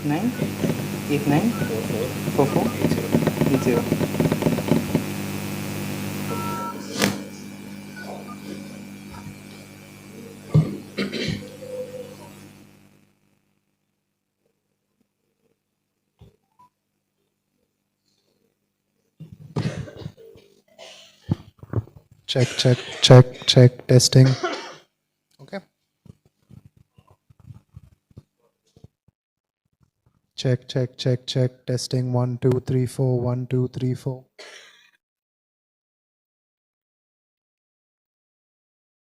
89894480. Check, check, check, check, testing. Okay. Check, check, check, check, testing. 1, 2, 3, 4. 1, 2, 3, 4.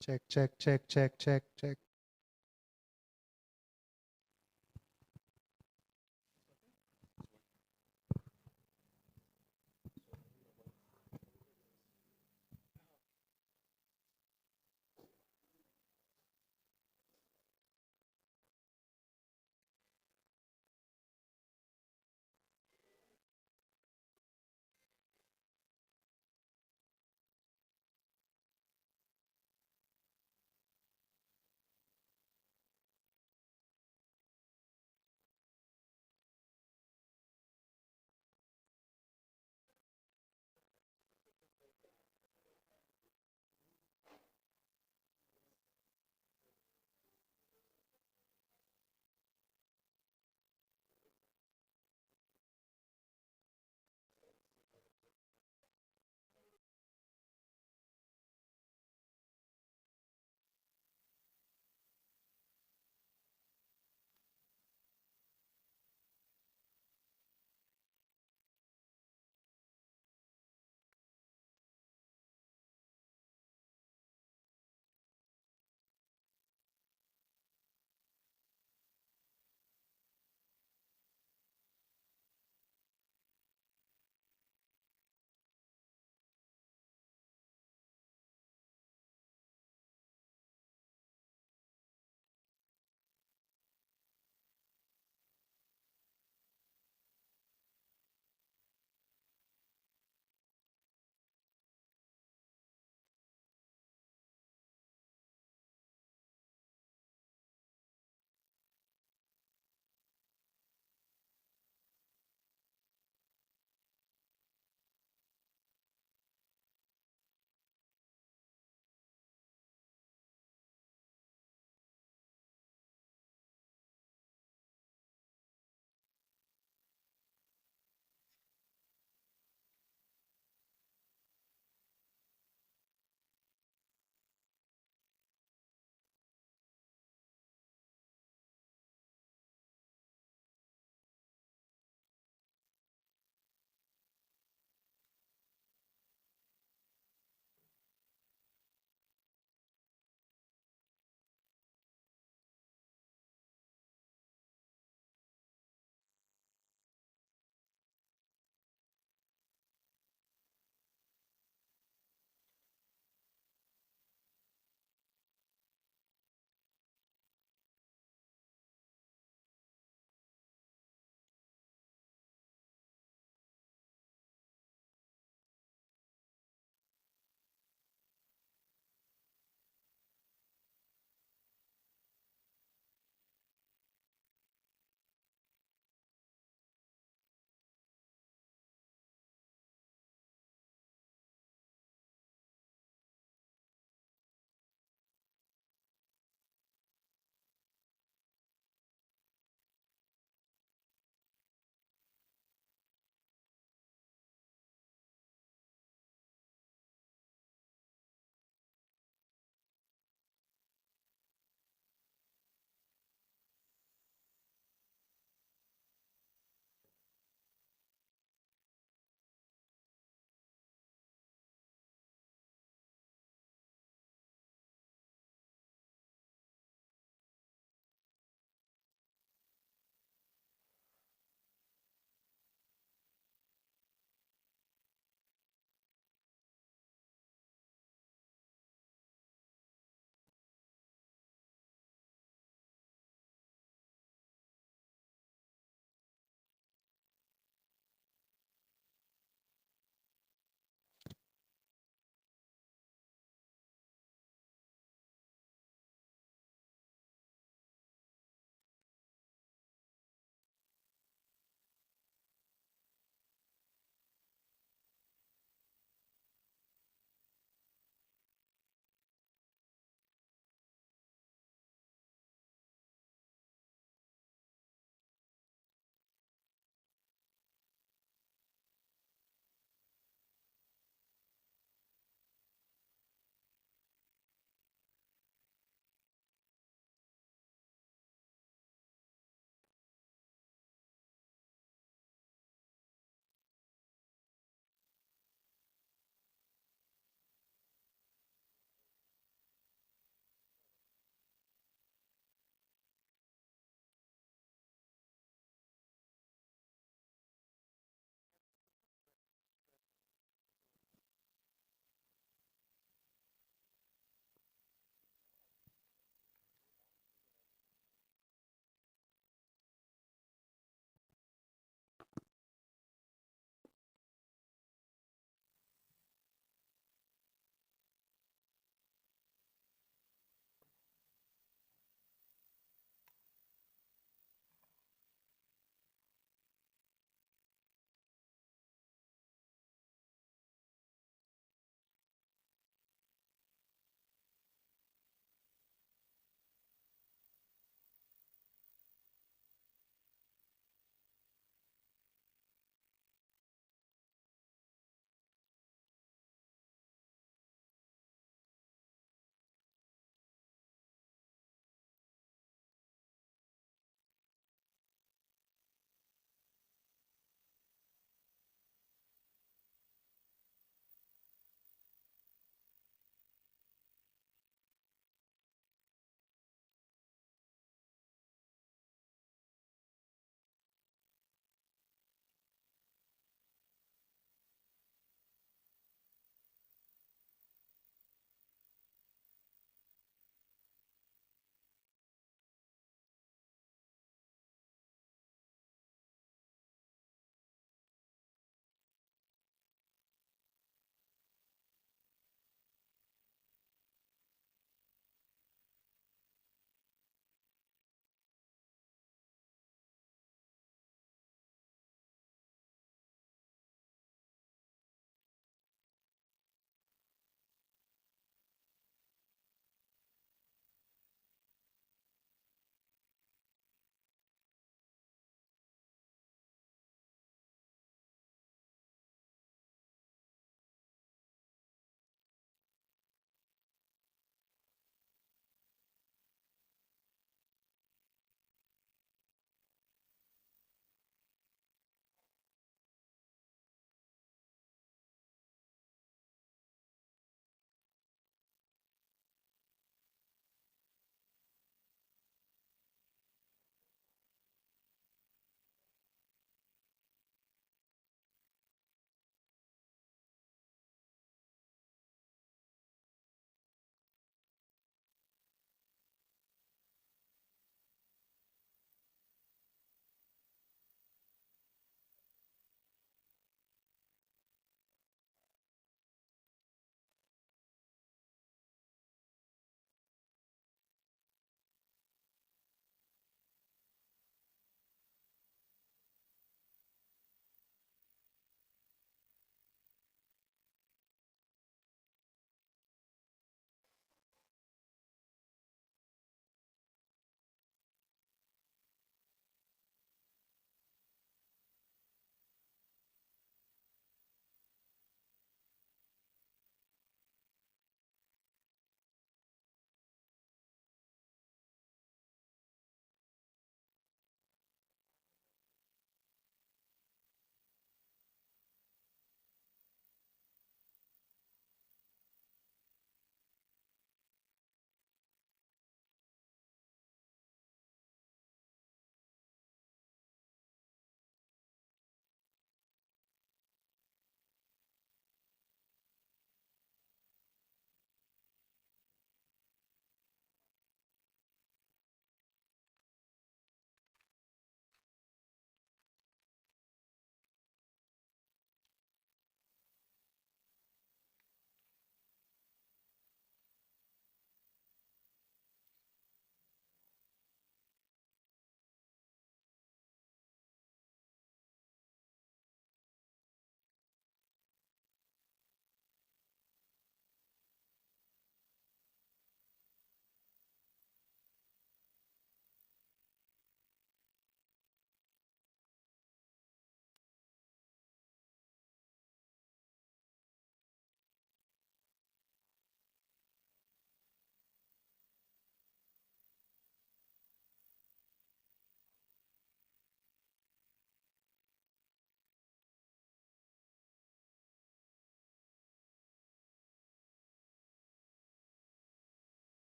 Check, check, check, check, check, check.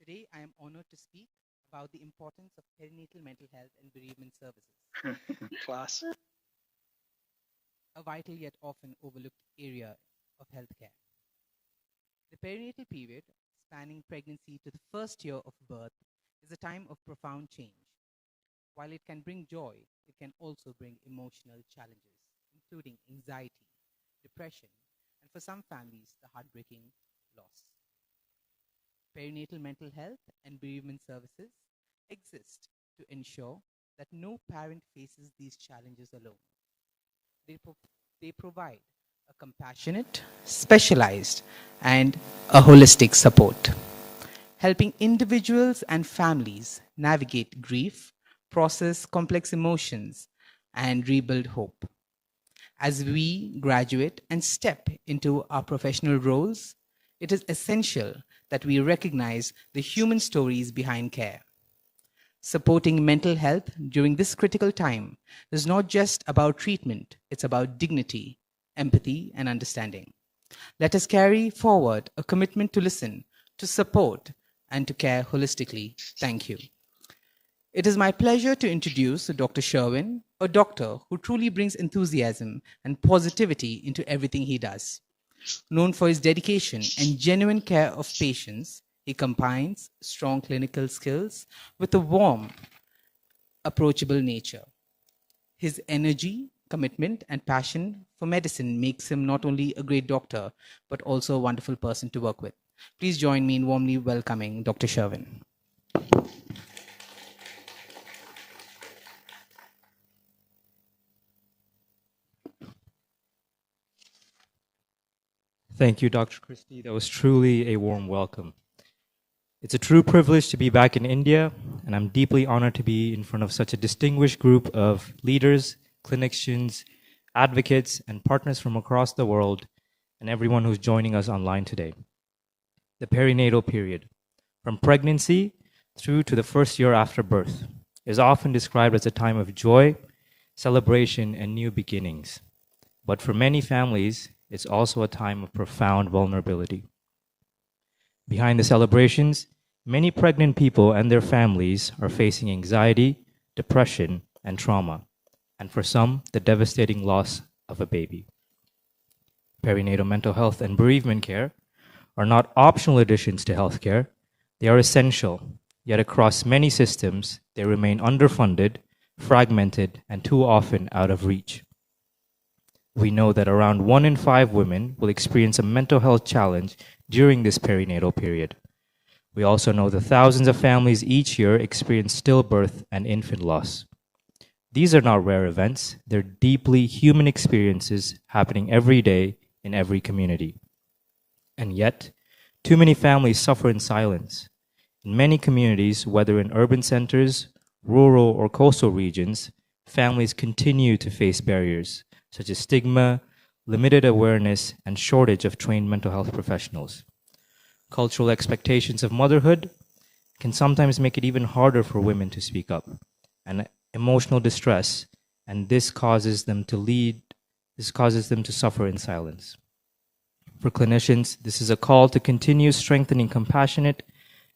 Today, I am honored to speak about the importance of perinatal mental health and bereavement services, Class. a vital yet often overlooked area of healthcare. The perinatal period, spanning pregnancy to the first year of birth, is a time of profound change. While it can bring joy, it can also bring emotional challenges, including anxiety, depression, and for some families, the heartbreaking loss. Perinatal mental health and bereavement services exist to ensure that no parent faces these challenges alone. They, pro- they provide a compassionate, specialized, and a holistic support, helping individuals and families navigate grief, process complex emotions, and rebuild hope. As we graduate and step into our professional roles, it is essential that we recognize the human stories behind care. Supporting mental health during this critical time is not just about treatment, it's about dignity, empathy, and understanding. Let us carry forward a commitment to listen, to support, and to care holistically. Thank you. It is my pleasure to introduce Dr. Sherwin, a doctor who truly brings enthusiasm and positivity into everything he does. Known for his dedication and genuine care of patients, he combines strong clinical skills with a warm, approachable nature. His energy, commitment, and passion for medicine makes him not only a great doctor, but also a wonderful person to work with. Please join me in warmly welcoming Dr. Sherwin. Thank you, Dr. Christie. That was truly a warm welcome. It's a true privilege to be back in India, and I'm deeply honored to be in front of such a distinguished group of leaders, clinicians, advocates, and partners from across the world, and everyone who's joining us online today. The perinatal period, from pregnancy through to the first year after birth, is often described as a time of joy, celebration, and new beginnings. But for many families, it's also a time of profound vulnerability. Behind the celebrations, many pregnant people and their families are facing anxiety, depression, and trauma, and for some, the devastating loss of a baby. Perinatal mental health and bereavement care are not optional additions to healthcare, they are essential, yet across many systems, they remain underfunded, fragmented, and too often out of reach. We know that around 1 in 5 women will experience a mental health challenge during this perinatal period. We also know that thousands of families each year experience stillbirth and infant loss. These are not rare events, they're deeply human experiences happening every day in every community. And yet, too many families suffer in silence. In many communities, whether in urban centers, rural or coastal regions, families continue to face barriers such as stigma, limited awareness, and shortage of trained mental health professionals. Cultural expectations of motherhood can sometimes make it even harder for women to speak up, and emotional distress, and this causes them to suffer in silence. For clinicians, this is a call to continue strengthening compassionate,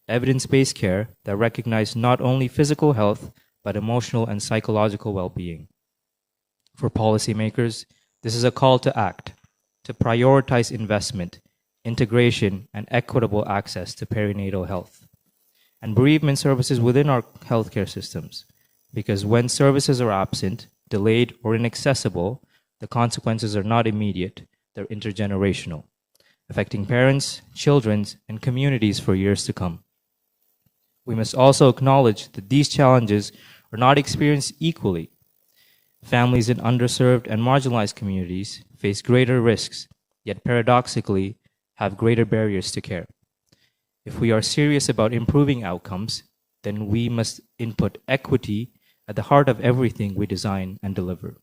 evidence-based care that recognizes not only physical health, but emotional and psychological well-being. For policymakers, this is a call to act, to prioritize investment, integration, and equitable access to perinatal health, and bereavement services within our healthcare systems. Because when services are absent, delayed, or inaccessible, the consequences are not immediate, they're intergenerational, affecting parents, children, and communities for years to come. We must also acknowledge that these challenges are not experienced equally. Families in underserved and marginalized communities face greater risks, yet paradoxically have greater barriers to care. If we are serious about improving outcomes, then we must input equity at the heart of everything we design and deliver.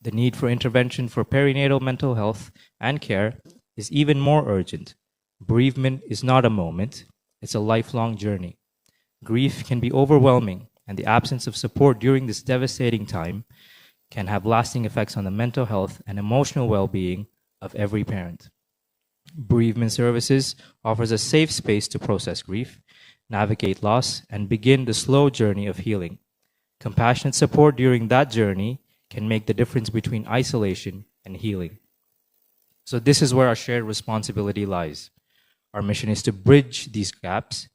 The need for intervention for perinatal mental health and care is even more urgent. Bereavement is not a moment, it's a lifelong journey. Grief can be overwhelming, and the absence of support during this devastating time can have lasting effects on the mental health and emotional well-being of every parent. Bereavement services offers a safe space to process grief, navigate loss, and begin the slow journey of healing. Compassionate support during that journey can make the difference between isolation and healing. So, this is where our shared responsibility lies. Our mission is to bridge these gaps,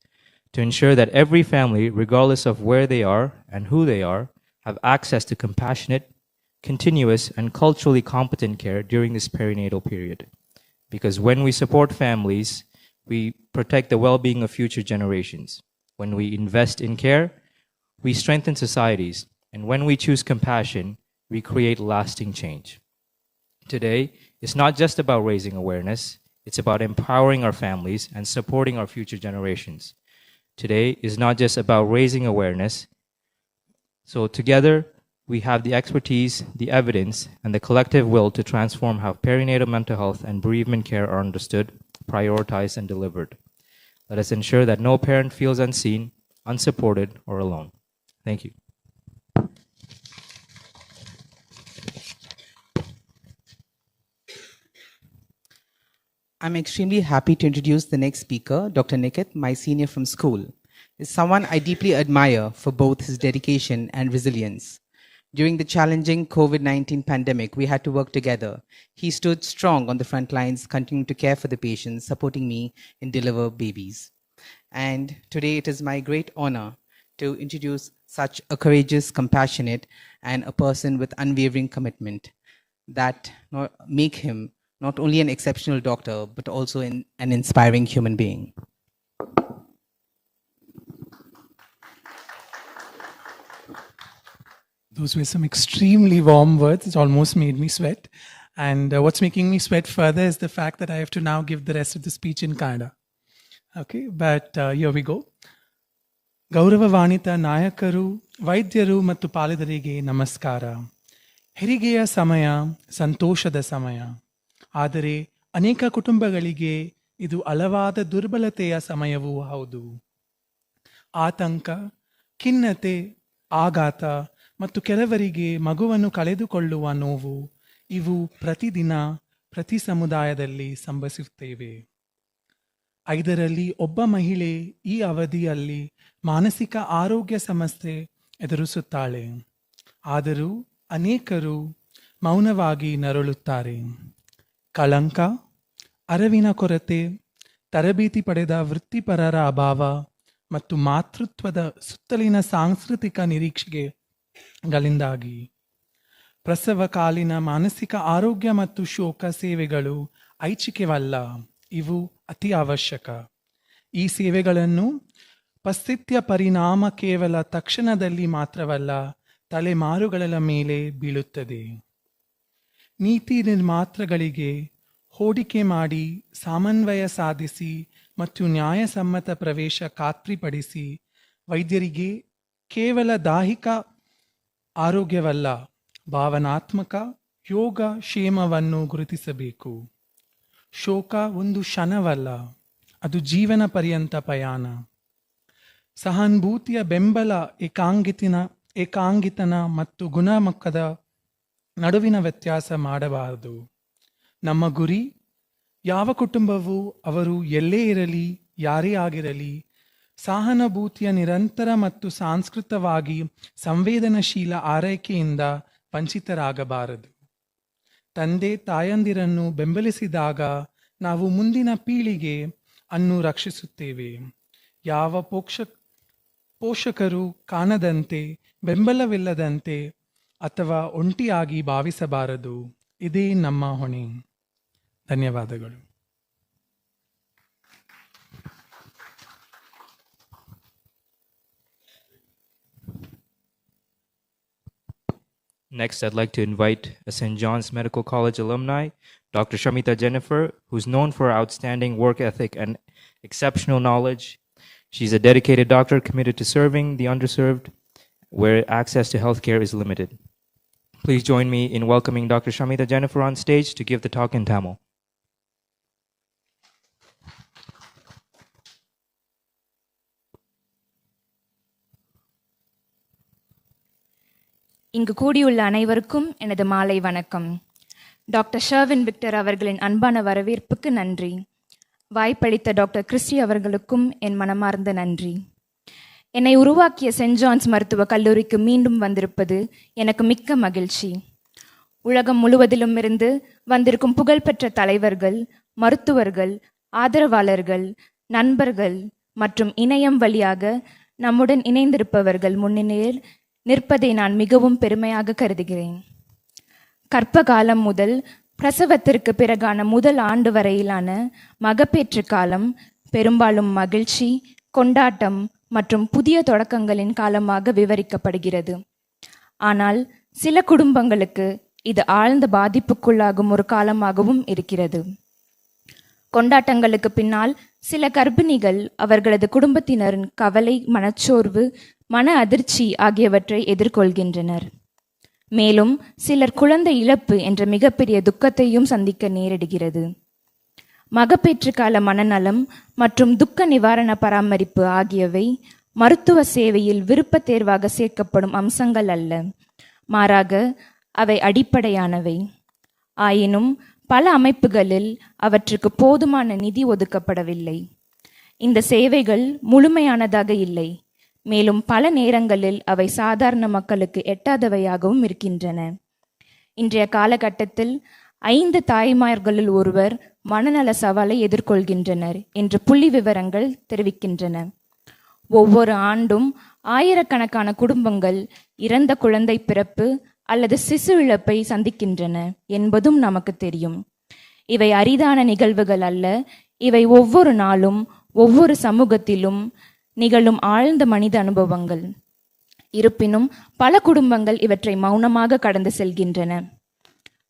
to ensure that every family, regardless of where they are and who they are, have access to compassionate, continuous, and culturally competent care during this perinatal period. Because when we support families, we protect the well-being of future generations. When we invest in care, we strengthen societies. And when we choose compassion, we create lasting change. Today, it's not just about raising awareness, it's about empowering our families and supporting our future generations. Today is not just about raising awareness. So together, we have the expertise, the evidence, and the collective will to transform how perinatal mental health and bereavement care are understood, prioritized, and delivered. Let us ensure that no parent feels unseen, unsupported, or alone. Thank you. I'm extremely happy to introduce the next speaker, Dr. Nikit, my senior from school. Is someone I deeply admire for both his dedication and resilience. During the challenging COVID-19 pandemic, we had to work together. He stood strong on the front lines, continuing to care for the patients, supporting me in deliver babies. And today it is my great honor to introduce such a courageous, compassionate, and a person with unwavering commitment that make him not only an exceptional doctor, but also an inspiring human being. Those were some extremely warm words. It almost made me sweat. And what's making me sweat further is the fact that I have to now give the rest of the speech in Kannada. Okay, but here we go. ಗೌರವವಾಣಿತ ನಾಯಕರು, ವೈದ್ಯರು ಮತ್ತು ಪಾಲಕರಿಗೆ ನಮಸ್ಕಾರ. ಹೆರಿಗೆಯ ಸಮಯ ಸಂತೋಷದ ಸಮಯ. ಆದರೆ ಅನೇಕ ಕುಟುಂಬಗಳಿಗೆ ಇದು ಹಲವಾದ ದುರ್ಬಲತೆಯ ಸಮಯವೂ ಹೌದು. ಆತಂಕ, ಖಿನ್ನತೆ, ಆಘಾತ ಮತ್ತು ಕೆಲವರಿಗೆ ಮಗುವನ್ನು ಕಳೆದುಕೊಳ್ಳುವ ನೋವು, ಇವು ಪ್ರತಿದಿನ ಪ್ರತಿ ಸಮುದಾಯದಲ್ಲಿ ಸಂಭವಿಸುತ್ತವೆ. 5ರಲ್ಲಿ ಒಬ್ಬ ಮಹಿಳೆ ಈ ಅವಧಿಯಲ್ಲಿ ಮಾನಸಿಕ ಆರೋಗ್ಯ ಸಮಸ್ಯೆ ಎದುರಿಸುತ್ತಾಳೆ. ಆದರೂ ಅನೇಕರು ಮೌನವಾಗಿ ನರಳುತ್ತಾರೆ. ಕಳಂಕ, ಅರಿವಿನ ಕೊರತೆ, ತರಬೇತಿ ಪಡೆದ ವೃತ್ತಿಪರರ ಅಭಾವ ಮತ್ತು ಮಾತೃತ್ವದ ಸುತ್ತಲಿನ ಸಾಂಸ್ಕೃತಿಕ ನಿರೀಕ್ಷೆಗಳಿಂದಾಗಿ ಪ್ರಸವಕಾಲೀನ ಮಾನಸಿಕ ಆರೋಗ್ಯ ಮತ್ತು ಶೋಕ ಸೇವೆಗಳು ಐಚ್ಛಿಕವಲ್ಲ, ಇವು ಅತಿ ಅವಶ್ಯಕ. ಈ ಸೇವೆಗಳನ್ನು ಪಾಶ್ಚಾತ್ಯ ಪರಿಣಾಮ ಕೇವಲ ತಕ್ಷಣದಲ್ಲಿ ಮಾತ್ರವಲ್ಲ, ತಲೆಮಾರುಗಳ ಮೇಲೆ ಬೀಳುತ್ತದೆ. ನೀತಿ ನಿರ್ಮಾತೃಗಳಿಗೆ ಹೂಡಿಕೆ ಮಾಡಿ ಸಮನ್ವಯ ಸಾಧಿಸಿ ಮತ್ತು ನ್ಯಾಯಸಮ್ಮತ ಪ್ರವೇಶ ಖಾತ್ರಿಪಡಿಸಿ ವೈದ್ಯರಿಗೆ ಕೇವಲ ದೈಹಿಕ ಆರೋಗ್ಯವಲ್ಲ, ಭಾವನಾತ್ಮಕ ಯೋಗ ಕ್ಷೇಮವನ್ನು ಗುರುತಿಸಬೇಕು. ಶೋಕ ಒಂದು ಕ್ಷಣವಲ್ಲ, ಅದು ಜೀವನ ಪರ್ಯಂತ ಪ್ರಯಾಣ. ಸಹಾನುಭೂತಿಯ ಬೆಂಬಲ ಏಕಾಂಗಿತನ ಮತ್ತು ಗುಣಮುಖದ ನಡುವಿನ ವ್ಯತ್ಯಾಸ ಮಾಡಬಾರದು. ನಮ್ಮ ಗುರಿ, ಯಾವ ಕುಟುಂಬವು ಅವರು ಎಲ್ಲೇ ಇರಲಿ, ಯಾರೇ ಆಗಿರಲಿ, ಸಹಾನುಭೂತಿಯ ನಿರಂತರ ಮತ್ತು ಸಾಂಸ್ಕೃತಿಕವಾಗಿ ಸಂವೇದನಶೀಲ ಆರೈಕೆಯಿಂದ ವಂಚಿತರಾಗಬಾರದು. ತಂದೆ ತಾಯಂದಿರನ್ನು ಬೆಂಬಲಿಸಿದಾಗ ನಾವು ಮುಂದಿನ ಪೀಳಿಗೆ ಅನ್ನು ರಕ್ಷಿಸುತ್ತೇವೆ. ಯಾವ ಪೋಷಕರು ಕಾಣದಂತೆ, ಬೆಂಬಲವಿಲ್ಲದಂತೆ ಅಥವಾ ಒಂಟಿಯಾಗಿ ಭಾವಿಸಬಾರದು. ಇದೇ ನಮ್ಮ ಹೊಣೆ. ಧನ್ಯವಾದಗಳು. Next, I'd like to invite a St. John's Medical College alumni, Dr. Shamita Jennifer, who's known for her outstanding work ethic and exceptional knowledge. She's a dedicated doctor committed to serving the underserved, where access to healthcare is limited. Please join me in welcoming Dr. Shamita Jennifer on stage to give the talk in Tamil. இங்கு கூடியுள்ள அனைவருக்கும் எனது மாலை வணக்கம். Doctor Sharvin Victor அவர்களின் அன்பான வரவேற்புக்கு நன்றி. வாய்ப்பளித்த doctor Christie அவர்களுக்கும் என் மனமார்ந்த நன்றி. என்னை உருவாக்கிய சென்ட் ஜான்ஸ் மருத்துவக் கல்லூரிக்கு மீண்டும் வந்திருப்பது எனக்கு மிக்க மகிழ்ச்சி. உலகம் முழுவதிலும் இருந்து வந்திருக்கும் புகழ்பெற்ற தலைவர்கள், மருத்துவர்கள், ஆதரவாளர்கள், நண்பர்கள் மற்றும் இணையம் வழியாக நம்முடன் இணைந்திருப்பவர்கள் முன்னிலையில் நிற்பதை நான் மிகவும் பெருமையாக கருதுகிறேன். கர்ப்ப காலம் முதல் பிரசவத்திற்கு பிறகான முதல் ஆண்டு வரையிலான மகப்பேற்று காலம் பெரும்பாலும் மகிழ்ச்சி, கொண்டாட்டம் மற்றும் புதிய தொடக்கங்களின் காலமாக விவரிக்கப்படுகிறது. ஆனால் சில குடும்பங்களுக்கு இது ஆழ்ந்த பாதிப்புக்குள்ளாகும் ஒரு காலமாகவும் இருக்கிறது. கொண்டாட்டங்களுக்கு பின்னால் சில கர்ப்பிணிகள் அவர்களது குடும்பத்தினரின் கவலை, மனச்சோர்வு, மன அதிர்ச்சி ஆகியவற்றை எதிர்கொள்கின்றனர். மேலும் சிலர் குழந்தை இழப்பு என்ற மிகப்பெரிய துக்கத்தையும் சந்திக்க நேரிடுகிறது. மகப்பேற்று கால மனநலம் மற்றும் துக்க நிவாரண பராமரிப்பு ஆகியவை மருத்துவ சேவையில் விருப்ப தேர்வாக சேர்க்கப்படும் அம்சங்கள் அல்ல, மாறாக அவை அடிப்படையானவை. ஆயினும் பல அமைப்புகளில் அவற்றுக்கு போதுமான நிதி ஒதுக்கப்படவில்லை. இந்த சேவைகள் முழுமையானதாக இல்லை, மேலும் பல நேரங்களில் அவை சாதாரண மக்களுக்கு எட்டாதவையாகவும் இருக்கின்றன. இன்றைய காலகட்டத்தில் 5 தாய்மார்களில் ஒருவர் மனநல சவாலை எதிர்கொள்கின்றனர் என்று புள்ளி விவரங்கள் தெரிவிக்கின்றன. ஒவ்வொரு ஆண்டும் ஆயிரக்கணக்கான குடும்பங்கள் இறந்த குழந்தை பிறப்பு அல்லது சிசு இழப்பை சந்திக்கின்றன என்பதும் நமக்கு தெரியும். இவை அரிதான நிகழ்வுகள் அல்ல, இவை ஒவ்வொரு நாளும் ஒவ்வொரு சமூகத்திலும் நிகழும் ஆழ்ந்த மனித அனுபவங்கள். இருப்பினும் பல குடும்பங்கள் இவற்றை மௌனமாக கடந்து செல்கின்றன.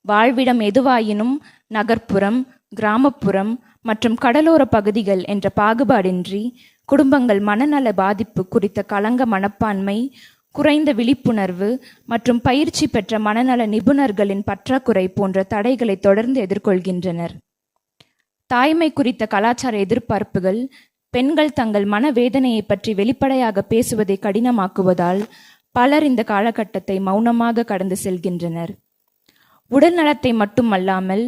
வாழ்விடம் எதுவாயினும் நகர்ப்புறம், கிராமப்புறம் மற்றும் கடலோர பகுதிகள் என்ற பாகுபாடின்றி குடும்பங்கள் மனநல பாதிப்பு குறித்த களங்க மனப்பான்மை, குறைந்த விழிப்புணர்வு மற்றும் பயிற்சி பெற்ற மனநல நிபுணர்களின் பற்றாக்குறை போன்ற தடைகளை தொடர்ந்து எதிர்கொள்கின்றனர். தாய்மை குறித்த கலாச்சார எதிர்பார்ப்புகள் பெண்கள் தங்கள் மனவேதனையை பற்றி வெளிப்படையாக பேசுவதை கடினமாக்குவதால் பலர் இந்த காலகட்டத்தை மௌனமாக கடந்து செல்கின்றனர். உடல் நலத்தை மட்டுமல்லாமல்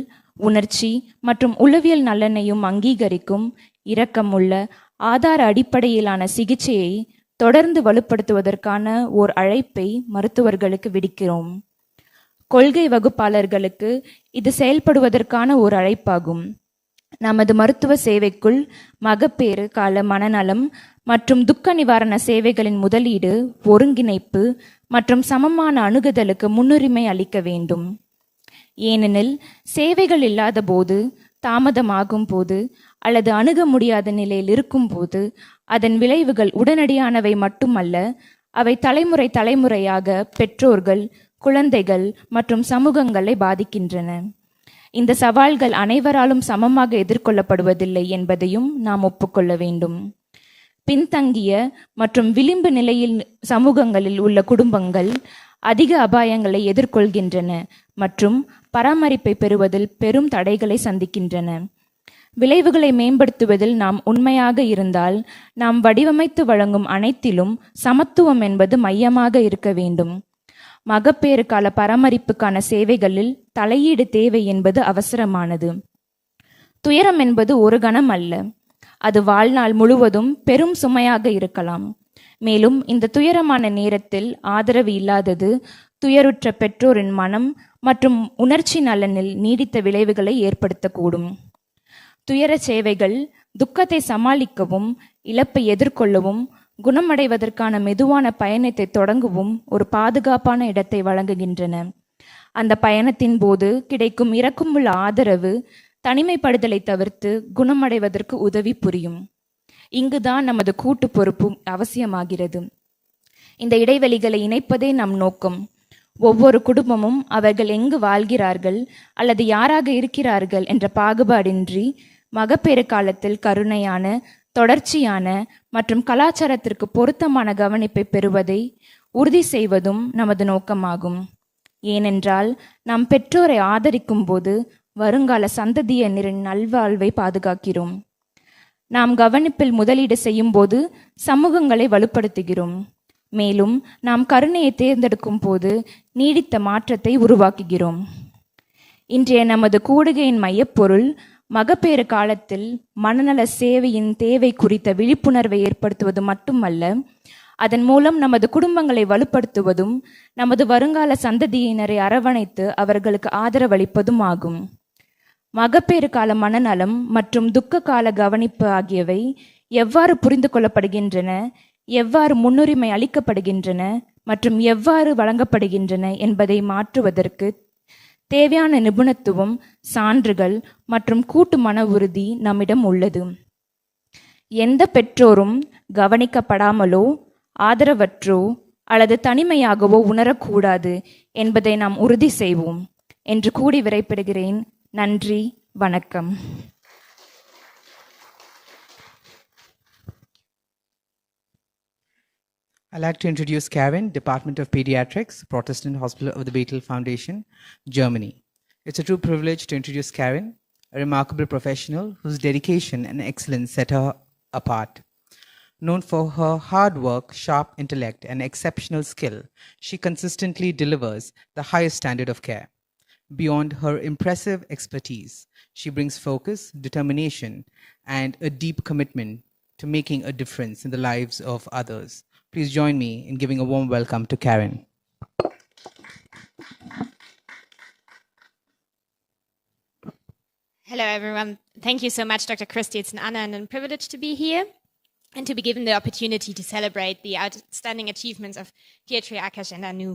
உணர்ச்சி மற்றும் உளவியல் நலனையும் அங்கீகரிக்கும் இரக்கமுள்ள ஆதார அடிப்படையிலான சிகிச்சையை தொடர்ந்து வலுப்படுத்துவதற்கான ஓர் அழைப்பை மருத்துவர்களுக்கு விடுக்கிறோம். கொள்கை வகுப்பாளர்களுக்கு இது செயல்படுவதற்கான ஒரு அழைப்பாகும். நமது மருத்துவ சேவைக்குள் மகப்பேறு கால மனநலம் மற்றும் துக்க நிவாரண சேவைகளின் முதலீடு, ஒருங்கிணைப்பு மற்றும் சமமான அணுகுதலுக்கு முன்னுரிமை அளிக்க வேண்டும். ஏனெனில் சேவைகள் இல்லாத போது, தாமதமாகும் போது அல்லது அணுக முடியாத நிலையில் இருக்கும் போது அதன் விளைவுகள் உடனடியானவை மட்டுமல்ல, அவை தலைமுறையாக பெற்றோர்கள், குழந்தைகள் மற்றும் சமூகங்களை பாதிக்கின்றன. இந்த சவால்கள் அனைவராலும் சமமாக எதிர்கொள்ளப்படுவதில்லை என்பதையும் நாம் ஒப்புக்கொள்ள வேண்டும். பின்தங்கிய மற்றும் விளிம்பு நிலையில் சமூகங்களில் உள்ள குடும்பங்கள் அதிக அபாயங்களை எதிர்கொள்கின்றன மற்றும் பராமரிப்பை பெறுவதில் பெரும் தடைகளை சந்திக்கின்றன. விளைவுகளை மேம்படுத்துவதில் நாம் உண்மையாக இருந்தால் நாம் வடிவமைத்து வழங்கும் அனைத்திலும் சமத்துவம் என்பது மையமாக இருக்க வேண்டும். மகப்பேறு கால பராமரிப்புக்கான சேவைகளில் தலையீடு தேவை என்பது அவசரமானது. துயரம் என்பது ஒரு கணம் அல்ல, அது வாழ்நாள் முழுவதும் பெரும் சுமையாக இருக்கலாம். மேலும் இந்த துயரமான நேரத்தில் ஆதரவு இல்லாதது துயருற்ற பெற்றோரின் மனம் மற்றும் உணர்ச்சி நலனில் நீடித்த விளைவுகளை ஏற்படுத்தக்கூடும். துயர சேவைகள் துக்கத்தை சமாளிக்கவும், இழப்பை எதிர்கொள்ளவும், குணமடைவதற்கான மெதுவான பயணத்தை தொடங்கவும் ஒரு பாதுகாப்பான இடத்தை வழங்குகின்றன. அந்த பயணத்தின் போது கிடைக்கும் இரக்கமுள்ள ஆதரவு தனிமைப்படுதலை தவிர்த்து குணமடைவதற்கு உதவி புரியும். இங்குதான் நமது கூட்டு பொறுப்பு அவசியமாகிறது. இந்த இடைவெளிகளை இணைப்பதே நம் நோக்கம். ஒவ்வொரு குடும்பமும் அவர்கள் எங்கு வாழ்கிறார்கள் அல்லது யாராக இருக்கிறார்கள் என்ற பாகுபாடின்றி மகப்பேறு காலத்தில் கருணையான, தொடர்ச்சியான மற்றும் கலாச்சாரத்திற்கு பொருத்தமான கவனிப்பை பெறுவதை உறுதி செய்வதும் நமது நோக்கமாகும். ஏனென்றால் நாம் பெற்றோரை ஆதரிக்கும் போது வருங்கால சந்ததியினரின் நல்வாழ்வை பாதுகாக்கிறோம். நாம் கவனிப்பில் முதலீடு செய்யும் போது சமூகங்களை வலுப்படுத்துகிறோம். மேலும் நாம் கருணையை தேர்ந்தெடுக்கும் போது நீடித்த மாற்றத்தை உருவாக்குகிறோம். இன்றைய நமது கூடுகையின் மையப்பொருள் மகப்பேறு காலத்தில் மனநல சேவையின் தேவை குறித்த விழிப்புணர்வை ஏற்படுத்துவது மட்டுமல்ல, அதன் மூலம் நமது குடும்பங்களை வலுப்படுத்துவதும் நமது வருங்கால சந்ததியினரை அரவணைத்து அவர்களுக்கு ஆதரவளிப்பதும் ஆகும். மகப்பேறு கால மனநலம் மற்றும் துக்க கால கவனிப்பு ஆகியவை எவ்வாறு புரிந்து கொள்ளப்படுகின்றன, எவ்வாறு முன்னுரிமை அளிக்கப்படுகின்றன மற்றும் எவ்வாறு வழங்கப்படுகின்றன என்பதை மாற்றுவதற்கு தேவையான நிபுணத்துவம், சான்றுகள் மற்றும் கூட்டு மன உறுதி நம்மிடம் உள்ளது. எந்த பெற்றோரும் கவனிக்கப்படாமலோ ஆதரவற்றோ அல்லது தனிமையாகவோ உணரக்கூடாது என்பதை நாம் உறுதி செய்வோம் என்று கூடி விடைபெறுகிறேன். நன்றி, வணக்கம். I'd like to introduce Karen, Department of Pediatrics, Protestant Hospital of the Bethel Foundation, Germany. It's a true privilege to introduce Karen, a remarkable professional whose dedication and excellence set her apart. Known for her hard work, sharp intellect, and exceptional skill, she consistently delivers the highest standard of care. Beyond her impressive expertise, she brings focus, determination, and a deep commitment to making a difference in the lives of others. Please join me in giving a warm welcome to Karen. Hello, everyone. Thank you so much, Dr. Christie. It's an honor and a privilege to be here and to be given the opportunity to celebrate the outstanding achievements of Pietri, Akash, and Anu.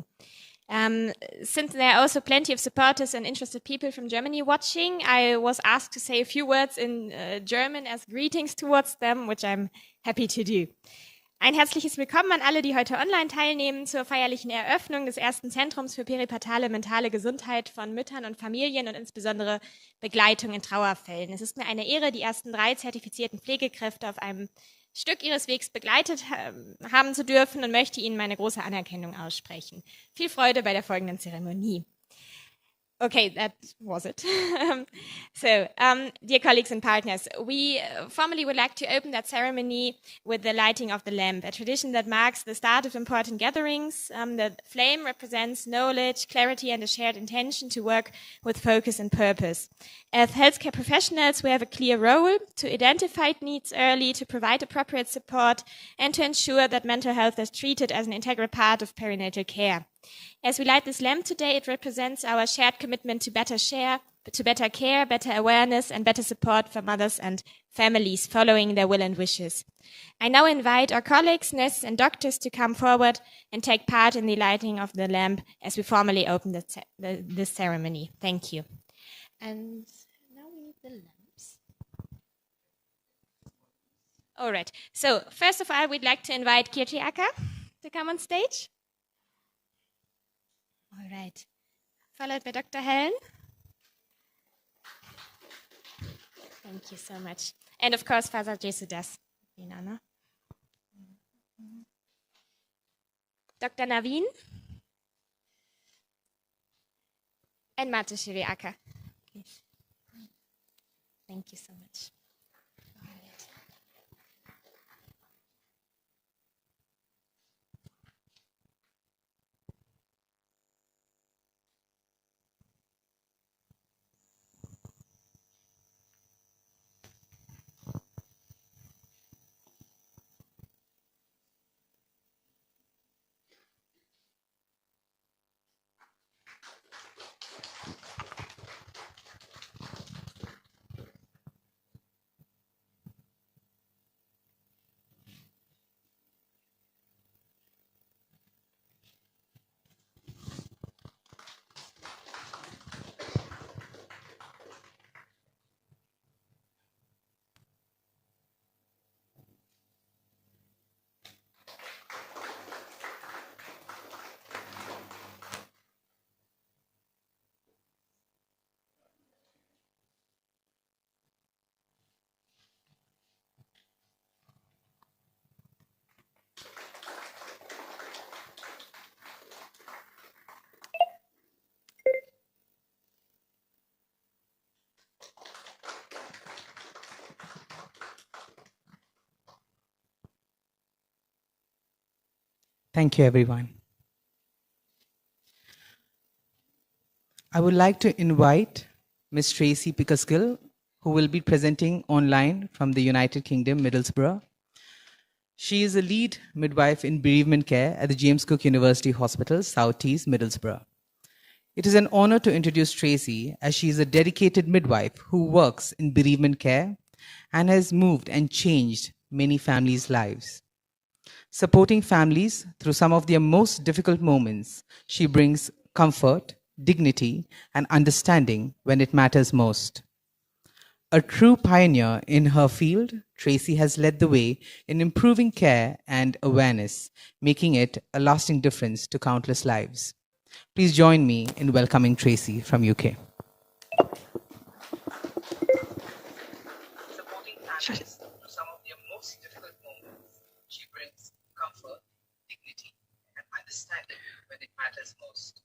Since there are also plenty of supporters and interested people from Germany watching, I was asked to say a few words in German as greetings towards them, which I'm happy to do. Ein herzliches Willkommen an alle, die heute online teilnehmen zur feierlichen Eröffnung des ersten Zentrums für peripartale mentale Gesundheit von Müttern und Familien und insbesondere Begleitung in Trauerfällen. Es ist mir eine Ehre, die ersten 3 zertifizierten Pflegekräfte auf einem Stück ihres Wegs begleitet haben zu dürfen und möchte Ihnen meine große Anerkennung aussprechen. Viel Freude bei der folgenden Zeremonie. Okay, that was it. Dear colleagues and partners, we formally would like to open that ceremony with the lighting of the lamp, a tradition that marks the start of important gatherings. The flame represents knowledge, clarity, and a shared intention to work with focus and purpose. As healthcare professionals, we have a clear role to identify needs early, to provide appropriate support, and to ensure that mental health is treated as an integral part of perinatal care. As we light this lamp today, it represents our shared commitment to better care, better awareness, and better support for mothers and families following their will and wishes. I now invite our colleagues, nurses, and doctors to come forward and take part in the lighting of the lamp as we formally open this ceremony. Thank you. And now we need the lamps. All right. So first of all, we'd like to invite Kirti Akka to come on stage. All right. Followed by Dr. Helen. Thank you so much. And of course, Father Jesudas. Dr. Naveen. And Mata Shiriaka. Thank you so much. All right. Thank you, everyone. I would like to invite Ms. Tracy Pickersgill, who will be presenting online from the United Kingdom, Middlesbrough. She is a lead midwife in bereavement care at the James Cook University Hospital, South East, Middlesbrough. It is an honor to introduce Tracy, as she is a dedicated midwife who works in bereavement care and has moved and changed many families' lives. Supporting families through some of their most difficult moments, she brings comfort, dignity, and understanding when it matters most. A true pioneer in her field, Tracy has led the way in improving care and awareness, making it a lasting difference to countless lives. Please join me in welcoming Tracy from UK. Supporting families through some of their most difficult moments, she brings comfort, dignity, and understanding when it matters most.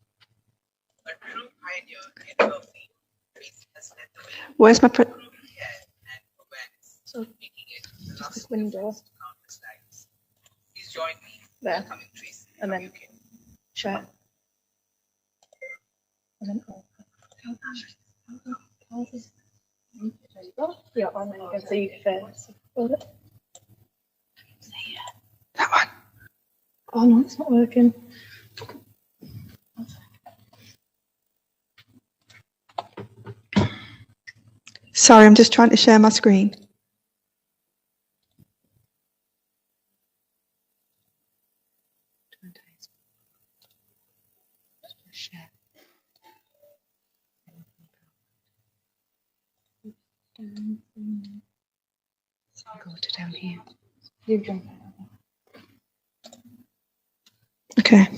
A true pioneer in her field, Tracy has led the way. Where's my care and awareness, making it a lasting window? difference to countless lives. Please join me in There. welcoming Tracy And from then UK. share. And then there you go. Yeah, and then you can see first. That one. Oh no, it's not working. Sorry, I'm just trying to share my screen. Go to down here. You jump. Okay.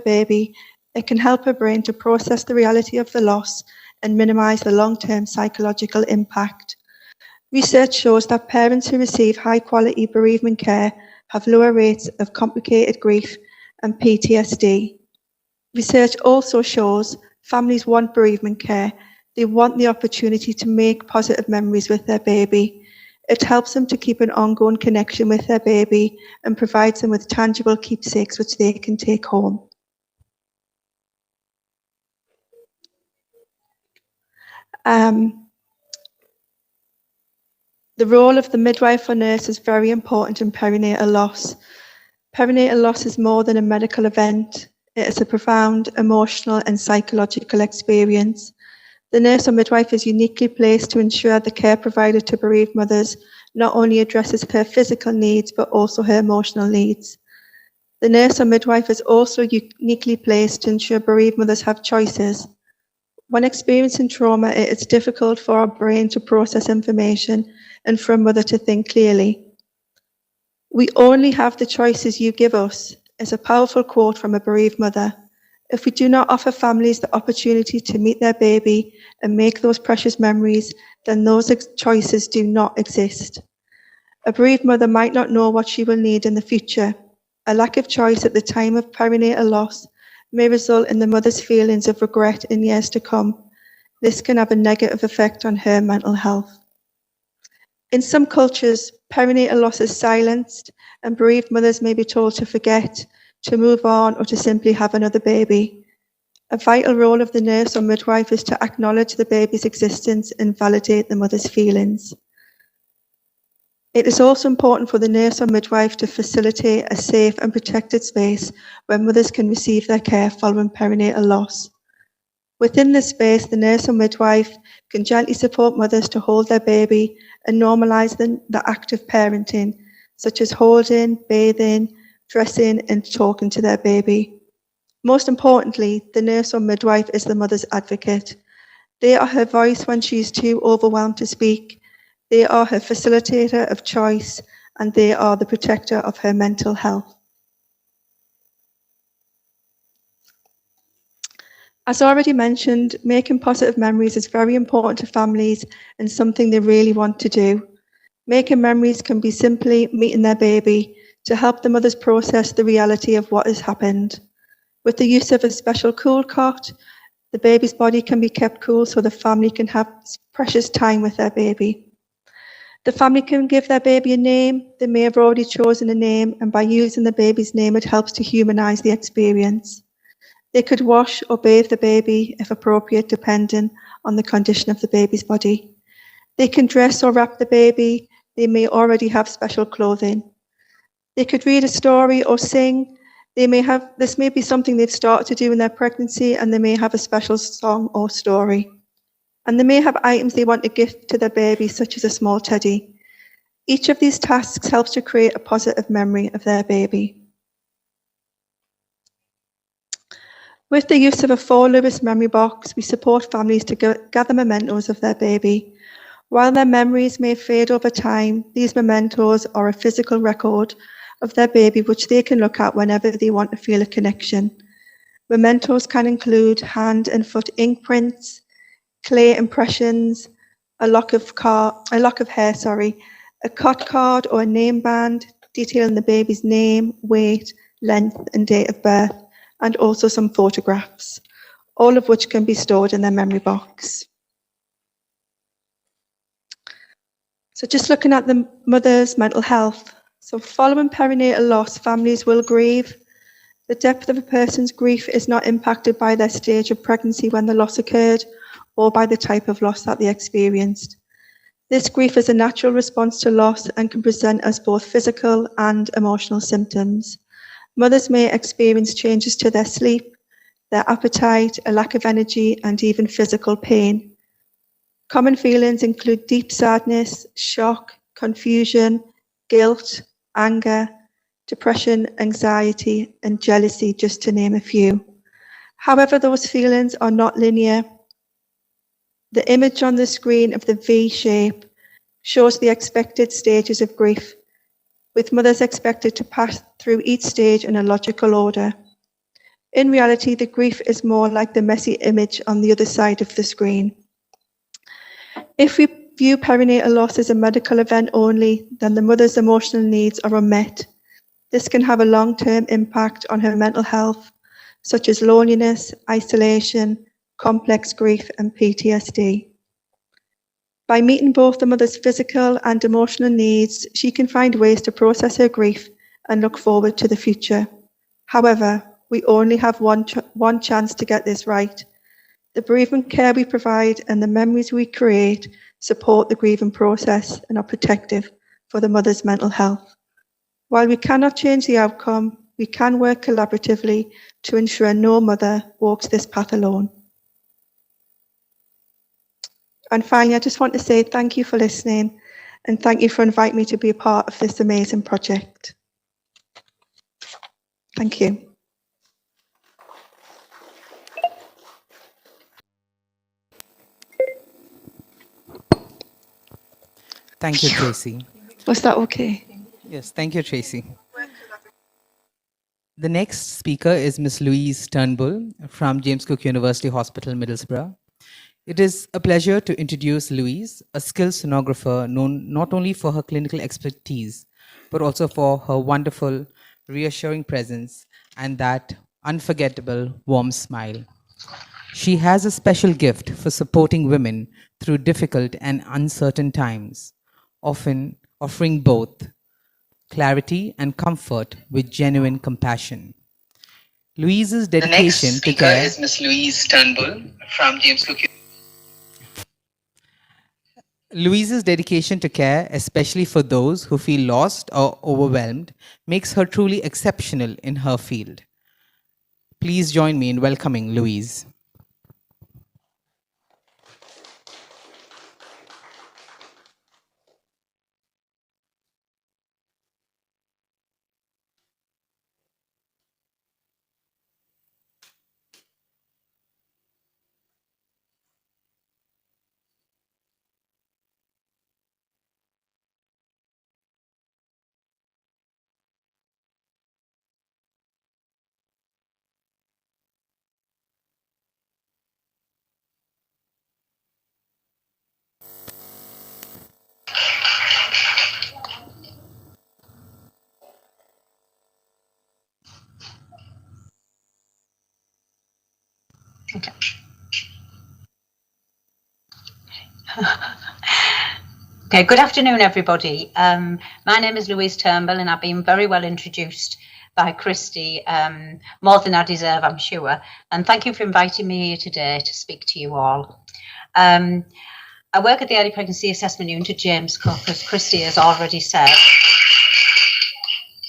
Baby, it can help her brain to process the reality of the loss and minimize the long-term psychological impact. Research shows that parents who receive high-quality bereavement care have lower rates of complicated grief and PTSD. Research also shows families want bereavement care. They want the opportunity to make positive memories with their baby. It helps them to keep an ongoing connection with their baby and provides them with tangible keepsakes which they can take home. The role of the midwife or nurse is very important in perinatal loss. Perinatal loss is more than a medical event. It is a profound emotional and psychological experience. The nurse or midwife is uniquely placed to ensure the care provided to bereaved mothers not only addresses her physical needs, but also her emotional needs. The nurse or midwife is also uniquely placed to ensure bereaved mothers have choices. When experiencing trauma, it is difficult for our brain to process information and for a mother to think clearly. "We only have the choices you give us" is a powerful quote from a bereaved mother. If we do not offer families the opportunity to meet their baby and make those precious memories, then those choices do not exist. A bereaved mother might not know what she will need in the future. A lack of choice at the time of perinatal loss may result in the mother's feelings of regret in years to come. This can have a negative effect on her mental health. In some cultures, perinatal loss is silenced, and bereaved mothers may be told to forget, to move on, or to simply have another baby. A vital role of the nurse or midwife is to acknowledge the baby's existence and validate the mother's feelings. It is also important for the nurse or midwife to facilitate a safe and protected space where mothers can receive their care following perinatal loss. Within this space, the nurse or midwife can gently support mothers to hold their baby and normalise the act of parenting, such as holding, bathing, dressing, and talking to their baby. Most importantly, the nurse or midwife is the mother's advocate. They are her voice when she is too overwhelmed to speak. They are her facilitator of choice, and they are the protector of her mental health. As already mentioned, making positive memories is very important to families and something they really want to do. Making memories can be simply meeting their baby to help the mothers process the reality of what has happened. With the use of a special cool cot, the baby's body can be kept cool so the family can have precious time with their baby. The family can give their baby a name. They may have already chosen a name, and by using the baby's name, it helps to humanise the experience. They could wash or bathe the baby, if appropriate, depending on the condition of the baby's body. They can dress or wrap the baby. They may already have special clothing. They could read a story or sing. This may be something they've started to do in their pregnancy, and they may have a special song or story. And they may have items they want to gift to their baby, such as a small teddy. Each of these tasks helps to create a positive memory of their baby. With the use of a 4 Lewis memory box, we support families to gather mementos of their baby. While their memories may fade over time, these mementos are a physical record of their baby which they can look at whenever they want to feel a connection. Mementos can include hand and foot ink prints, clay impressions, a lock of hair, a cot card or a name band detailing the baby's name, weight, length, and date of birth, and also some photographs, all of which can be stored in their memory box. So just looking at the mother's mental health. So following perinatal loss, families will grieve. The depth of a person's grief is not impacted by their stage of pregnancy when the loss occurred, or by the type of loss that they experienced. This grief is a natural response to loss and can present as both physical and emotional symptoms. Mothers may experience changes to their sleep, their appetite, a lack of energy, and even physical pain. Common feelings include deep sadness, shock, confusion, guilt, anger, depression, anxiety, and jealousy, just to name a few. However, those feelings are not linear. The image on the screen of the V shape shows the expected stages of grief, with mothers expected to pass through each stage in a logical order. In reality, the grief is more like the messy image on the other side of the screen. If we view perinatal loss as a medical event only, then the mother's emotional needs are unmet. This can have a long-term impact on her mental health, such as loneliness, isolation, complex grief, and PTSD. By meeting both the mother's physical and emotional needs, she can find ways to process her grief and look forward to the future. However, we only have one chance to get this right. The bereavement care we provide and the memories we create support the grieving process and are protective for the mother's mental health. While we cannot change the outcome, we can work collaboratively to ensure no mother walks this path alone. And finally, I just want to say thank you for listening and thank you for inviting me to be a part of this amazing project. Thank you. Thank you, Tracy. Was that okay? Yes, thank you, Tracy. The next speaker is Ms. Louise Turnbull from James Cook University Hospital, Middlesbrough. It is a pleasure to introduce Louise, a skilled sonographer known not only for her clinical expertise, but also for her wonderful, reassuring presence and that unforgettable, warm smile. She has a special gift for supporting women through difficult and uncertain times, often offering both clarity and comfort with genuine compassion. Louise's dedication to care is Ms. Louise Turnbull from James Cook. Louise's dedication to care, especially for those who feel lost or overwhelmed, makes her truly exceptional in her field. Please join me in welcoming Louise. Okay, good afternoon, everybody. My name is Louise Turnbull, and I've been very well introduced by Christy, more than I deserve, I'm sure. And thank you for inviting me here today to speak to you all. I work at the Early Pregnancy Assessment Unit at James Cook, as Christy has already said.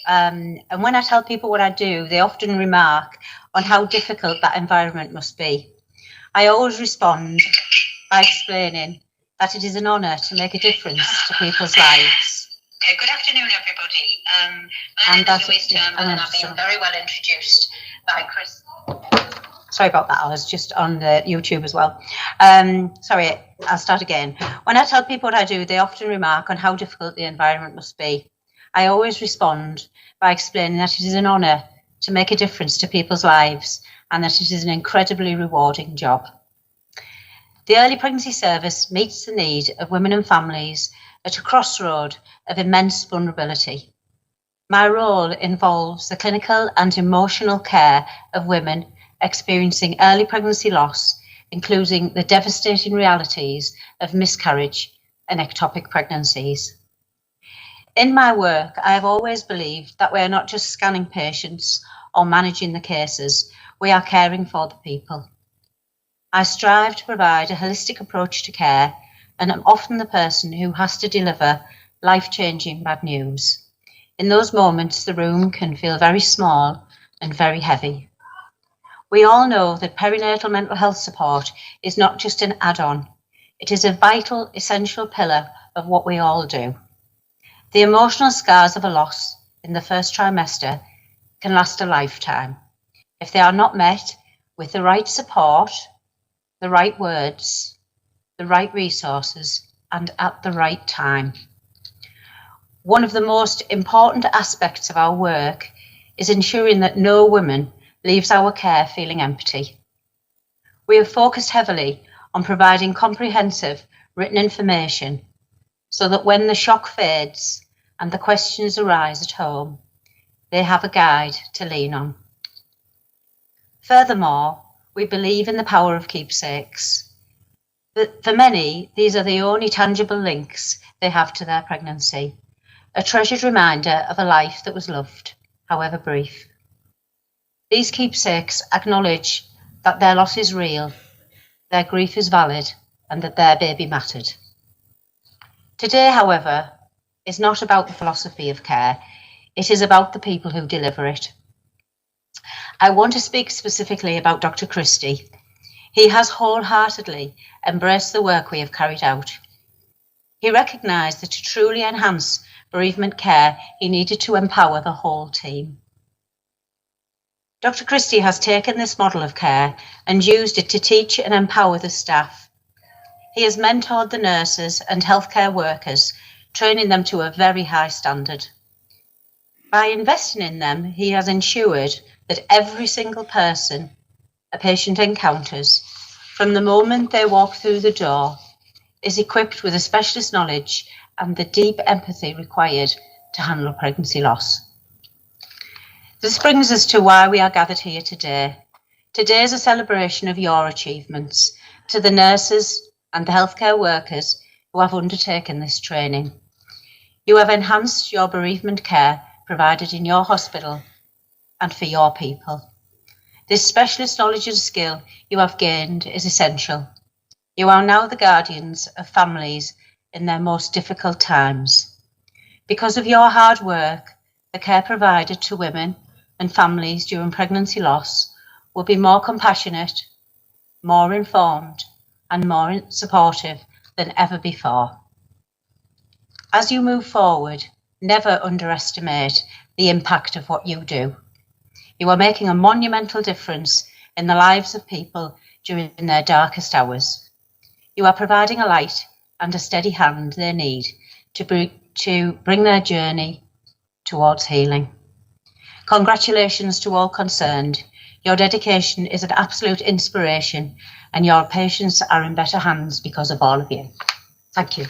And when I tell people what I do, they often remark on how difficult that environment must be. I always respond by explaining that it is an honour to make a difference to people's lives. Okay, good afternoon, everybody. My name is Louise Turnbull, and I've been very well introduced by Chris. Sorry about that, I was just on YouTube as well. Sorry, I'll start again. When I tell people what I do, they often remark on how difficult the environment must be. I always respond by explaining that it is an honour to make a difference to people's lives and that it is an incredibly rewarding job. The Early Pregnancy Service meets the need of women and families at a crossroad of immense vulnerability. My role involves the clinical and emotional care of women experiencing early pregnancy loss, including the devastating realities of miscarriage and ectopic pregnancies. In my work, I have always believed that we are not just scanning patients or managing the cases, we are caring for the people. I strive to provide a holistic approach to care, and I'm often the person who has to deliver life-changing bad news. In those moments, the room can feel very small and very heavy. We all know that perinatal mental health support is not just an add-on. It is a vital, essential pillar of what we all do. The emotional scars of a loss in the first trimester can last a lifetime if they are not met with the right support, the right words, the right resources, and at the right time. One of the most important aspects of our work is ensuring that no woman leaves our care feeling empty. We have focused heavily on providing comprehensive written information so that when the shock fades and the questions arise at home, they have a guide to lean on. Furthermore, we believe in the power of keepsakes. But for many, these are the only tangible links they have to their pregnancy, a treasured reminder of a life that was loved, however brief. These keepsakes acknowledge that their loss is real, their grief is valid, and that their baby mattered. Today, however, is not about the philosophy of care. It is about the people who deliver it. I want to speak specifically about Dr. Christie. He has wholeheartedly embraced the work we have carried out. He recognised that to truly enhance bereavement care, he needed to empower the whole team. Dr. Christie has taken this model of care and used it to teach and empower the staff. He has mentored the nurses and healthcare workers, training them to a very high standard. By investing in them, he has ensured that every single person a patient encounters, from the moment they walk through the door, is equipped with the specialist knowledge and the deep empathy required to handle pregnancy loss. This brings us to why we are gathered here today. Today is a celebration of your achievements, to the nurses and the healthcare workers who have undertaken this training. You have enhanced your bereavement care provided in your hospital and for your people. This specialist knowledge and skill you have gained is essential. You are now the guardians of families in their most difficult times. Because of your hard work, the care provided to women and families during pregnancy loss will be more compassionate, more informed, and more supportive than ever before. As you move forward, never underestimate the impact of what you do. You are making a monumental difference in the lives of people during their darkest hours. You are providing a light and a steady hand they need to bring their journey towards healing. Congratulations to all concerned. Your dedication is an absolute inspiration, and your patients are in better hands because of all of you. Thank you.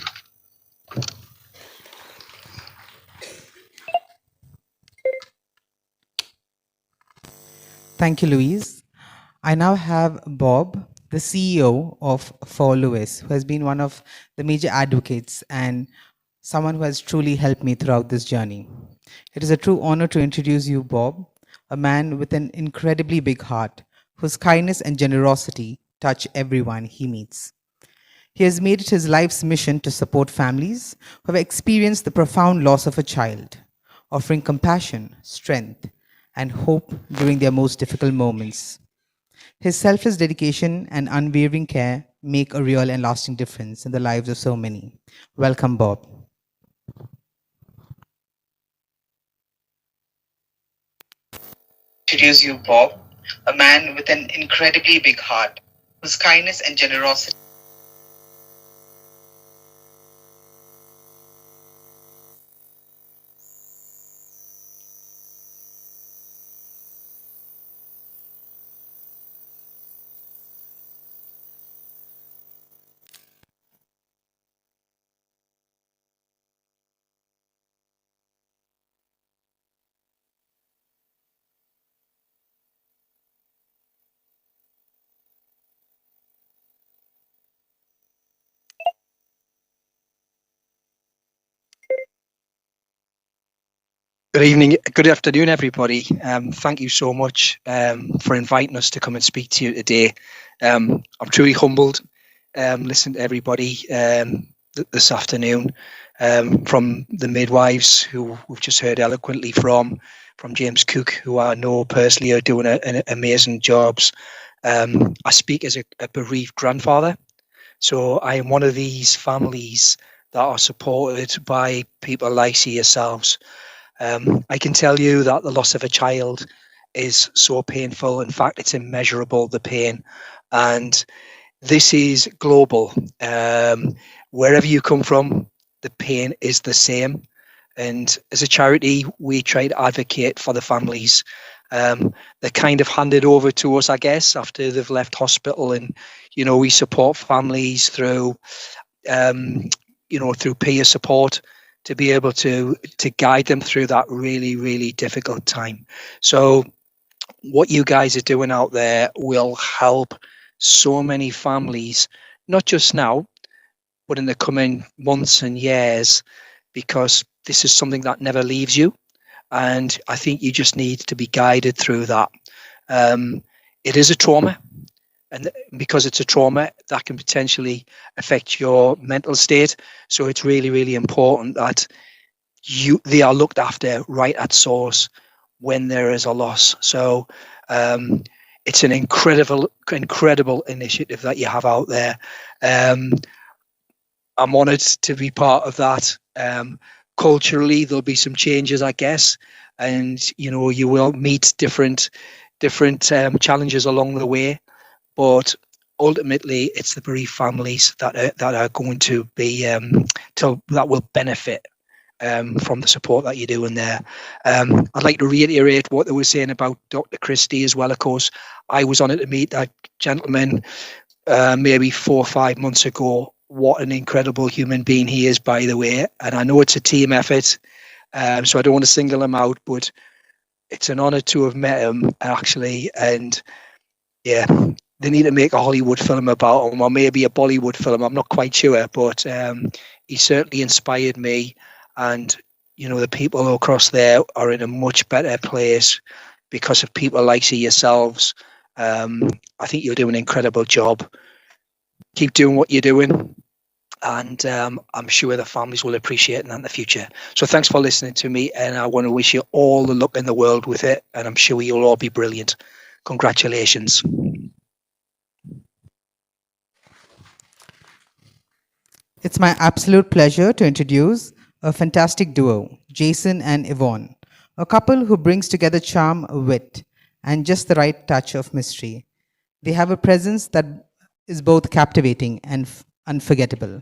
Thank you, Louise. I now have Bob, the CEO of For Lewis, who has been one of the major advocates and someone who has truly helped me throughout this journey. It is a true honor to introduce you, Bob, a man with an incredibly big heart, whose kindness and generosity touch everyone he meets. He has made it his life's mission to support families who have experienced the profound loss of a child, offering compassion, strength, and hope during their most difficult moments. His selfless dedication and unwavering care make a real and lasting difference in the lives of so many. Welcome, Bob. Introduce you, Bob, a man with an incredibly big heart, whose kindness and generosity Good evening, good afternoon, everybody. Thank you so much for inviting us to come and speak to you today. I'm truly humbled. Listen to everybody this afternoon, from the midwives who we've just heard eloquently from James Cook, who I know personally are doing an amazing jobs. I speak as a bereaved grandfather, so I am one of these families that are supported by people like yourselves. I can tell you that the loss of a child is so painful. In fact, it's immeasurable, the pain. And this is global. Wherever you come from, the pain is the same. And as a charity, we try to advocate for the families. They're kind of handed over to us, I guess, after they've left hospital. And, you know, we support families through, through peer support, to be able to guide them through that really, really difficult time. So what you guys are doing out there will help so many families, not just now, but in the coming months and years, because this is something that never leaves you. And I think you just need to be guided through that. It is a trauma. And because it's a trauma, that can potentially affect your mental state. So it's really, really important that they are looked after right at source when there is a loss. So it's an incredible initiative that you have out there. I'm honoured to be part of that. Culturally, there'll be some changes, I guess, and you will meet different challenges along the way. But ultimately, it's the bereaved families that are going to be that will benefit from the support that you're doing there. I'd like to reiterate what they were saying about Dr. Christie as well. Of course, I was honoured to meet that gentleman maybe 4 or 5 months ago. What an incredible human being he is, by the way. And I know it's a team effort, so I don't want to single him out, but it's an honour to have met him, actually. And yeah, they need to make a Hollywood film about him, or maybe a Bollywood film. I'm not quite sure, but he certainly inspired me. And the people across there are in a much better place because of people like yourselves. I think you'll do an incredible job. Keep doing what you're doing, and I'm sure the families will appreciate that in the future. So thanks for listening to me, and I want to wish you all the luck in the world with it, and I'm sure you'll all be brilliant. Congratulations. It's my absolute pleasure to introduce a fantastic duo, Jason and Yvonne, a couple who brings together charm, wit, and just the right touch of mystery. They have a presence that is both captivating and unforgettable.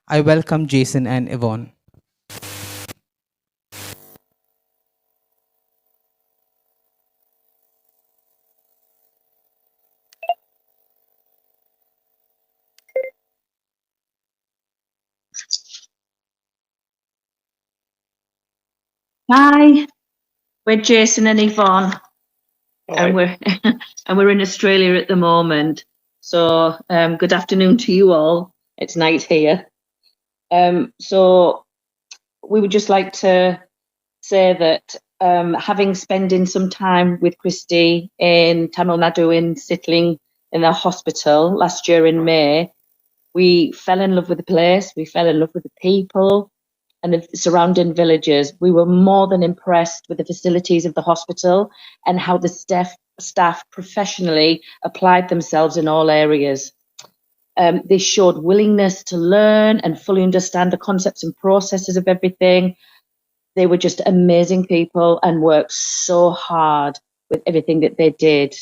I welcome Jason and Yvonne. Hi, we're Jason and Yvonne, and we're and we're in Australia at the moment. So good afternoon to you all. It's night here. So we would just like to say that having spending some time with Christy in Tamil Nadu in Sitling in the hospital last year in May, we fell in love with the place. We fell in love with the people and the surrounding villages. We were more than impressed with the facilities of the hospital and how the staff professionally applied themselves in all areas. They showed willingness to learn and fully understand the concepts and processes of everything. They were just amazing people and worked so hard with everything that they did.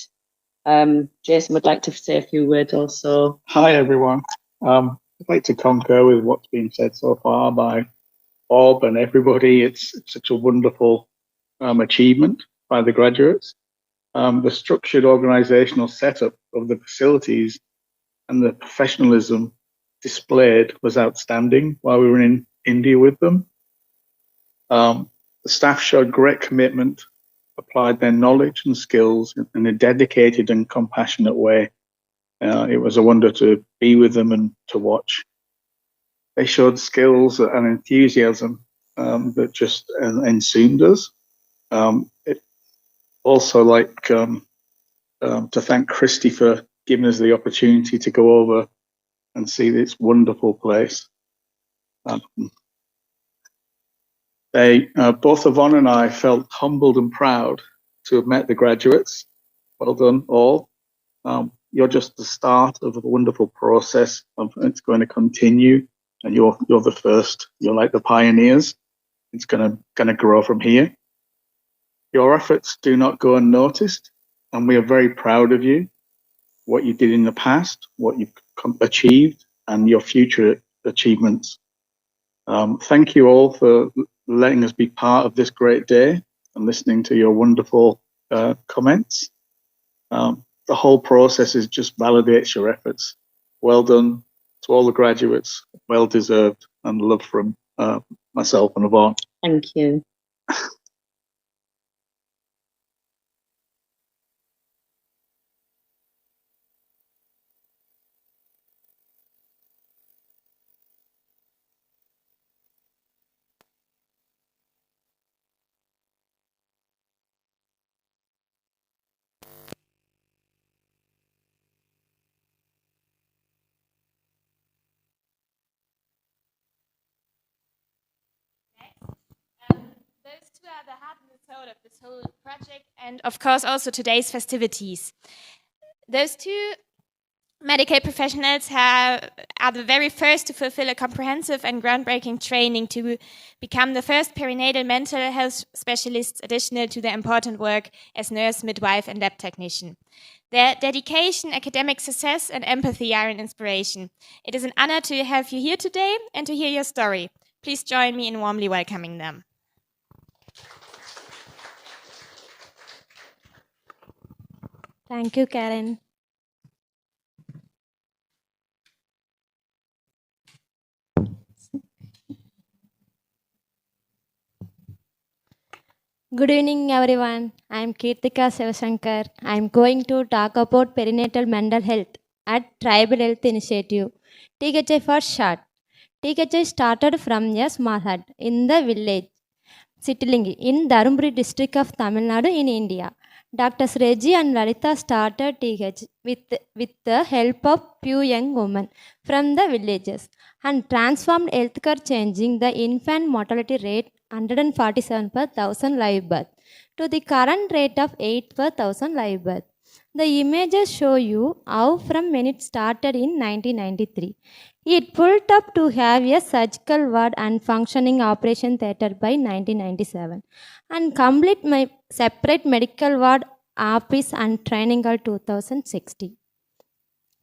Jason would like to say a few words also. Hi, everyone. I'd like to concur with what's been said so far by Bob and everybody. It's such a wonderful achievement by the graduates. The structured organizational setup of the facilities and the professionalism displayed was outstanding while we were in India with them. The staff showed great commitment, applied their knowledge and skills in a dedicated and compassionate way. It was a wonder to be with them and to watch. They showed skills and enthusiasm that just ensued us. It also like to thank Christy for giving us the opportunity to go over and see this wonderful place. Both Yvonne and I felt humbled and proud to have met the graduates. Well done, all. You're just the start of a wonderful process. It's going to continue, and you're the first. You're like the pioneers. It's going to grow from here. Your efforts do not go unnoticed, and we are very proud of you. What you did in the past, what you've achieved, and your future achievements. Thank you all for letting us be part of this great day and listening to your wonderful comments. The whole process just validates your efforts. Well done to all the graduates. Well deserved, and love from myself and Yvonne. Thank you. Those two proud of this whole project and, of course, also today's festivities. Those two medical professionals are the very first to fulfill a comprehensive and groundbreaking training to become the first perinatal mental health specialists, additional to their important work as nurse, midwife, and lab technician. Their dedication, academic success, and empathy are an inspiration. It is an honor to have you here today and to hear your story. Please join me in warmly welcoming them. Thank you, Karen. Good evening, everyone. I am Kirtika Shivashankar. I am going to talk about perinatal mental health at Tribal Health Initiative, THI for short. THI started from a small hut in the village Sittilingi in Dharumbari district of Tamil Nadu in India. Drs. Reggie and Lalita started TH with the help of few young women from the villages and transformed healthcare, changing the infant mortality rate 147 per 1000 live birth to the current rate of 8 per 1000 live birth. The images show you how from when it started in 1993. It pulled up to have a surgical ward and functioning operation theatre by 1997 and complete my separate medical ward, office and training till 2016.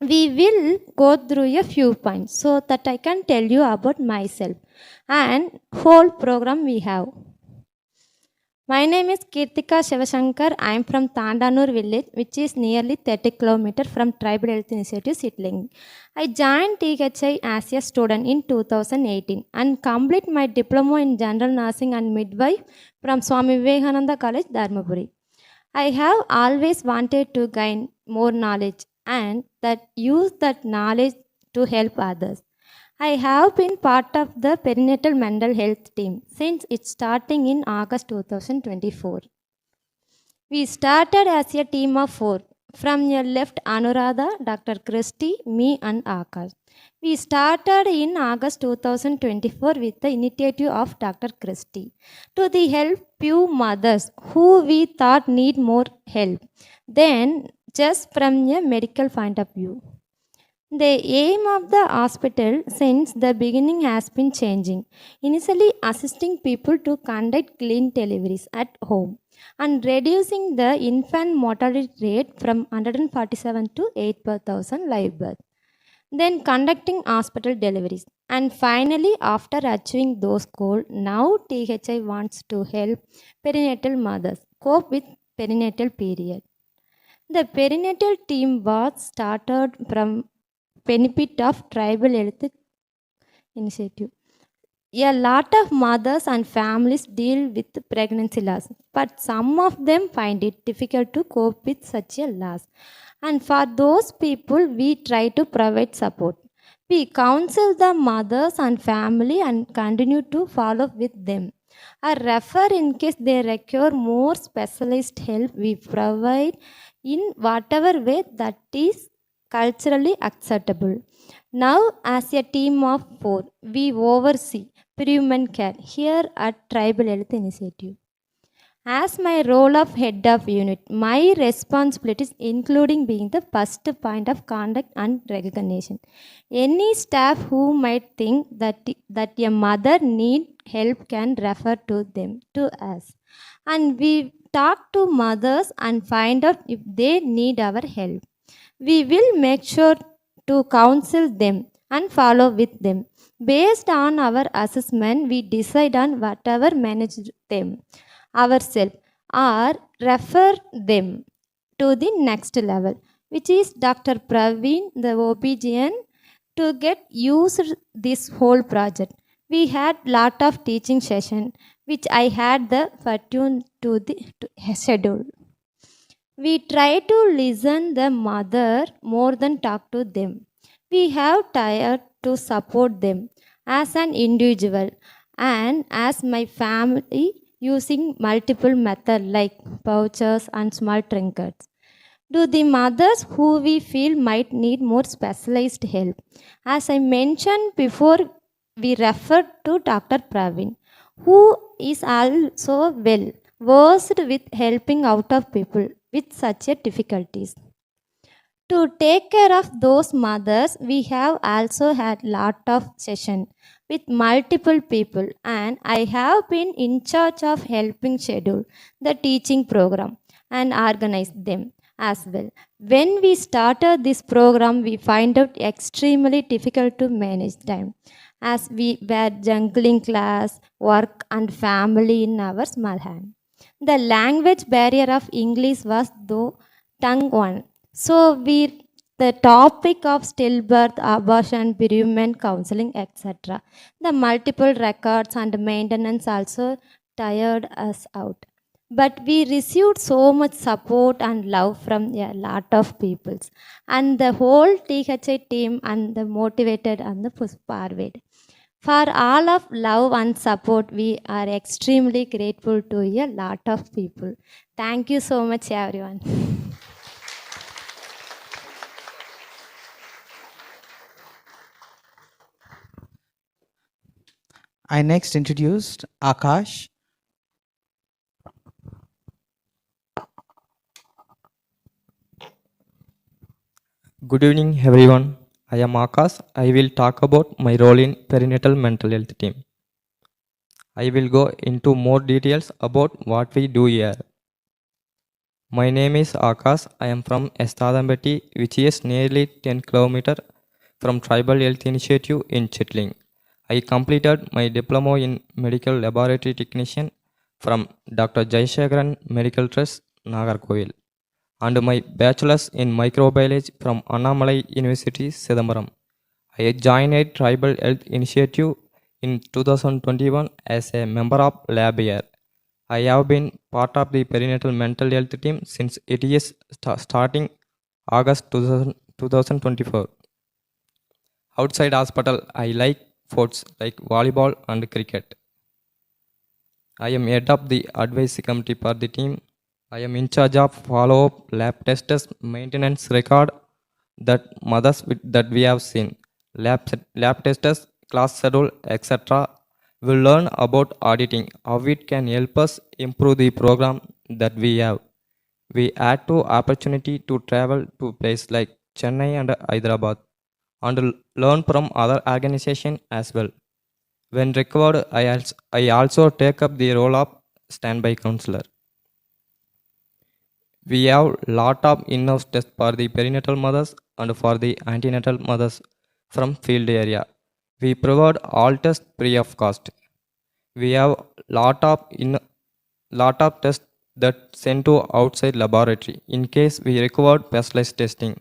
We will go through a few points so that I can tell you about myself and whole program we have. My name is Kirtika Shivashankar. I am from Tandanur village, which is nearly 30 km from Tribal Health Initiative, Sittilingi. I joined THI as a student in 2018 and complete my diploma in general nursing and midwife from Swami Vivekananda College, Dharmapuri. I have always wanted to gain more knowledge and that use that knowledge to help others. I have been part of the perinatal mental health team since its starting in August 2024. We started as a team of 4. From your left, Anuradha, Dr. Christy, me and Akash. We started in August 2024 with the initiative of Dr. Christy to the help few mothers who we thought need more help than just from a medical point of view. The aim of the hospital since the beginning has been changing. Initially assisting people to conduct clean deliveries at home and reducing the infant mortality rate from 147 to 8 per 1000 live birth. Then conducting hospital deliveries. And finally, after achieving those goals, now THI wants to help perinatal mothers cope with perinatal period. The perinatal team was started from benefit of Tribal Health Initiative. A lot of mothers and families deal with pregnancy loss, but some of them find it difficult to cope with such a loss. And for those people, we try to provide support. We counsel the mothers and family and continue to follow with them. Or refer in case they require more specialized help. We provide in whatever way that is culturally acceptable. Now, as a team of 4, we oversee pre-human care here at Tribal Health Initiative. As my role of head of unit, my responsibilities including being the first point of contact and recognition. Any staff who might think that a mother need help can refer to us. And we talk to mothers and find out if they need our help. We will make sure to counsel them and follow with them. Based on our assessment, we decide on whatever manage them ourselves or refer them to the next level, which is Dr. Praveen, the OBGN, to get used this whole project. We had lot of teaching session, which I had the fortune to schedule. We try to listen the mother more than talk to them. We have tried to support them as an individual and as my family using multiple methods like pouches and small trinkets. To the mothers who we feel might need more specialized help. As I mentioned before, we refer to Dr. Praveen, who is also well versed with helping out of people with such a difficulties. To take care of those mothers, we have also had lot of session with multiple people, and I have been in charge of helping schedule the teaching program and organize them as well. When we started this program, we find out extremely difficult to manage time as we were juggling class, work and family in our small hand. The language barrier of English was though tongue one. So the topic of stillbirth, abortion, bereavement, counseling, etc. The multiple records and maintenance also tired us out. But we received so much support and love from a lot of peoples. And the whole THA team and the motivated and the Pusparved. For all of love and support, we are extremely grateful to a lot of people. Thank you so much, everyone. I next introduced Akash. Good evening, everyone. I am Akash. I will talk about my role in perinatal mental health team. I will go into more details about what we do here. My name is Akash. I am from Estadambeti, which is nearly 10 km from Tribal Health Initiative in Chitling. I completed my diploma in medical laboratory technician from Dr. Jayashekaran Medical Trust, Nagarkoil, and my bachelor's in microbiology from Annamalai University, Sidambaram. I joined Tribal Health Initiative in 2021 as a member of lab year. I have been part of the perinatal mental health team since it is starting August 2024. Outside hospital, I like sports like volleyball and cricket. I am head of the advisory committee for the team. I am in charge of follow-up lab tests, maintenance record that mothers that we have seen, lab tests, class schedule, etc. We'll learn about auditing, how it can help us improve the program that we have. We add to opportunity to travel to places like Chennai and Hyderabad and learn from other organizations as well. When required, I also take up the role of standby counselor. We have lot of in-house tests for the perinatal mothers and for the antenatal mothers from field area. We provide all tests free of cost. We have lot of tests that sent to outside laboratory in case we require specialized testing.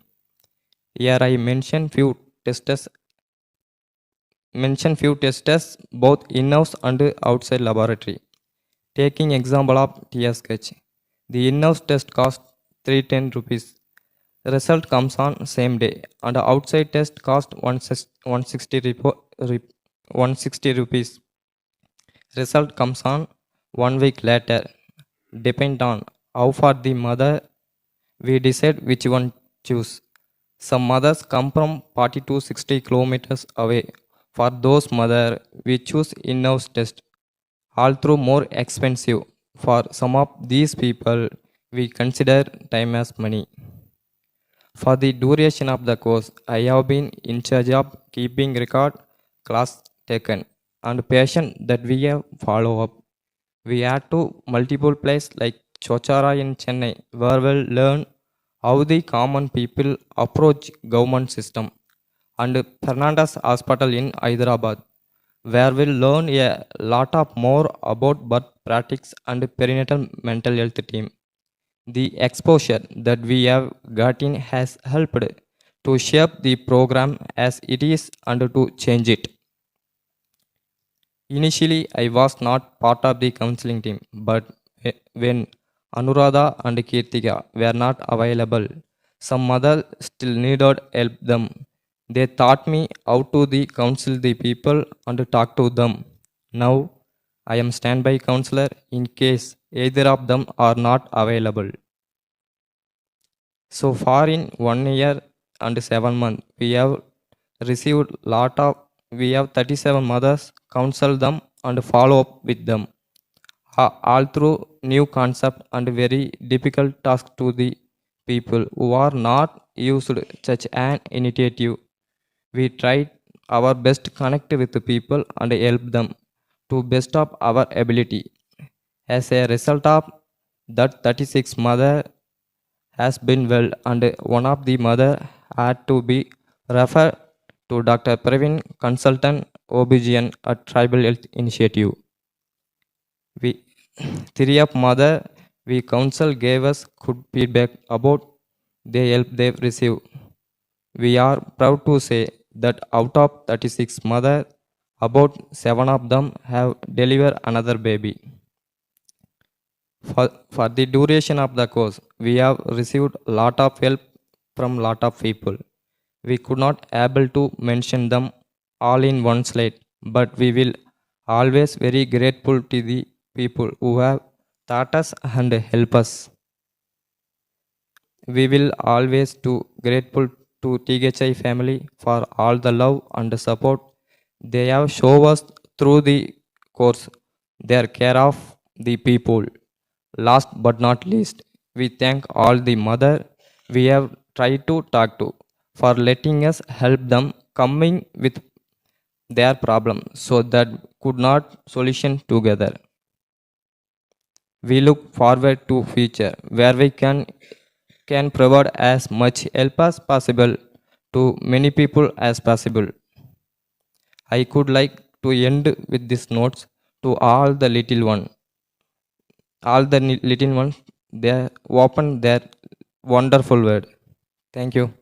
Here I mention few tests both in-house and outside laboratory. Taking example of TS sketch. The in-house test costs 310 rupees. The result comes on same day and the outside test cost 160 rupees. Result comes on 1 week later. Depend on how far the mother we decide which one choose. Some mothers come from 40 to 60 kilometers away. For those mother, we choose in-house test. All through more expensive. For some of these people, we consider time as money. For the duration of the course, I have been in charge of keeping record, class taken, and patient that we have follow up. We add to multiple places like Chochara in Chennai, where we'll learn how the common people approach government system, and Fernandez Hospital in Hyderabad, where we'll learn a lot of more about birth practice and perinatal mental health team. The exposure that we have gotten has helped to shape the program as it is and to change it. Initially, I was not part of the counseling team, but when Anuradha and Kirtika were not available, some mothers still needed help them. They taught me how to counsel the people and talk to them. Now, I am standby counselor in case either of them are not available. So far in 1 year and 7 months, we have received we have 37 mothers, counsel them and follow up with them. All through new concept and very difficult task to the people who are not used such an initiative. We tried our best to connect with the people and help them to best of our ability. As a result of that, 36 mother has been well, and one of the mother had to be referred to Dr. Praveen, consultant OBGYN at Tribal Health Initiative. We three of mother we counsel gave us good feedback about the help they received. We are proud to say that out of 36 mother, about 7 of them have delivered another baby. For the duration of the course, we have received a lot of help from lot of people. We could not able to mention them all in one slide, but we will always very grateful to the people who have taught us and help us. We will always too grateful to THI family for all the love and support they have shown us through the course, their care of the people. Last but not least, we thank all the mother we have tried to talk to for letting us help them coming with their problem so that could not solution together. We look forward to future where we can provide as much help as possible to many people as possible. I could like to end with these notes to all the little one. All the little ones, they open their wonderful word. Thank you.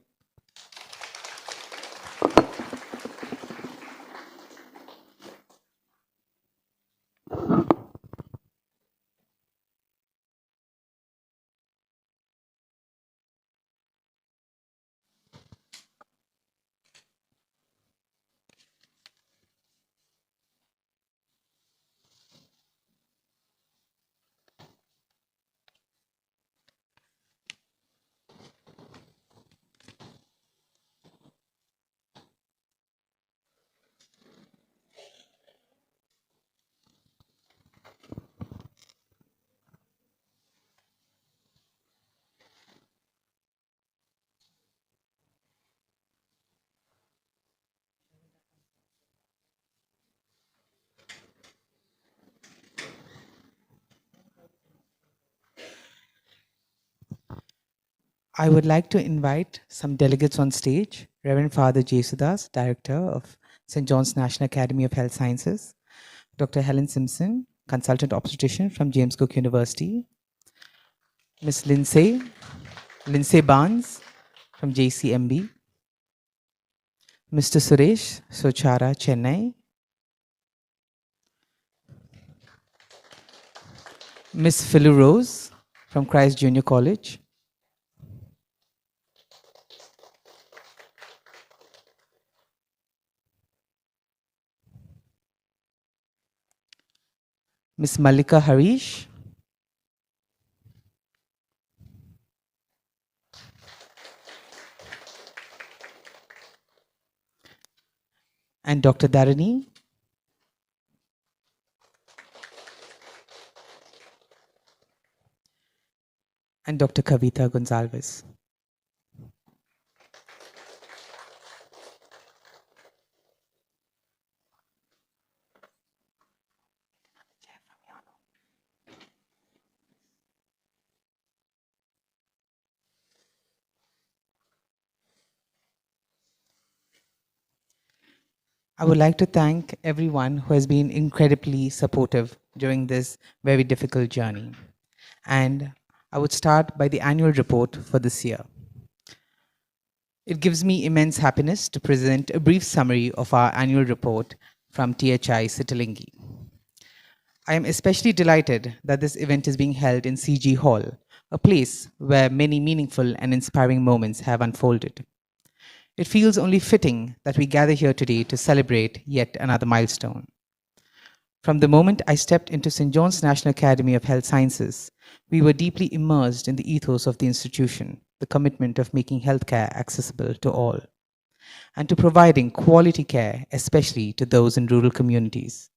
I would like to invite some delegates on stage. Reverend Father Jesudas, Director of St. John's National Academy of Health Sciences. Dr. Helen Simpson, Consultant Obstetrician from James Cook University. Ms. Lindsay Barnes from JCMB. Mr. Suresh Sochara, Chennai. Ms. Philu Rose from Christ Junior College. Ms. Malika Harish. And Dr. Dharani. And Dr. Kavita Gonzalez. I would like to thank everyone who has been incredibly supportive during this very difficult journey. And I would start by the annual report for this year. It gives me immense happiness to present a brief summary of our annual report from THI Sitalingi. I am especially delighted that this event is being held in CG Hall, a place where many meaningful and inspiring moments have unfolded. It feels only fitting that we gather here today to celebrate yet another milestone. From the moment I stepped into St. John's National Academy of Health Sciences, we were deeply immersed in the ethos of the institution, the commitment of making healthcare accessible to all, and to providing quality care, especially to those in rural communities.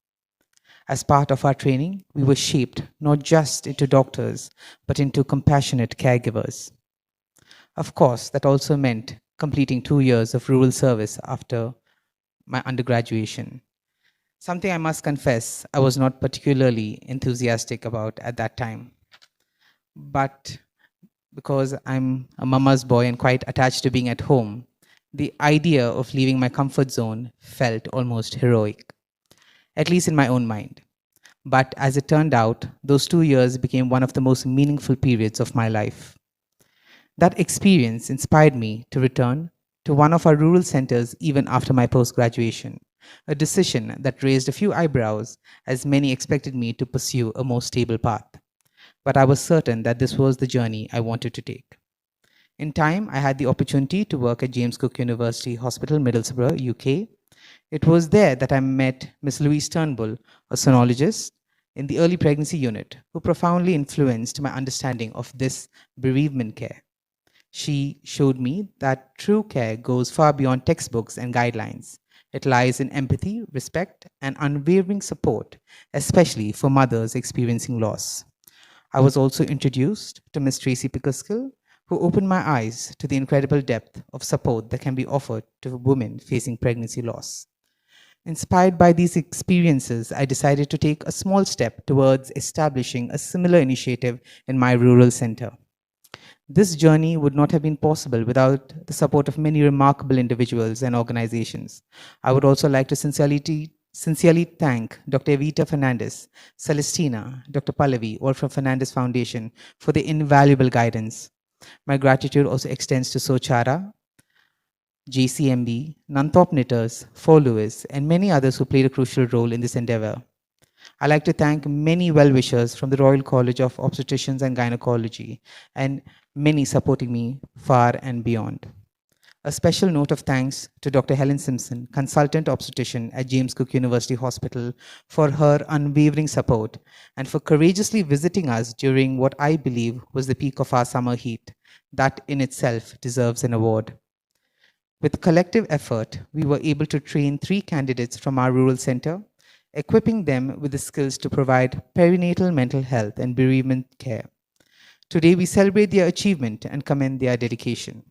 As part of our training, we were shaped not just into doctors, but into compassionate caregivers. Of course, that also meant completing 2 years of rural service after my undergraduation. Something I must confess I was not particularly enthusiastic about at that time. But because I'm a mama's boy and quite attached to being at home, the idea of leaving my comfort zone felt almost heroic, at least in my own mind. But as it turned out, those 2 years became one of the most meaningful periods of my life. That experience inspired me to return to one of our rural centers even after my post graduation, a decision that raised a few eyebrows as many expected me to pursue a more stable path. But I was certain that this was the journey I wanted to take. In time, I had the opportunity to work at James Cook University Hospital, Middlesbrough, UK. It was there that I met Miss Louise Turnbull, a sonologist in the early pregnancy unit, who profoundly influenced my understanding of this bereavement care. She showed me that true care goes far beyond textbooks and guidelines. It lies in empathy, respect, and unwavering support, especially for mothers experiencing loss. I was also introduced to Miss Tracy Pickerskill, who opened my eyes to the incredible depth of support that can be offered to women facing pregnancy loss. Inspired by these experiences, I decided to take a small step towards establishing a similar initiative in my rural center. This journey would not have been possible without the support of many remarkable individuals and organizations. I would also like to sincerely thank Dr. Evita Fernandez, Celestina, Dr. Pallavi, all from Fernandez Foundation for their invaluable guidance. My gratitude also extends to Sochara, JCMB, Nantop Knitters, Fort Lewis, and many others who played a crucial role in this endeavor. I'd like to thank many well-wishers from the Royal College of Obstetricians and Gynecology and many supporting me far and beyond. A special note of thanks to Dr. Helen Simpson, consultant obstetrician at James Cook University Hospital, for her unwavering support and for courageously visiting us during what I believe was the peak of our summer heat. That in itself deserves an award. With collective effort, we were able to train 3 candidates from our rural center, equipping them with the skills to provide perinatal mental health and bereavement care. Today, we celebrate their achievement and commend their dedication.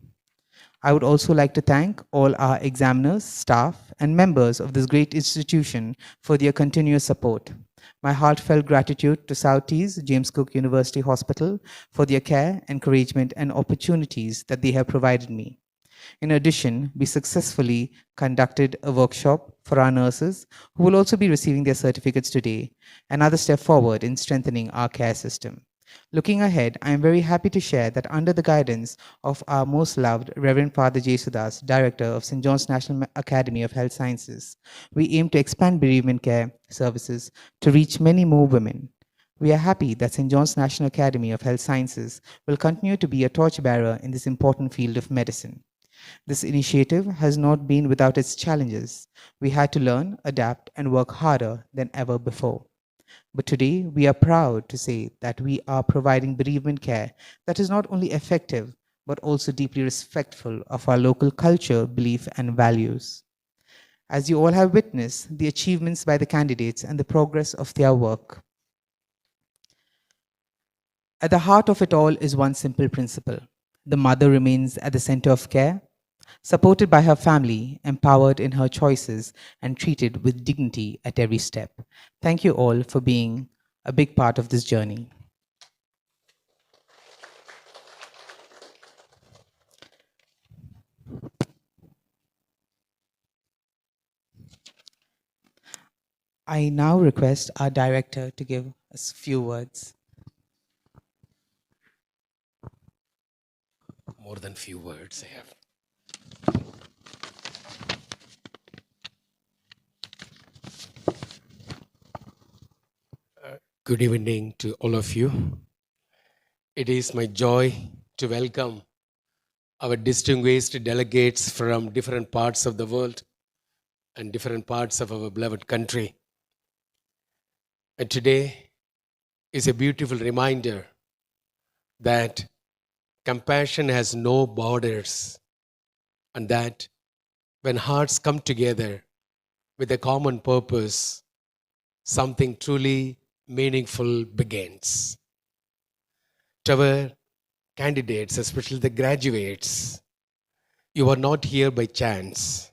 I would also like to thank all our examiners, staff, and members of this great institution for their continuous support. My heartfelt gratitude to Southeast James Cook University Hospital for their care, encouragement, and opportunities that they have provided me. In addition, we successfully conducted a workshop for our nurses who will also be receiving their certificates today, another step forward in strengthening our care system. Looking ahead, I am very happy to share that under the guidance of our most loved Reverend Father Jesudas, Director of St. John's National Academy of Health Sciences, we aim to expand bereavement care services to reach many more women. We are happy that St. John's National Academy of Health Sciences will continue to be a torchbearer in this important field of medicine. This initiative has not been without its challenges. We had to learn, adapt, and work harder than ever before. But today, we are proud to say that we are providing bereavement care that is not only effective, but also deeply respectful of our local culture, belief, and values. As you all have witnessed the achievements by the candidates and the progress of their work, at the heart of it all is one simple principle. The mother remains at the center of care, supported by her family, empowered in her choices, and treated with dignity at every step. Thank you all for being a big part of this journey. I now request our director to give us a few words. More than few words I have. Good evening to all of you. It is my joy to welcome our distinguished delegates from different parts of the world and different parts of our beloved country. And today is a beautiful reminder that compassion has no borders, and that when hearts come together with a common purpose, something truly meaningful begins. To our candidates, especially the graduates, you are not here by chance.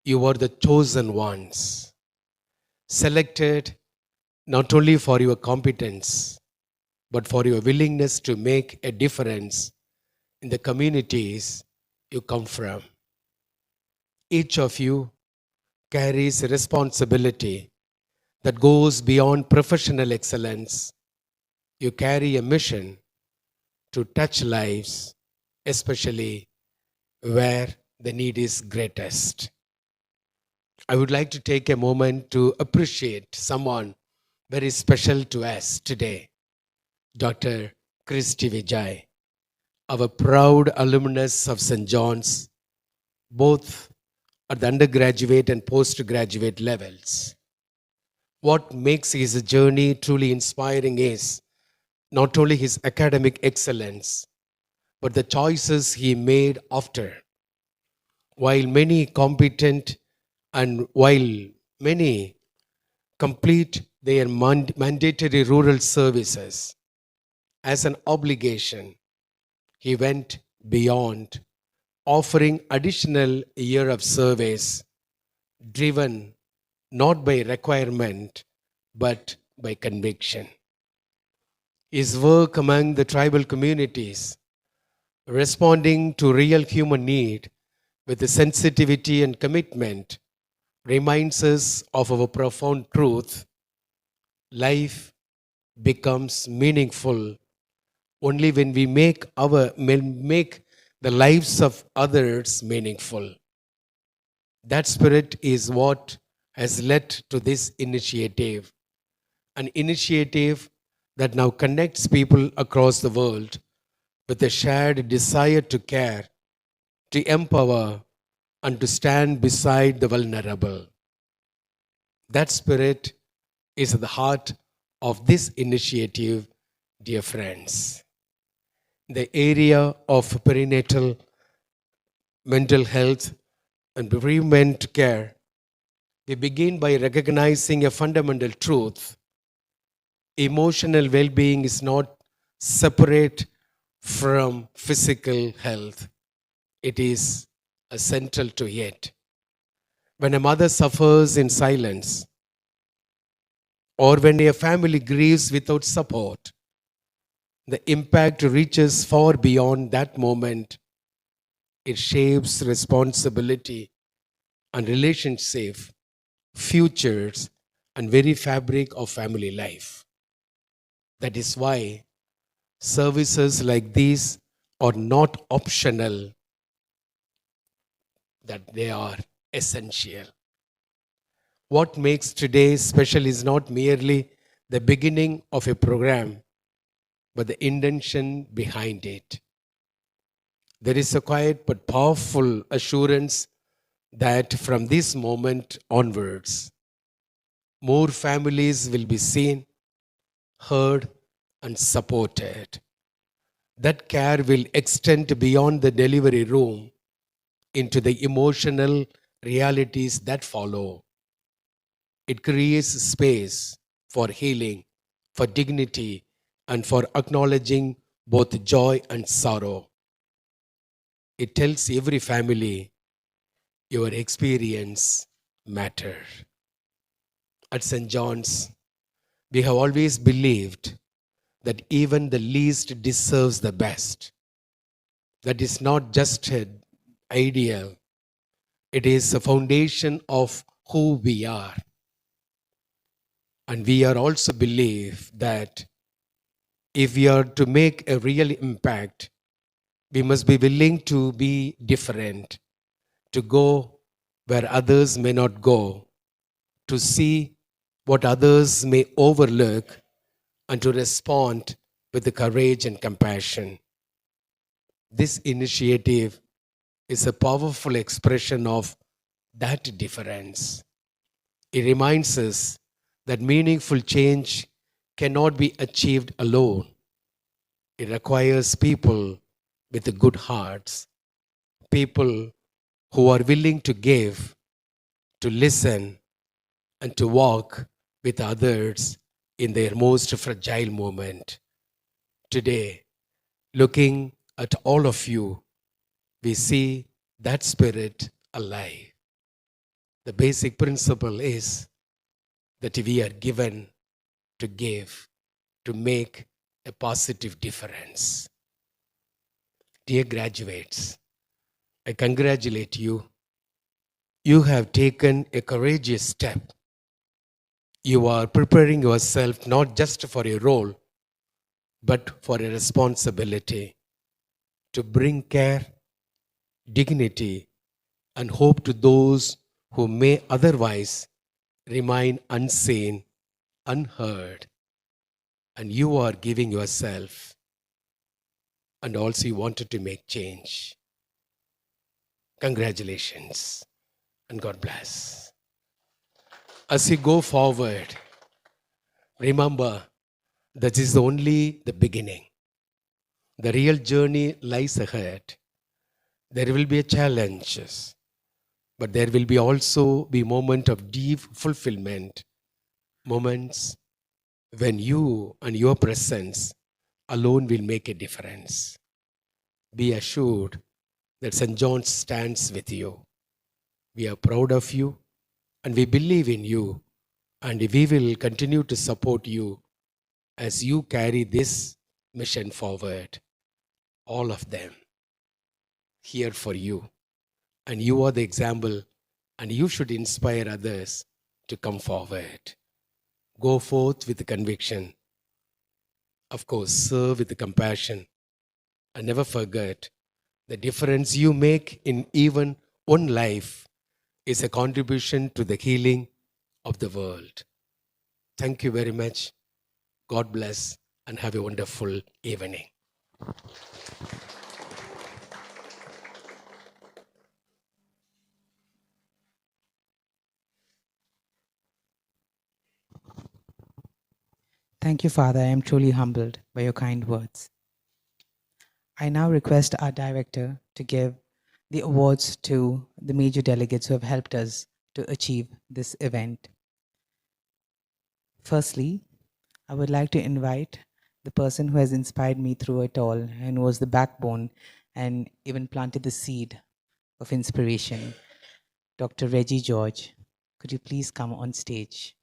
You are the chosen ones, selected not only for your competence, but for your willingness to make a difference in the communities you come from. Each of you carries a responsibility that goes beyond professional excellence. You carry a mission to touch lives, especially where the need is greatest. I would like to take a moment to appreciate someone very special to us today, Dr. Christy Vijay, our proud alumnus of St. John's, both at the undergraduate and postgraduate levels. What makes his journey truly inspiring is not only his academic excellence, but the choices he made after. While many competent and while many complete their mandatory rural services as an obligation, he went beyond, offering additional year of service, driven not by requirement, but by conviction. His work among the tribal communities, responding to real human need with the sensitivity and commitment, reminds us of our profound truth. Life becomes meaningful only when we make the lives of others meaningful. That spirit is what has led to this initiative, an initiative that now connects people across the world with a shared desire to care, to empower, and to stand beside the vulnerable. That spirit is at the heart of this initiative, dear friends. The area of perinatal mental health and bereavement care, we begin by recognizing a fundamental truth. Emotional well-being is not separate from physical health. It is essential to it. When a mother suffers in silence, or when a family grieves without support, the impact reaches far beyond that moment. It shapes responsibility and relationship, futures, and very fabric of family life. That is why services like these are not optional, that they are essential. What makes today special is not merely the beginning of a program, but the intention behind it. There is a quiet but powerful assurance that from this moment onwards, more families will be seen, heard, and supported. That care will extend beyond the delivery room into the emotional realities that follow. It creates space for healing, for dignity, and for acknowledging both joy and sorrow. It tells every family, your experience matters. At St. John's, we have always believed that even the least deserves the best. That is not just an ideal, it is a foundation of who we are. And we are also believe that if we are to make a real impact, we must be willing to be different, to go where others may not go, to see what others may overlook, and to respond with the courage and compassion. This initiative is a powerful expression of that difference. It reminds us that meaningful change cannot be achieved alone. It requires people with good hearts, people who are willing to give, to listen, and to walk with others in their most fragile moment. Today, looking at all of you, we see that spirit alive. The basic principle is that we are given to give, to make a positive difference. Dear graduates, I congratulate you. You have taken a courageous step. You are preparing yourself not just for a role, but for a responsibility to bring care, dignity, and hope to those who may otherwise remain unseen, unheard. And you are giving yourself, and also you wanted to make change. Congratulations, and God bless. As you go forward, remember that is only the beginning. The real journey lies ahead. There will be challenges, but there will be also be moment of deep fulfillment, moments when you and your presence alone will make a difference. Be assured that St. John stands with you. We are proud of you and we believe in you, and we will continue to support you as you carry this mission forward. All of them here for you. And you are the example, and you should inspire others to come forward. Go forth with conviction. Of course, serve with compassion. And never forget the difference you make in even one life is a contribution to the healing of the world. Thank you very much. God bless and have a wonderful evening. Thank you, Father. I am truly humbled by your kind words. I now request our director to give the awards to the major delegates who have helped us to achieve this event. Firstly, I would like to invite the person who has inspired me through it all and was the backbone and even planted the seed of inspiration, Dr. Reggie George. Could you please come on stage?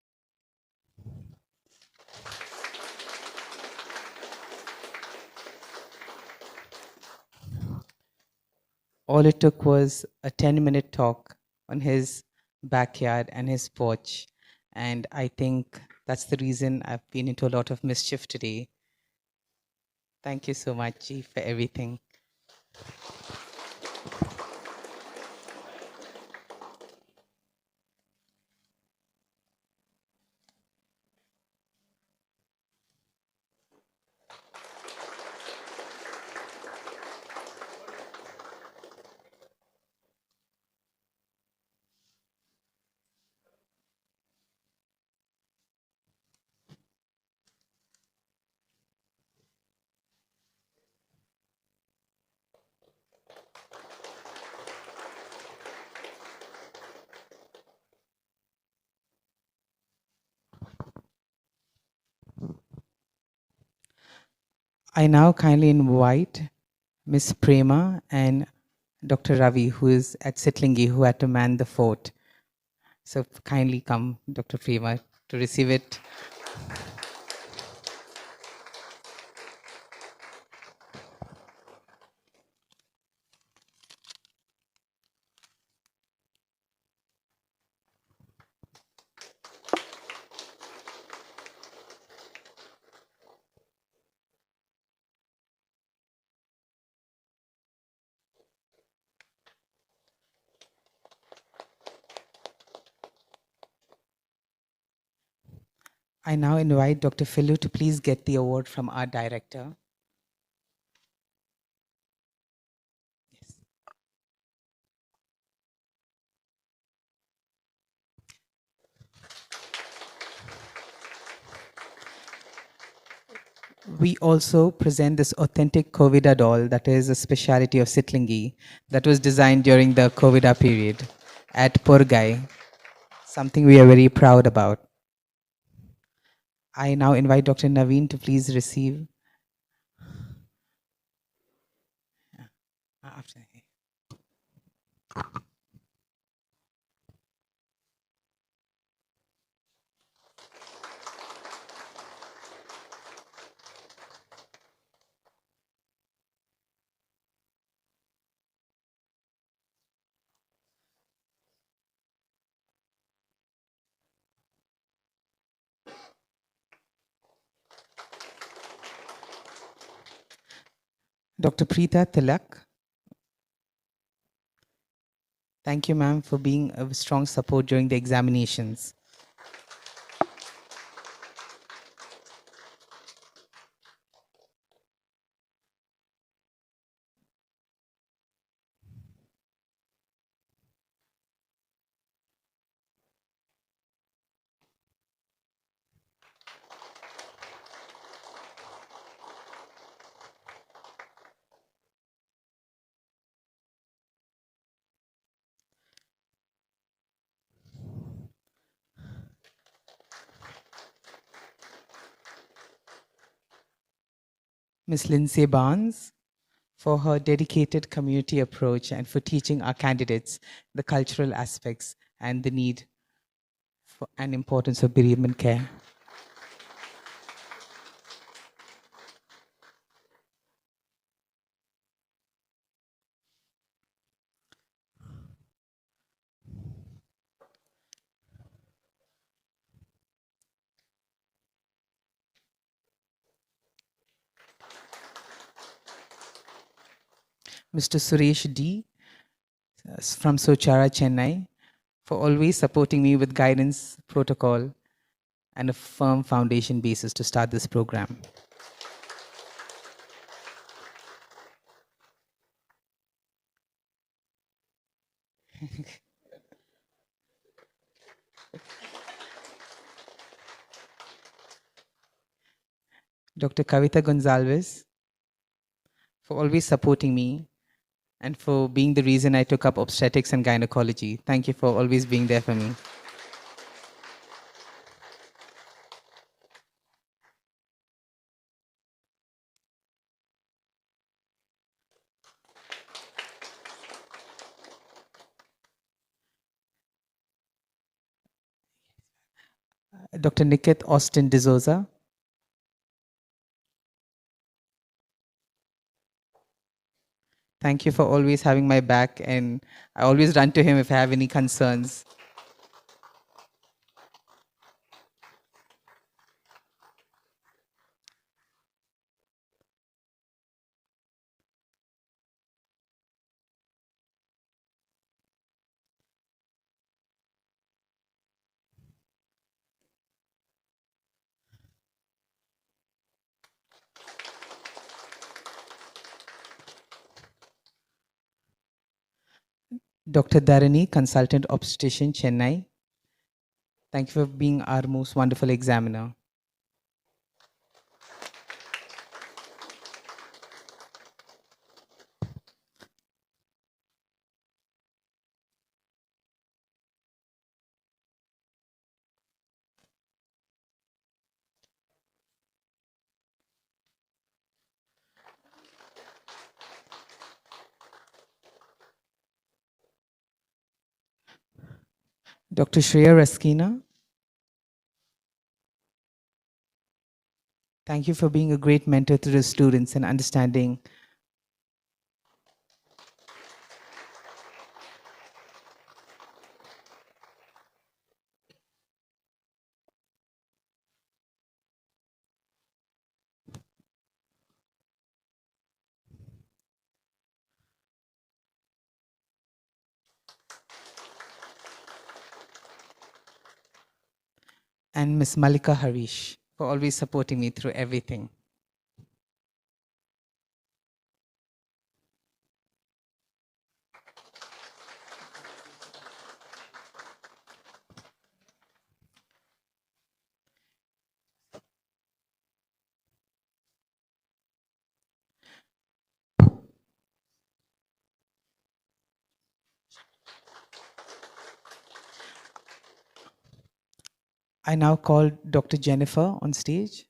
All it took was a 10-minute talk on his backyard and his porch. And I think that's the reason I've been into a lot of mischief today. Thank you so much, G, for everything. I now kindly invite Ms. Prema and Dr. Ravi, who is at Sitlingi, who had to man the fort. So kindly come, Dr. Prema, to receive it. I now invite Dr. Philu to please get the award from our director. We also present this authentic Covida doll that is a speciality of Sitlingi that was designed during the Covida period at Purgai, something we are very proud about. I now invite Dr. Naveen to please receive. After. Dr. Preeta Tilak. Thank you, ma'am, for being a strong support during the examinations. Ms. Lindsay Barnes, for her dedicated community approach and for teaching our candidates the cultural aspects and the need for, and importance of bereavement care. Mr. Suresh D. From Sochara, Chennai, for always supporting me with guidance, protocol, and a firm foundation basis to start this program. Dr. Kavita Gonzalez, for always supporting me and for being the reason I took up obstetrics and gynecology. Thank you for always being there for me. Dr. Nikit Austin D'Souza, thank you for always having my back, and I always run to him if I have any concerns. Dr. Dharani, consultant obstetrician, Chennai, thank you for being our most wonderful examiner. Dr. Shreya Raskina, thank you for being a great mentor to the students and understanding. And Ms. Malika Harish for always supporting me through everything. I now call Dr. Jennifer on stage.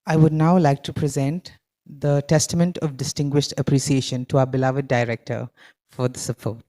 I would now like to present the Testament of Distinguished Appreciation to our beloved director for the support.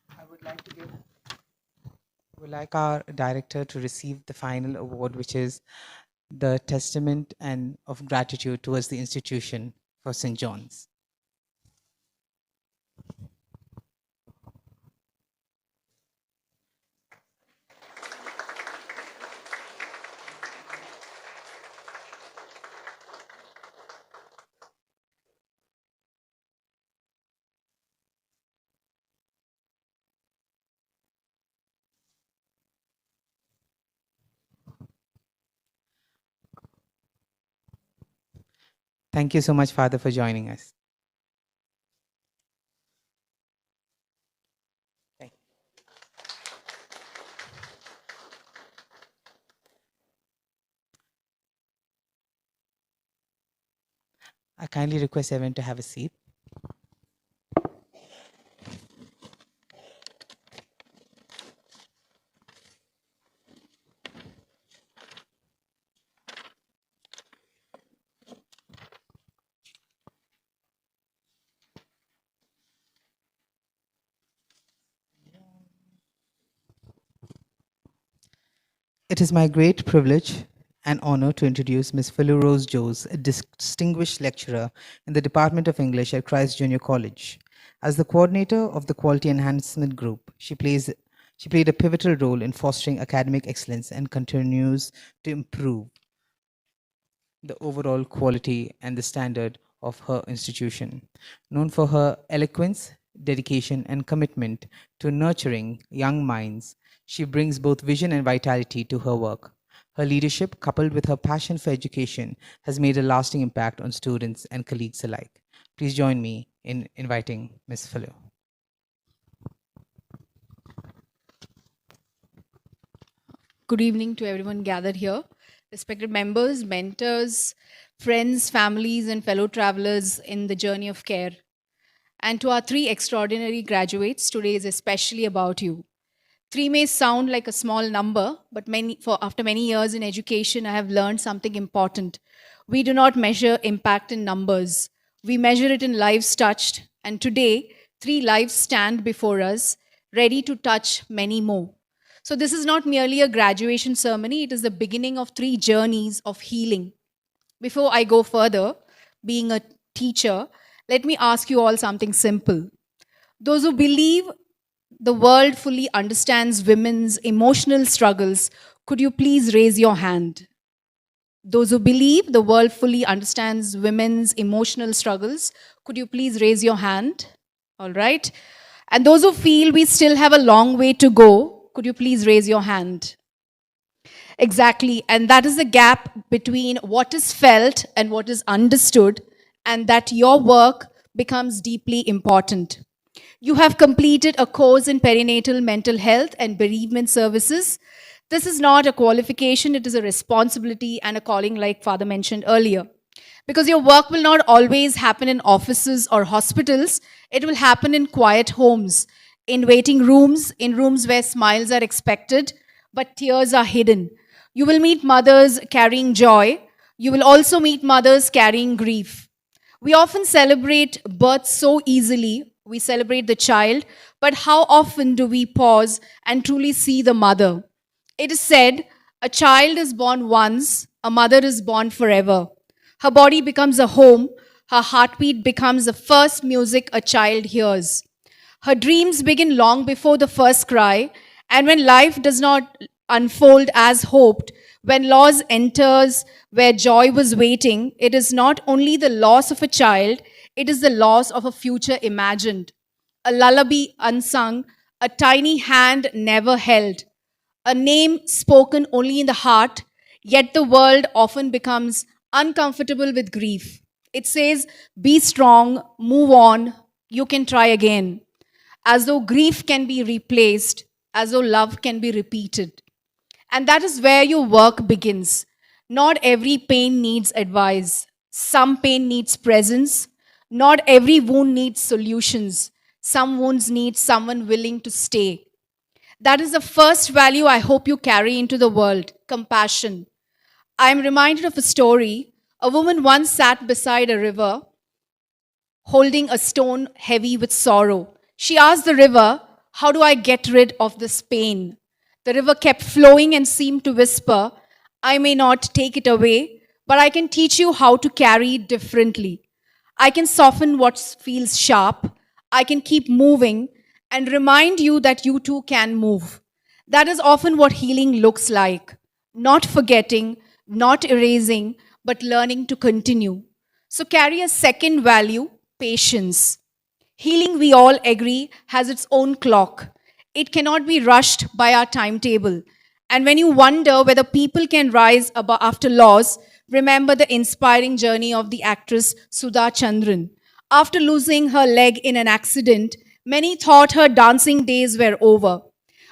I would like our director to receive the final award, which is the Testament and of Gratitude towards the institution for St. John's. Thank you so much, Father, for joining us. I kindly request everyone to have a seat. It is my great privilege and honor to introduce Ms. Philo Rose Joes, a distinguished lecturer in the Department of English at Christ Junior College. As the coordinator of the Quality Enhancement Group, she played a pivotal role in fostering academic excellence and continues to improve the overall quality and the standard of her institution. Known for her eloquence, dedication, and commitment to nurturing young minds, she brings both vision and vitality to her work. Her leadership, coupled with her passion for education, has made a lasting impact on students and colleagues alike. Please join me in inviting Ms. Philo. Good evening to everyone gathered here. Respected members, mentors, friends, families, and fellow travelers in the journey of care. And to our 3 extraordinary graduates, today is especially about you. 3 may sound like a small number, but after many years in education, I have learned something important. We do not measure impact in numbers. We measure it in lives touched. And today, 3 lives stand before us, ready to touch many more. So this is not merely a graduation ceremony, it is the beginning of 3 journeys of healing. Before I go further, being a teacher, let me ask you all something simple. Those who believe the world fully understands women's emotional struggles, could you please raise your hand? Those who believe the world fully understands women's emotional struggles, could you please raise your hand? All right. And those who feel we still have a long way to go, could you please raise your hand? Exactly. And that is the gap between what is felt and what is understood, and that your work becomes deeply important. You have completed a course in perinatal mental health and bereavement services. This is not a qualification, it is a responsibility and a calling, like Father mentioned earlier. Because your work will not always happen in offices or hospitals, it will happen in quiet homes, in waiting rooms, in rooms where smiles are expected, but tears are hidden. You will meet mothers carrying joy. You will also meet mothers carrying grief. We often celebrate birth so easily. We celebrate the child, but how often do we pause and truly see the mother? It is said, a child is born once, a mother is born forever. Her body becomes a home, her heartbeat becomes the first music a child hears. Her dreams begin long before the first cry, and when life does not unfold as hoped, when loss enters where joy was waiting, it is not only the loss of a child, it is the loss of a future imagined. A lullaby unsung, a tiny hand never held, a name spoken only in the heart, yet the world often becomes uncomfortable with grief. It says, be strong, move on, you can try again, as though grief can be replaced, as though love can be repeated. And that is where your work begins. Not every pain needs advice. Some pain needs presence. Not every wound needs solutions. Some wounds need someone willing to stay. That is the first value I hope you carry into the world, compassion. I am reminded of a story. A woman once sat beside a river holding a stone heavy with sorrow. She asked the river, how do I get rid of this pain? The river kept flowing and seemed to whisper, I may not take it away, but I can teach you how to carry it differently. I can soften what feels sharp. I can keep moving and remind you that you too can move. That is often what healing looks like. Not forgetting, not erasing, but learning to continue. So carry a second value, patience. Healing, we all agree, has its own clock. It cannot be rushed by our timetable. And when you wonder whether people can rise after loss, remember the inspiring journey of the actress Sudha Chandran. After losing her leg in an accident, many thought her dancing days were over.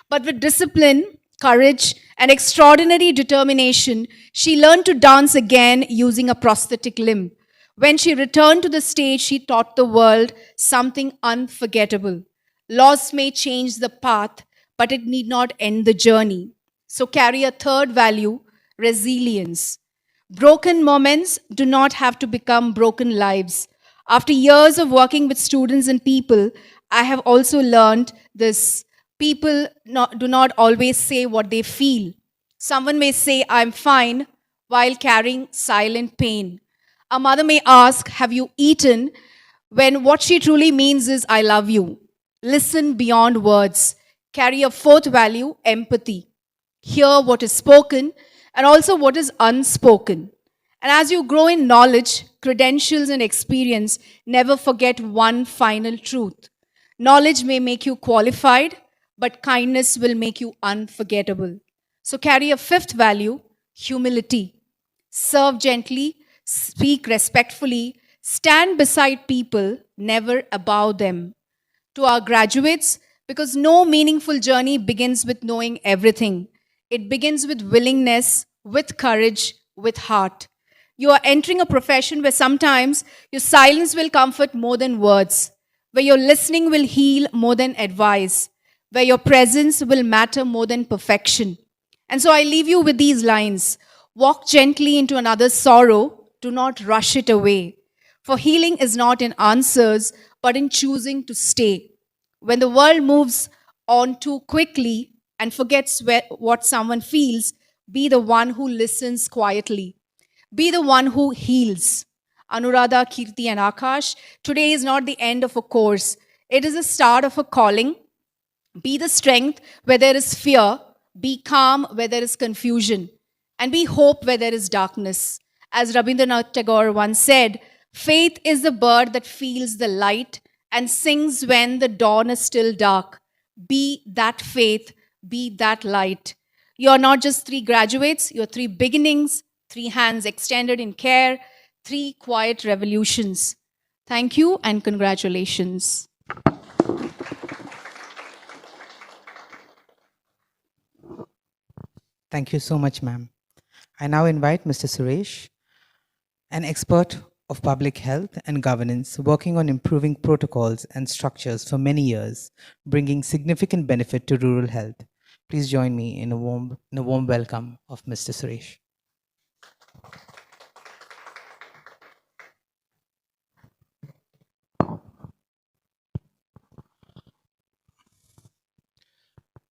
But with discipline, courage, and extraordinary determination, she learned to dance again using a prosthetic limb. When she returned to the stage, she taught the world something unforgettable. Loss may change the path, but it need not end the journey. So carry a third value, resilience. Broken moments do not have to become broken lives. After years of working with students and people, I have also learned this. People do not always say what they feel. Someone may say, I'm fine, while carrying silent pain. A mother may ask, have you eaten? When what she truly means is, I love you. Listen beyond words. Carry a fourth value, empathy. Hear what is spoken and also what is unspoken. And as you grow in knowledge, credentials, and experience, never forget one final truth. Knowledge may make you qualified, but kindness will make you unforgettable. So carry a fifth value, humility. Serve gently, speak respectfully, stand beside people, never above them. To our graduates, because no meaningful journey begins with knowing everything. It begins with willingness, with courage, with heart. You are entering a profession where sometimes your silence will comfort more than words, where your listening will heal more than advice, where your presence will matter more than perfection. And so I leave you with these lines. Walk gently into another's sorrow. Do not rush it away. For healing is not in answers, but in choosing to stay. When the world moves on too quickly and forgets what someone feels, be the one who listens quietly. Be the one who heals. Anuradha, Kirti, and Akash, today is not the end of a course. It is the start of a calling. Be the strength where there is fear. Be calm where there is confusion. And be hope where there is darkness. As Rabindranath Tagore once said, faith is the bird that feels the light and sings when the dawn is still dark. Be that faith, be that light. You are not just three graduates, you are three beginnings, three hands extended in care, three quiet revolutions. Thank you and congratulations. Thank you so much, ma'am. I now invite Mr. Suresh, an expert of public health and governance, working on improving protocols and structures for many years, bringing significant benefit to rural health. Please join me in a warm welcome of Mr. Suresh.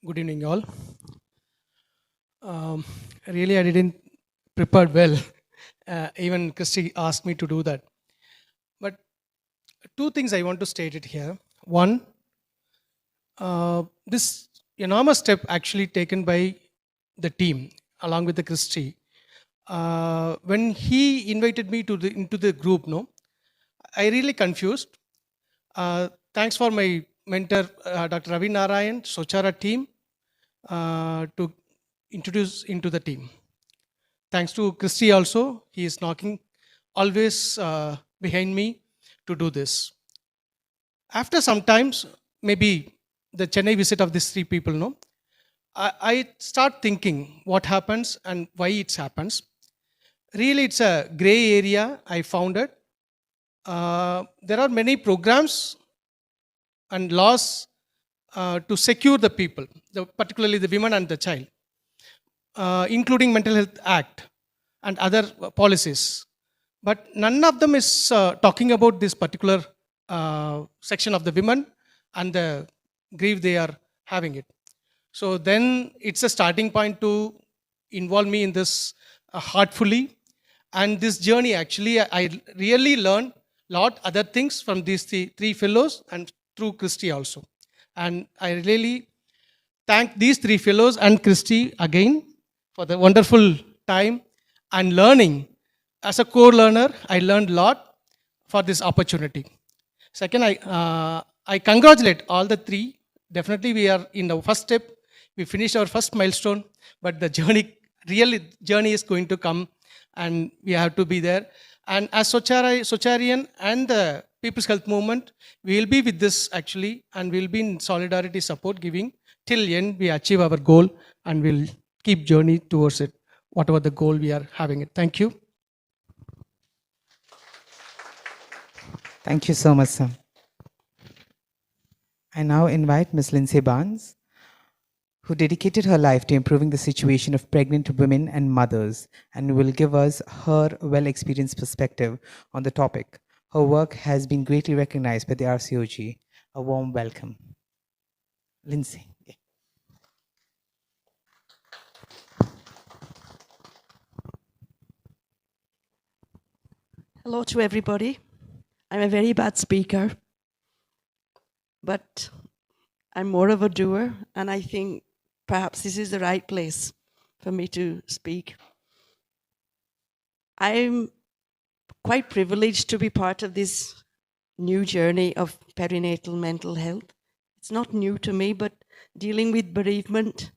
Good evening, all. Really, I didn't prepare well. Even Christy asked me to do that. But two things I want to state it here. One, this enormous step actually taken by the team along with the Christy. When he invited me to into the group, no, I really confused. Thanks for my mentor, Dr. Ravi Narayan, Sochara team, to introduce into the team. Thanks to Christy also, he is knocking always behind me to do this. After some times, maybe the Chennai visit of these three people, no, I start thinking what happens and why it happens. Really, it's a gray area I found it. There are many programs and laws to secure the people, particularly the women and the child, including Mental Health Act and other policies. But none of them is talking about this particular section of the women and the grief they are having it. So then it's a starting point to involve me in this heartfully. And this journey, actually, I really learned a lot other things from these three fellows and through Christy also. And I really thank these three fellows and Christy again for the wonderful time and learning. As a core learner, I learned a lot for this opportunity. Second, I congratulate all the three. Definitely, we are in the first step. We finished our first milestone, but the journey is going to come, and we have to be there. And as Socharian and the People's Health Movement, we will be with this actually, and we'll be in solidarity support giving till end we achieve our goal, and we'll keep journey towards it, whatever the goal we are having it. Thank you. Thank you so much, sir. I now invite Ms. Lindsay Barnes, who dedicated her life to improving the situation of pregnant women and mothers, and will give us her well-experienced perspective on the topic. Her work has been greatly recognized by the RCOG. A warm welcome. Lindsay. Hello to everybody. I'm a very bad speaker, but I'm more of a doer, and I think perhaps this is the right place for me to speak. I'm quite privileged to be part of this new journey of perinatal mental health. It's not new to me, but dealing with bereavement,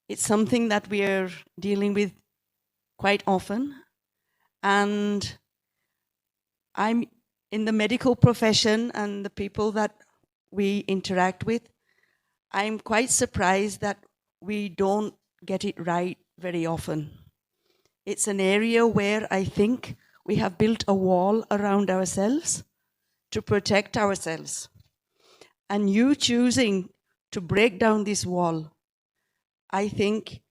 it's something that we are dealing with quite often. And I'm in the medical profession, and the people that we interact with, I'm quite surprised that we don't get it right very often. It's an area where I think we have built a wall around ourselves to protect ourselves. And you choosing to break down this wall, I think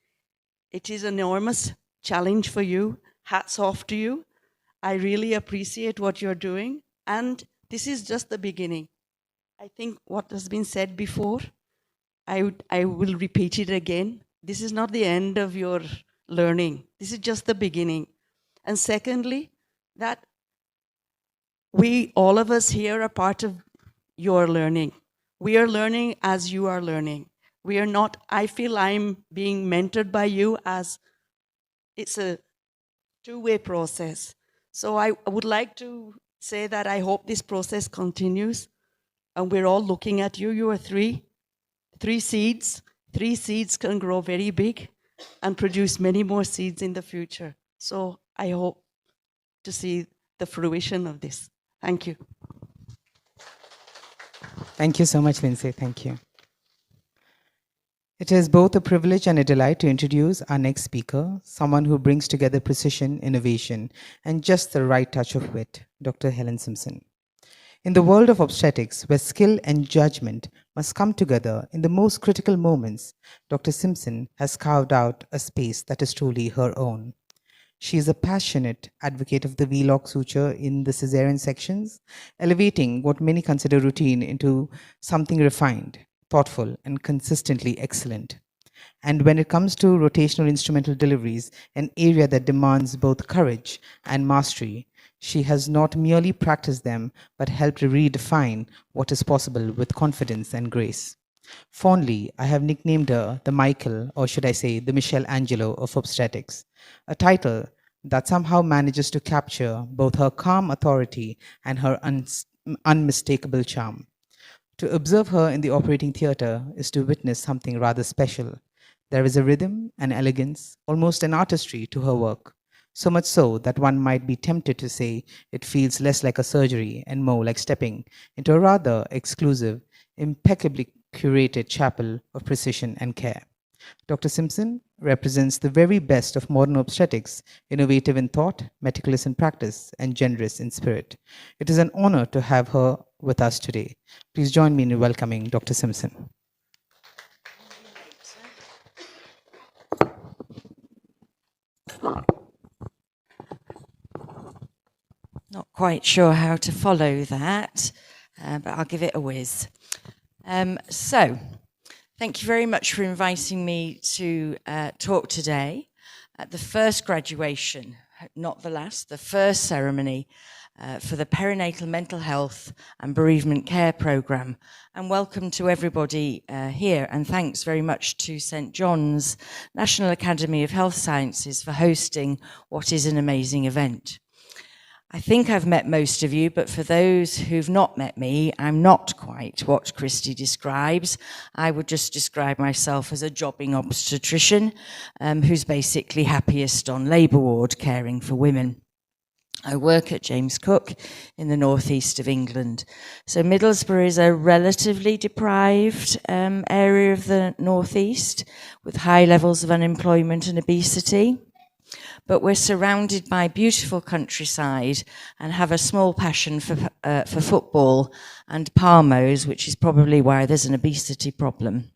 it is an enormous challenge for you. Hats off to you. I really appreciate what you're doing. And this is just the beginning. I think what has been said before, I will repeat it again. This is not the end of your learning. This is just the beginning. And secondly, that we, all of us here, are part of your learning. We are learning as you are learning. We are not, I feel I'm being mentored by you as it's a two-way process. So I would like to say that I hope this process continues, and we're all looking at you. You are three seeds. 3 seeds can grow very big and produce many more seeds in the future. So I hope to see the fruition of this. Thank you. Thank you so much, Lindsay. Thank you. It is both a privilege and a delight to introduce our next speaker, someone who brings together precision, innovation, and just the right touch of wit, Dr. Helen Simpson. In the world of obstetrics, where skill and judgment must come together in the most critical moments, Dr. Simpson has carved out a space that is truly her own. She is a passionate advocate of the V-lock suture in the cesarean sections, elevating what many consider routine into something refined. thoughtful, and consistently excellent. And when it comes to rotational instrumental deliveries, an area that demands both courage and mastery, she has not merely practiced them, but helped redefine what is possible with confidence and grace. Fondly, I have nicknamed her the Michael, or should I say, the Michelangelo of obstetrics, a title that somehow manages to capture both her calm authority and her unmistakable charm. To observe her in the operating theatre is to witness something rather special. There is a rhythm, an elegance, almost an artistry to her work, so much so that one might be tempted to say it feels less like a surgery and more like stepping into a rather exclusive, impeccably curated chapel of precision and care. Dr. Simpson represents the very best of modern obstetrics, innovative in thought, meticulous in practice, and generous in spirit. It is an honor to have her with us today. Please join me in welcoming Dr. Simpson. Not quite sure how to follow that, but I'll give it a whiz. So, thank you very much for inviting me to talk today at the first graduation, not the last, the first ceremony for the Perinatal Mental Health and Bereavement Care Programme. And welcome to everybody here, and thanks very much to St John's National Academy of Health Sciences for hosting what is an amazing event. I think I've met most of you, but for those who've not met me, I'm not quite what Christy describes. I would just describe myself as a jobbing obstetrician who's basically happiest on labour ward caring for women. I work at James Cook in the northeast of England. So Middlesbrough is a relatively deprived area of the northeast with high levels of unemployment and obesity. But we're surrounded by beautiful countryside and have a small passion for football and Parmos, which is probably why there's an obesity problem.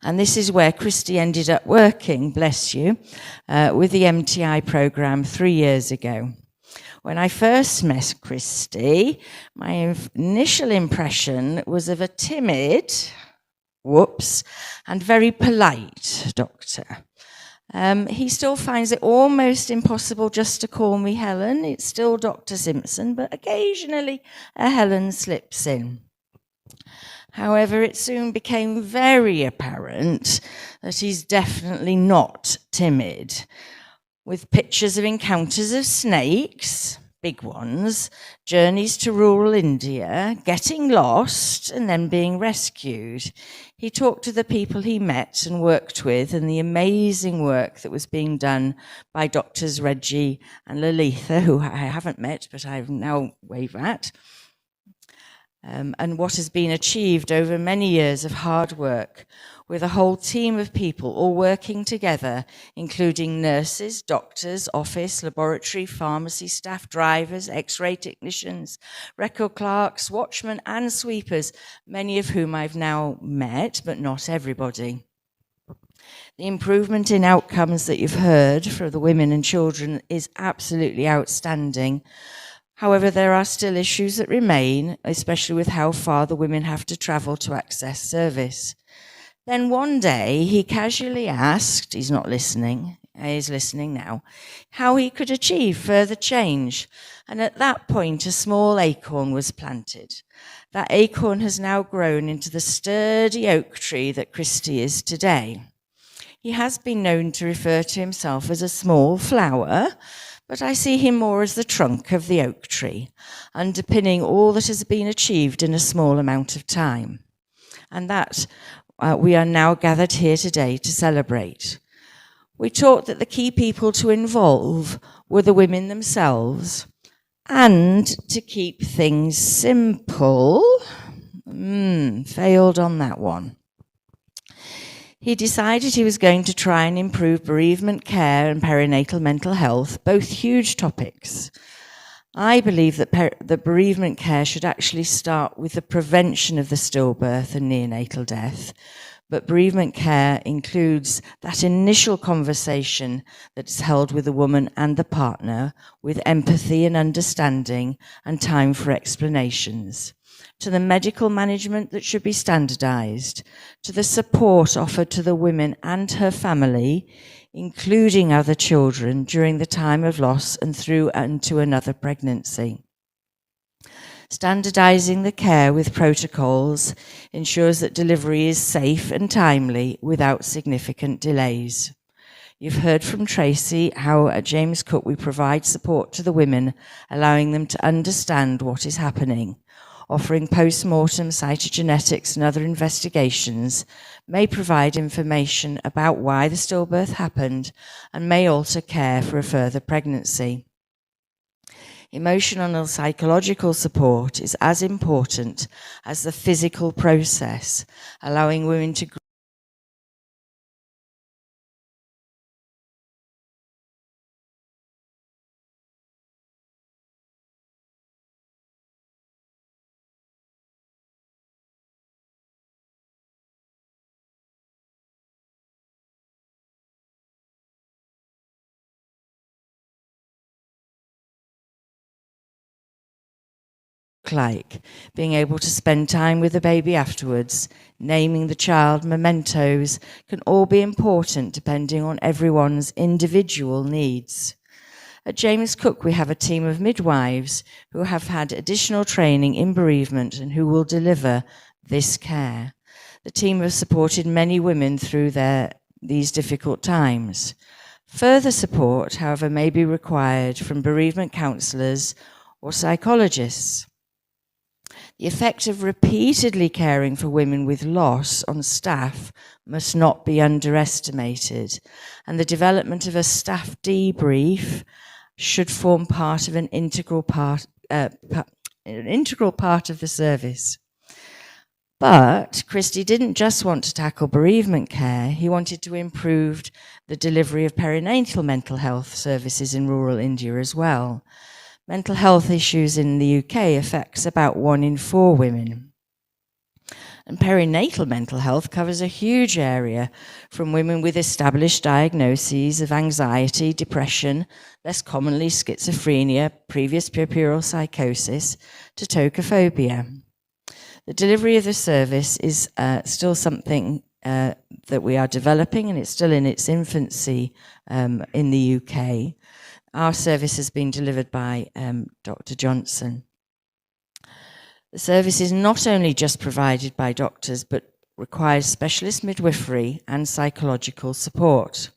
And this is where Christy ended up working, bless you, with the MTI programme 3 years ago. When I first met Christy, my initial impression was of a timid, and very polite doctor. He still finds it almost impossible just to call me Helen. It's still Dr. Simpson, but occasionally a Helen slips in. However, it soon became very apparent that he's definitely not timid, with pictures of encounters of snakes, big ones, journeys to rural India, getting lost, and then being rescued. He talked to the people he met and worked with and the amazing work that was being done by Doctors Reggie and Lalitha, who I haven't met, but I now wave at, and what has been achieved over many years of hard work with a whole team of people all working together, including nurses, doctors, office, laboratory, pharmacy staff, drivers, x-ray technicians, record clerks, watchmen and sweepers, many of whom I've now met, but not everybody. The improvement in outcomes that you've heard for the women and children is absolutely outstanding. However, there are still issues that remain, especially with how far the women have to travel to access service. Then one day he casually asked, he's not listening, he's listening now, how he could achieve further change. And at that point, a small acorn was planted. That acorn has now grown into the sturdy oak tree that Christy is today. He has been known to refer to himself as a small flower, but I see him more as the trunk of the oak tree, underpinning all that has been achieved in a small amount of time. And that we are now gathered here today to celebrate. We talked that the key people to involve were the women themselves, and to keep things simple, failed on that one. He decided he was going to try and improve bereavement care and perinatal mental health, both huge topics. I believe that the bereavement care should actually start with the prevention of the stillbirth and neonatal death, but bereavement care includes that initial conversation that is held with the woman and the partner with empathy and understanding and time for explanations. to the medical management that should be standardized, to the support offered to the women and her family, including other children during the time of loss and through and to another pregnancy. Standardizing the care with protocols ensures that delivery is safe and timely without significant delays. You've heard from Tracy how at James Cook we provide support to the women, allowing them to understand what is happening. Offering post-mortem cytogenetics and other investigations may provide information about why the stillbirth happened and may alter care for a further pregnancy. Emotional and psychological support is as important as the physical process, allowing women to like being able to spend time with the baby afterwards, naming the child, mementos, can all be important depending on everyone's individual needs. At James Cook, we have a team of midwives who have had additional training in bereavement and who will deliver this care. The team have supported many women through these difficult times. Further support, however, may be required from bereavement counsellors or psychologists. The effect of repeatedly caring for women with loss on staff must not be underestimated, and the development of a staff debrief should form part of an integral part of the service. But Christy didn't just want to tackle bereavement care, he wanted to improve the delivery of perinatal mental health services in rural India as well. Mental health issues in the UK affects about 1 in 4 women. And perinatal mental health covers a huge area, from women with established diagnoses of anxiety, depression, less commonly schizophrenia, previous puerperal psychosis, to tocophobia. The delivery of the service is still something that we are developing, and it's still in its infancy in the UK. Our service has been delivered by Dr. Johnson. The service is not only just provided by doctors, but requires specialist midwifery and psychological support.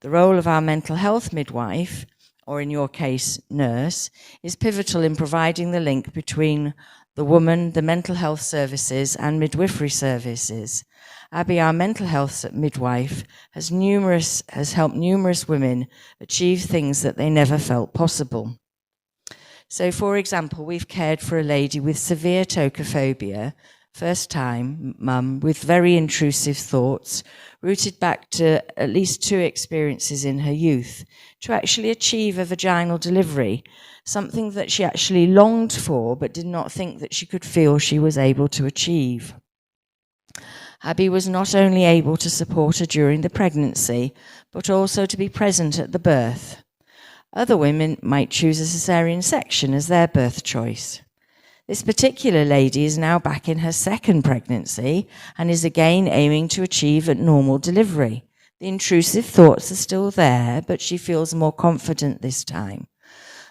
The role of our mental health midwife, or in your case, nurse, is pivotal in providing the link between the woman, the mental health services, and midwifery services. Abby, our mental health midwife, has helped numerous women achieve things that they never felt possible. So, for example, we've cared for a lady with severe tocophobia, first-time mum, with very intrusive thoughts, rooted back to at least 2 experiences in her youth, to actually achieve a vaginal delivery, something that she actually longed for but did not think that she could feel she was able to achieve. Abby was not only able to support her during the pregnancy, but also to be present at the birth. Other women might choose a cesarean section as their birth choice. This particular lady is now back in her 2nd pregnancy and is again aiming to achieve a normal delivery. The intrusive thoughts are still there, but she feels more confident this time.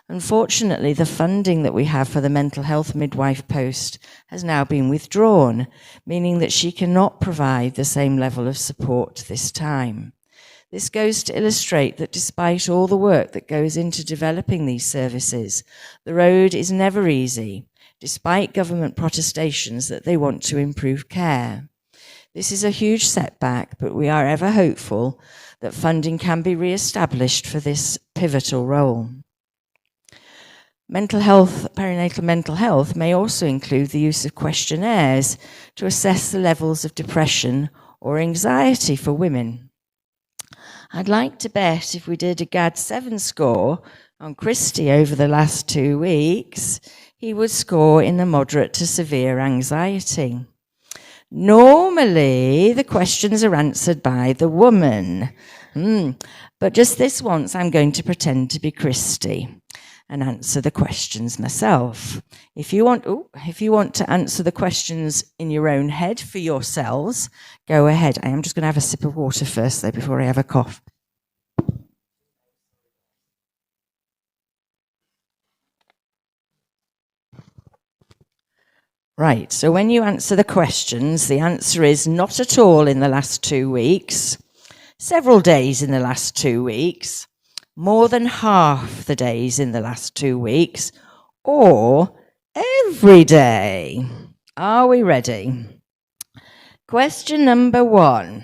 Unfortunately, the funding that we have for the mental health midwife post has now been withdrawn, meaning that she cannot provide the same level of support this time. This goes to illustrate that despite all the work that goes into developing these services, the road is never easy, despite government protestations that they want to improve care. This is a huge setback, but we are ever hopeful that funding can be re-established for this pivotal role. Mental health, perinatal mental health may also include the use of questionnaires to assess the levels of depression or anxiety for women. I'd like to bet if we did a GAD-7 score on Christy over the last 2 weeks, he would score in the moderate to severe anxiety. Normally, the questions are answered by the woman. But just this once, I'm going to pretend to be Christy. and answer the questions myself. If you want to answer the questions in your own head for yourselves, go ahead. I am just going to have a sip of water first, though, before I have a cough. Right, so when you answer the questions, the answer is not at all in the last 2 weeks, several days in the last 2 weeks, more than half the days in the last 2 weeks, or every day. Are we ready? Question number 1.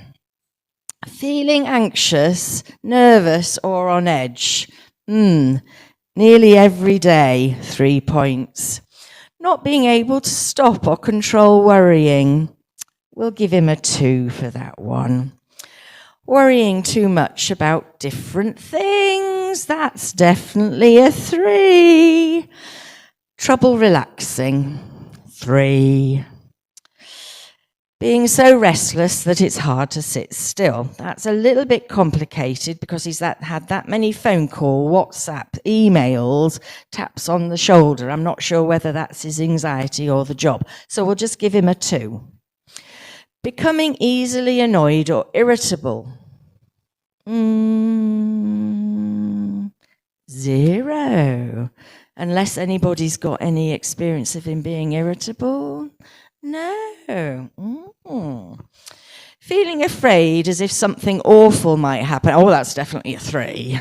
Feeling anxious, nervous, or on edge? Nearly every day, 3 points. Not being able to stop or control worrying. We'll give him a 2 for that one. Worrying too much about different things. That's definitely a 3. Trouble relaxing. 3. Being so restless that it's hard to sit still. That's a little bit complicated because he's had that many phone call, WhatsApp, emails, taps on the shoulder. I'm not sure whether that's his anxiety or the job. So we'll just give him a 2. Becoming easily annoyed or irritable. 0. Unless anybody's got any experience of him being irritable. No. Feeling afraid as if something awful might happen. Oh, that's definitely a 3.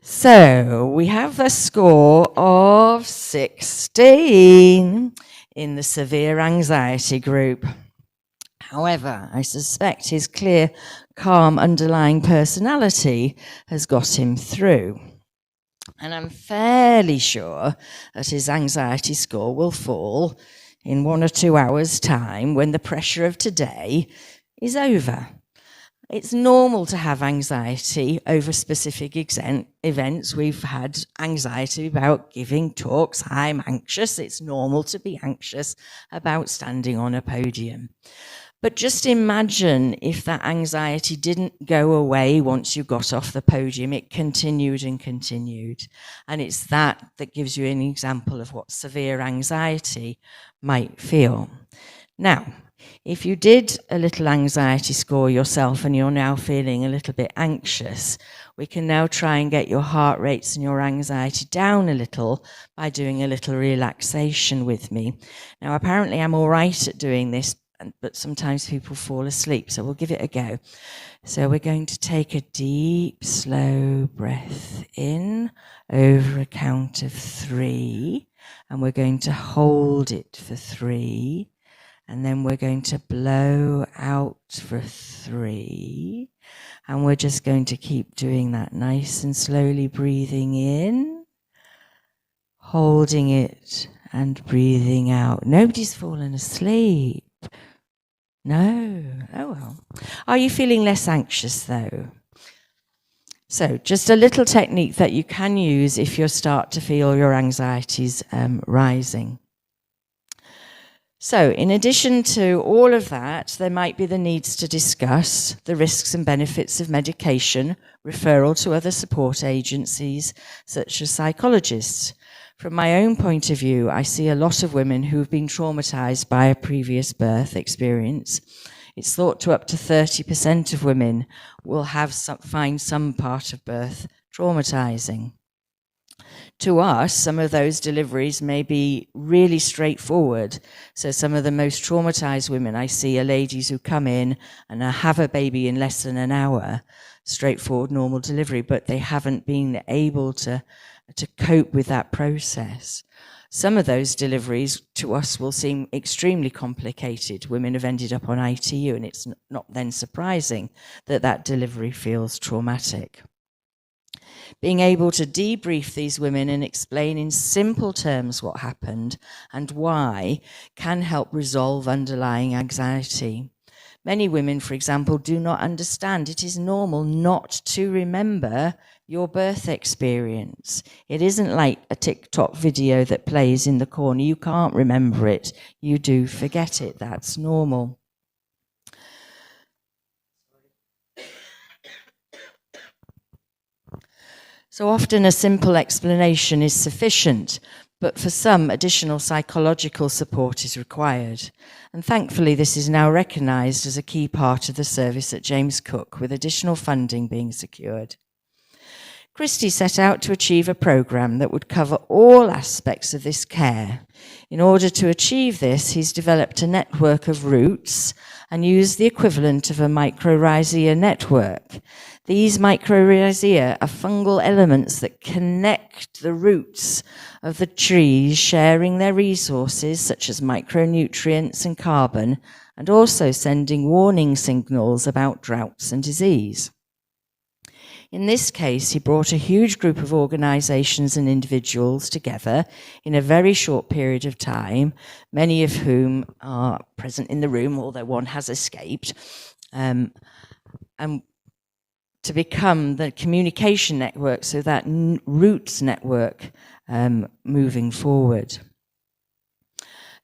So we have the score of 16 in the severe anxiety group. However, I suspect his clear, calm, underlying personality has got him through. And I'm fairly sure that his anxiety score will fall in 1 or 2 hours' time when the pressure of today is over. It's normal to have anxiety over specific events. We've had anxiety about giving talks. I'm anxious. It's normal to be anxious about standing on a podium. But just imagine if that anxiety didn't go away once you got off the podium. It continued and continued. And it's that gives you an example of what severe anxiety might feel. Now, if you did a little anxiety score yourself and you're now feeling a little bit anxious, we can now try and get your heart rates and your anxiety down a little by doing a little relaxation with me. Now, apparently I'm all right at doing this, but sometimes people fall asleep, so we'll give it a go. So we're going to take a deep, slow breath in over a count of 3, and we're going to hold it for 3, and then we're going to blow out for 3, and we're just going to keep doing that nice and slowly, breathing in, holding it, and breathing out. Nobody's fallen asleep. No. Oh well. Are you feeling less anxious though? So just a little technique that you can use if you start to feel your anxieties rising. So in addition to all of that, there might be the needs to discuss the risks and benefits of medication, referral to other support agencies such as psychologists. From my own point of view, I see a lot of women who've been traumatized by a previous birth experience. It's thought to up to 30% of women will find some part of birth traumatizing. To us, some of those deliveries may be really straightforward. So some of the most traumatized women I see are ladies who come in and have a baby in less than an hour, straightforward, normal delivery, but they haven't been able to cope with that process. Some of those deliveries to us will seem extremely complicated. Women have ended up on ITU, and it's not then surprising that that delivery feels traumatic. Being able to debrief these women and explain in simple terms what happened and why can help resolve underlying anxiety. Many women, for example, do not understand it is normal not to remember your birth experience. It isn't like a TikTok video that plays in the corner. You can't remember it. You do forget it. That's normal. So often a simple explanation is sufficient, but for some, additional psychological support is required. And thankfully, this is now recognised as a key part of the service at James Cook, with additional funding being secured. Christie set out to achieve a programme that would cover all aspects of this care. In order to achieve this, he's developed a network of routes and used the equivalent of a mycorrhizae network. These mycorrhizae are fungal elements that connect the roots of the trees, sharing their resources such as micronutrients and carbon, and also sending warning signals about droughts and disease. In this case, he brought a huge group of organisations and individuals together in a very short period of time, many of whom are present in the room, although one has escaped, and to become the communication network, so that roots network moving forward.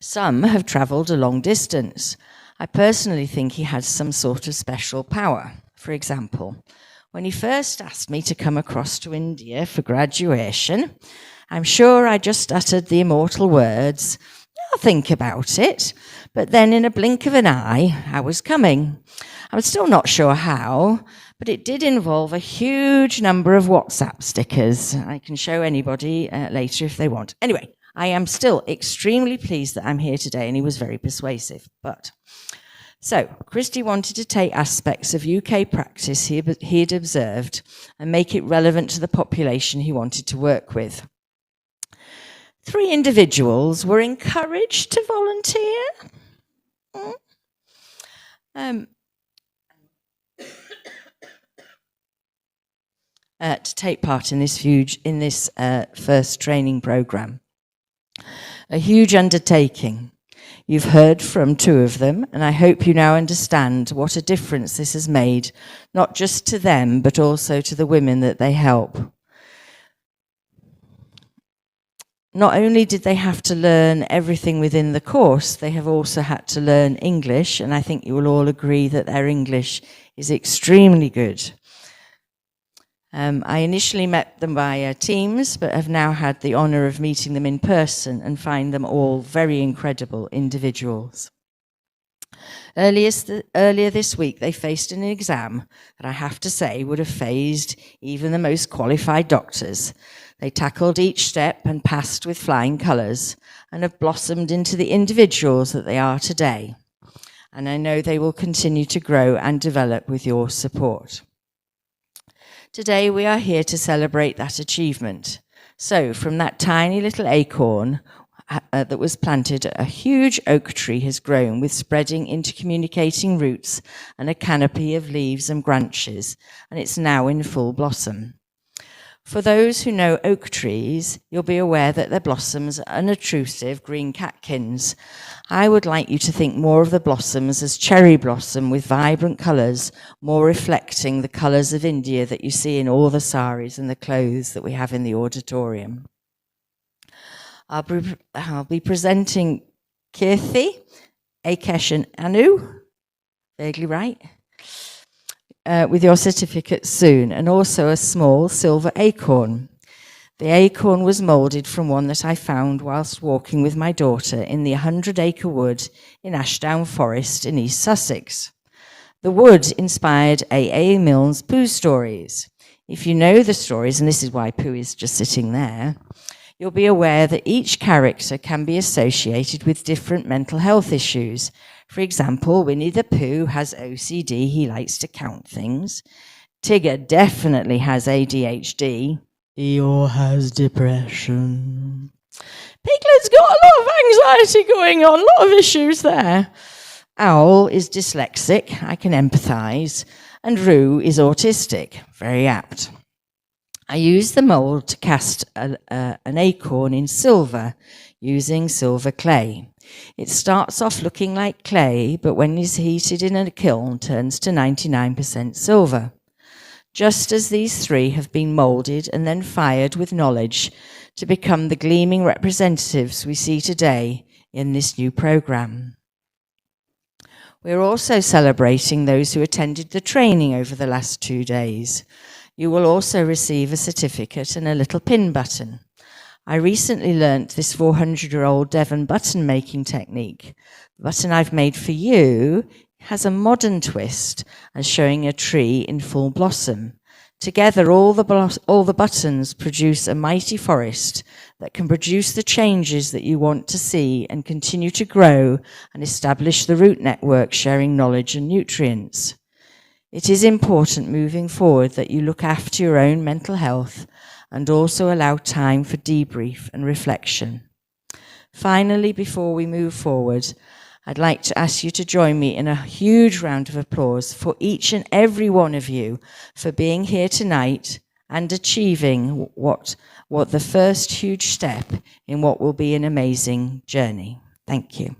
Some have travelled a long distance. I personally think he has some sort of special power. For example, when he first asked me to come across to India for graduation, I'm sure I just uttered the immortal words, "I'll think about it." But then in a blink of an eye, I was coming. I'm still not sure how, but it did involve a huge number of WhatsApp stickers. I can show anybody later if they want. Anyway, I am still extremely pleased that I'm here today, and he was very persuasive. So, Christie wanted to take aspects of UK practice he had observed and make it relevant to the population he wanted to work with. 3 individuals were encouraged to volunteer. To take part in this first training programme. A huge undertaking. You've heard from 2 of them, and I hope you now understand what a difference this has made, not just to them, but also to the women that they help. Not only did they have to learn everything within the course, they have also had to learn English, and I think you will all agree that their English is extremely good. I initially met them via Teams, but have now had the honour of meeting them in person and find them all very incredible individuals. Earlier this week, they faced an exam that I have to say would have fazed even the most qualified doctors. They tackled each step and passed with flying colours and have blossomed into the individuals that they are today. And I know they will continue to grow and develop with your support. Today we are here to celebrate that achievement. So from that tiny little acorn that was planted, a huge oak tree has grown with spreading intercommunicating roots and a canopy of leaves and branches, and it's now in full blossom. For those who know oak trees, you'll be aware that their blossoms are unobtrusive green catkins. I would like you to think more of the blossoms as cherry blossom with vibrant colours, more reflecting the colours of India that you see in all the saris and the clothes that we have in the auditorium. I'll be presenting Kirthi, Akesh and Anu, vaguely right, with your certificates soon, and also a small silver acorn. The acorn was moulded from one that I found whilst walking with my daughter in the 100-acre wood in Ashdown Forest in East Sussex. The wood inspired A.A. Milne's Pooh stories. If you know the stories, and this is why Pooh is just sitting there, you'll be aware that each character can be associated with different mental health issues. For example, Winnie the Pooh has OCD, he likes to count things. Tigger definitely has ADHD. Eeyore has depression. Piglet's got a lot of anxiety going on, a lot of issues there. Owl is dyslexic, I can empathise. And Roo is autistic, very apt. I used the mould to cast an acorn in silver using silver clay. It starts off looking like clay, but when it's heated in a kiln, turns to 99% silver. Just as these 3 have been moulded and then fired with knowledge to become the gleaming representatives we see today in this new programme. We're also celebrating those who attended the training over the last 2 days. You will also receive a certificate and a little pin button. I recently learnt this 400-year-old Devon button making technique. The button I've made for you has a modern twist and showing a tree in full blossom. Together, all the buttons produce a mighty forest that can produce the changes that you want to see and continue to grow and establish the root network sharing knowledge and nutrients. It is important moving forward that you look after your own mental health and also allow time for debrief and reflection. Finally, before we move forward, I'd like to ask you to join me in a huge round of applause for each and every one of you for being here tonight and achieving what the first huge step in what will be an amazing journey. Thank you.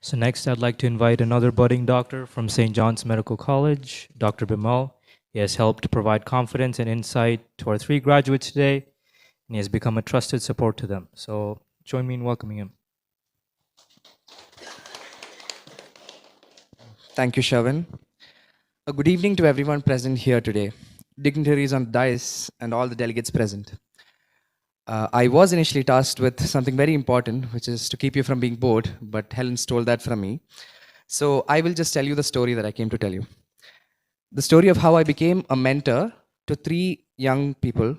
So next, I'd like to invite another budding doctor from St. John's Medical College, Dr. Bimal. He has helped provide confidence and insight to our 3 graduates today, and he has become a trusted support to them. So join me in welcoming him. Thank you, Sherwin. A good evening to everyone present here today, dignitaries on the dais and all the delegates present. I was initially tasked with something very important, which is to keep you from being bored, but Helen stole that from me. So I will just tell you the story that I came to tell you. The story of how I became a mentor to 3 young people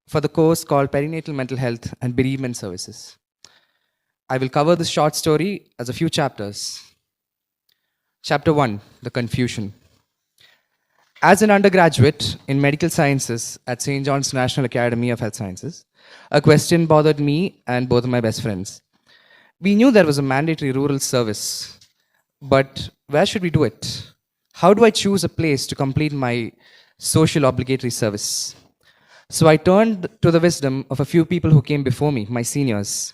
for the course called Perinatal Mental Health and Bereavement Services. I will cover this short story as a few chapters. Chapter 1, the confusion. As an undergraduate in medical sciences at St. John's National Academy of Health Sciences, a question bothered me and both of my best friends. We knew there was a mandatory rural service, but where should we do it? How do I choose a place to complete my social obligatory service? So I turned to the wisdom of a few people who came before me, my seniors.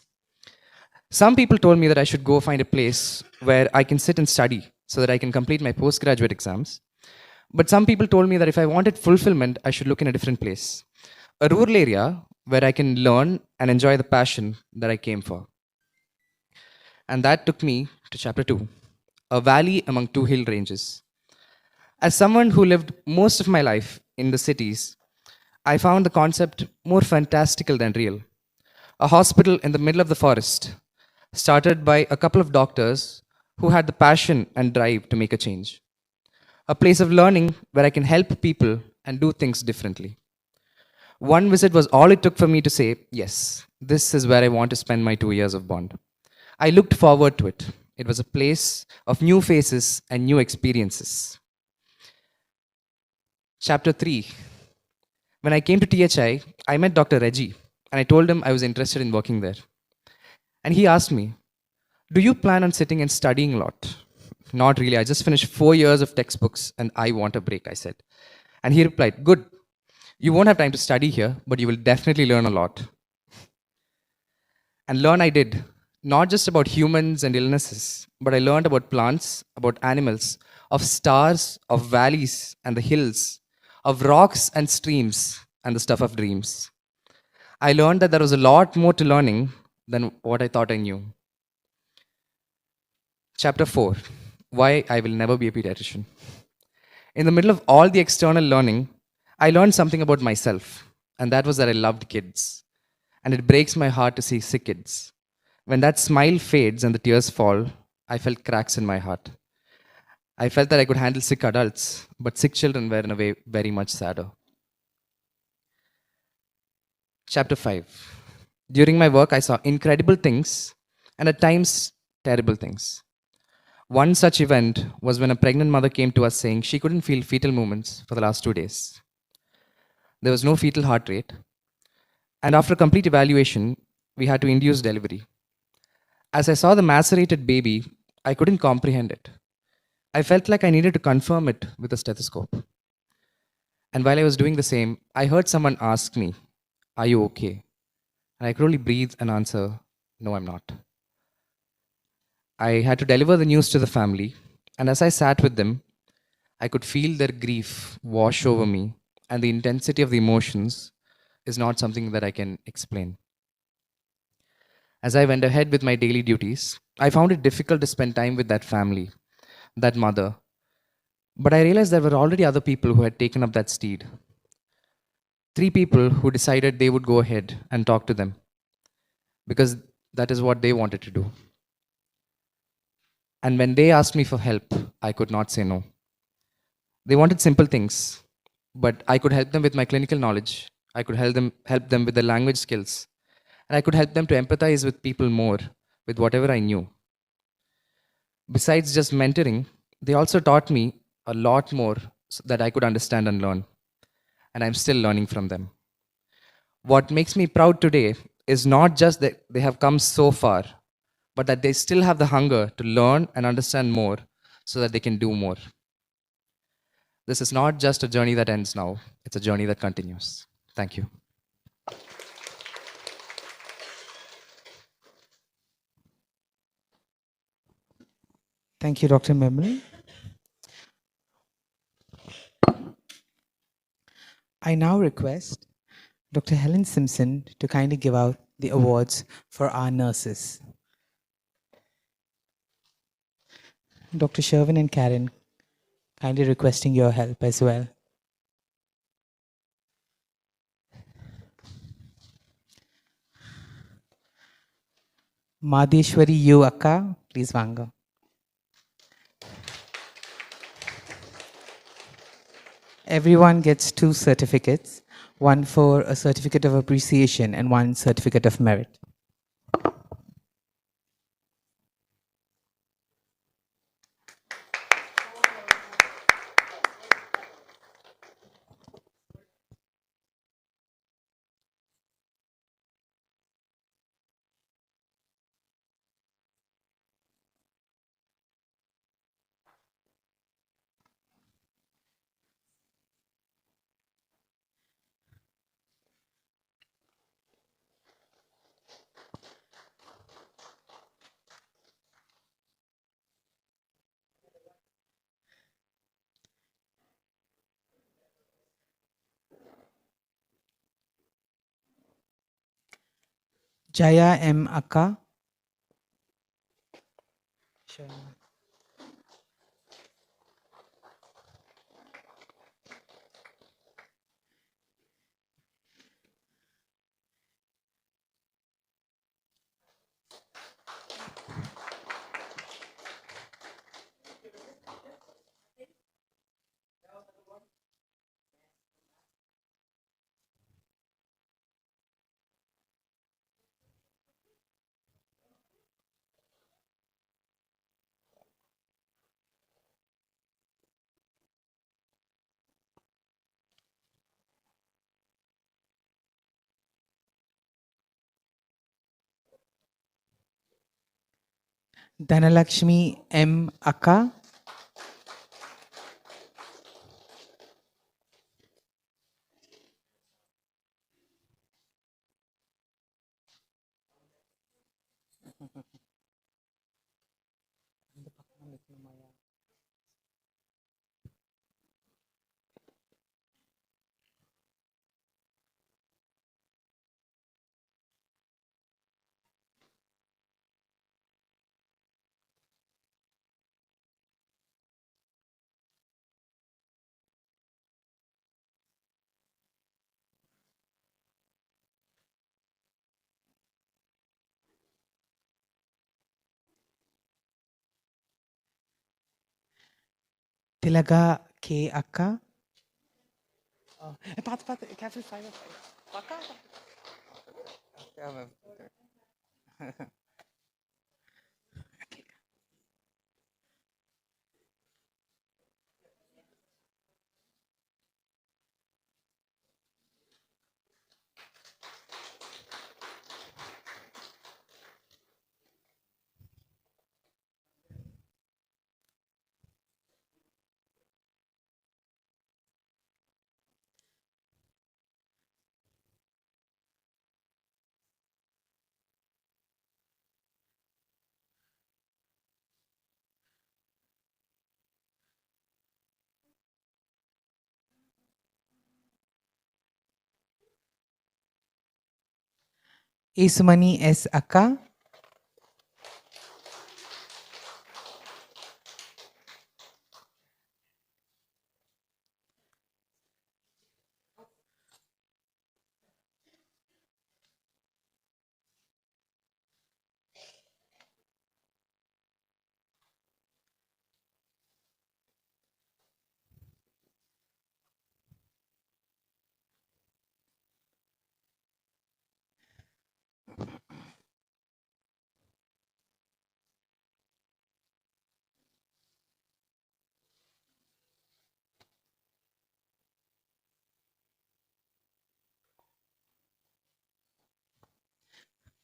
Some people told me that I should go find a place where I can sit and study so that I can complete my postgraduate exams. But some people told me that if I wanted fulfillment, I should look in a different place, a rural area where I can learn and enjoy the passion that I came for. And that took me to chapter 2, a valley among 2 hill ranges. As someone who lived most of my life in the cities, I found the concept more fantastical than real. A hospital in the middle of the forest, started by a couple of doctors who had the passion and drive to make a change. A place of learning where I can help people and do things differently. One visit was all it took for me to say, yes, this is where I want to spend my 2 years of bond. I looked forward to it. It was a place of new faces and new experiences. Chapter 3. When I came to THI, I met Dr. Reggie and I told him I was interested in working there. And he asked me, do you plan on sitting and studying a lot? Not really. I just finished 4 years of textbooks and I want a break, I said. And he replied, good. You won't have time to study here, but you will definitely learn a lot. And learn I did, not just about humans and illnesses, but I learned about plants, about animals, of stars, of valleys and the hills, of rocks and streams and the stuff of dreams. I learned that there was a lot more to learning than what I thought I knew. Chapter 4, why I will never be a pediatrician. In the middle of all the external learning, I learned something about myself, and that was that I loved kids. And it breaks my heart to see sick kids. When that smile fades and the tears fall, I felt cracks in my heart. I felt that I could handle sick adults, but sick children were in a way very much sadder. Chapter 5. During my work, I saw incredible things and at times terrible things. One such event was when a pregnant mother came to us saying she couldn't feel fetal movements for the last 2 days. There was no fetal heart rate. And after a complete evaluation, we had to induce delivery. As I saw the macerated baby, I couldn't comprehend it. I felt like I needed to confirm it with a stethoscope. And while I was doing the same, I heard someone ask me, are you okay? And I could only breathe and answer, no, I'm not. I had to deliver the news to the family. And as I sat with them, I could feel their grief wash over me, and the intensity of the emotions is not something that I can explain. As I went ahead with my daily duties, I found it difficult to spend time with that family, that mother. But I realized there were already other people who had taken up that steed. 3 people who decided they would go ahead and talk to them because that is what they wanted to do. And when they asked me for help, I could not say no. They wanted simple things, but I could help them with my clinical knowledge. I could help them with their language skills. And I could help them to empathize with people more with whatever I knew. Besides just mentoring, they also taught me a lot more that I could understand and learn. And I'm still learning from them. What makes me proud today is not just that they have come so far, but that they still have the hunger to learn and understand more so that they can do more. This is not just a journey that ends now, it's a journey that continues. Thank you. Thank you, Dr. Memel. I now request Dr. Helen Simpson to kindly give out the awards for our nurses. Dr. Sherwin and Karen, kindly requesting your help as well. Madheshwari Yu Akka, please Vanga. Everyone gets 2 certificates, one for a certificate of appreciation and one certificate of merit. Jaya M. Akka. Dhanalakshmi M. Akka. Tilaga K. Akka. Careful, fire. Isumani S. Akka.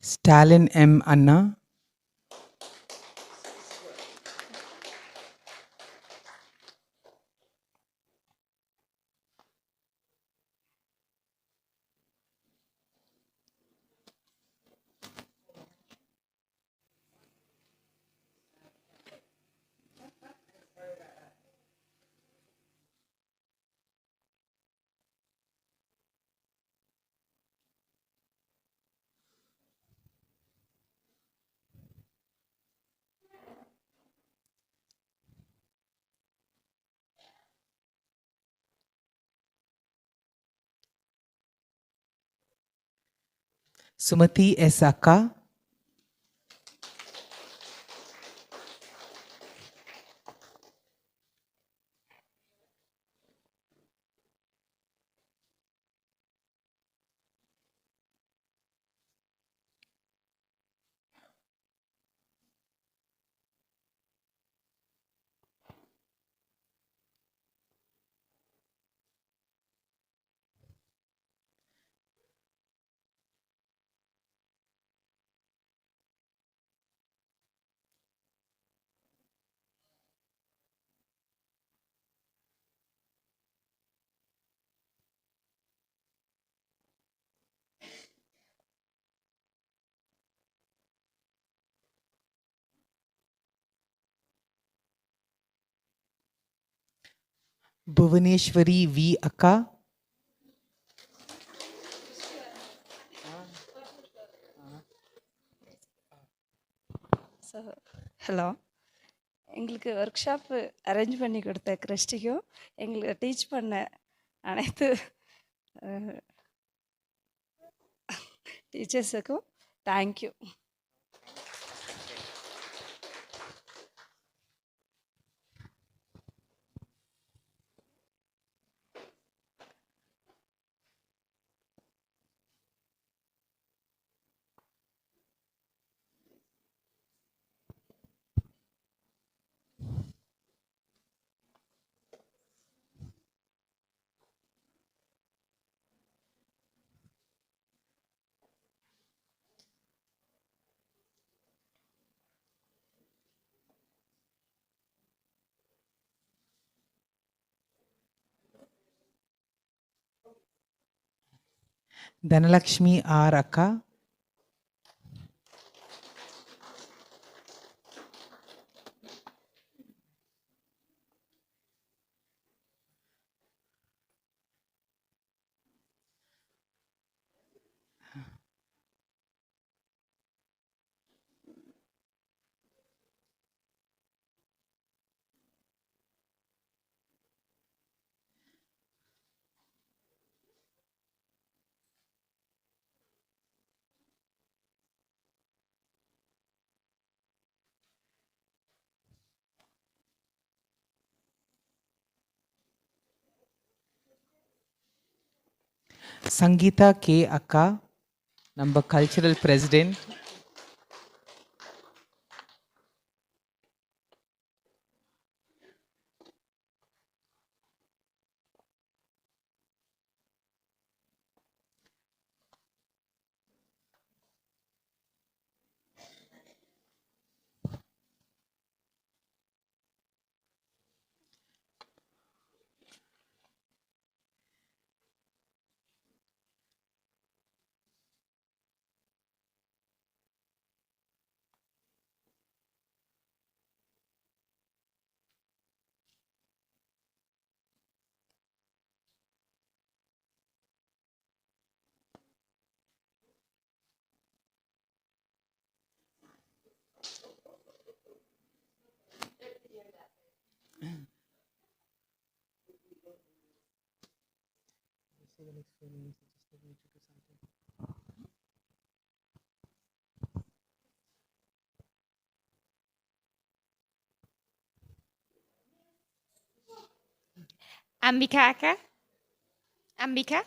Stalin M. Anna. Sumati S. Akka. Bhuvaneshwari V. Akka. So hello எங்களுக்கு work shop arrange பண்ணி கொடுத்த கிறிஸ்டிக்கும் எங்களுக்கு teach பண்ண அனைத்து டீச்சர்ஸுக்கும் thank you. Dhanalakshmi R. Akka. Sangeeta K. Akka, number cultural president. Ambika Akka. Ambika.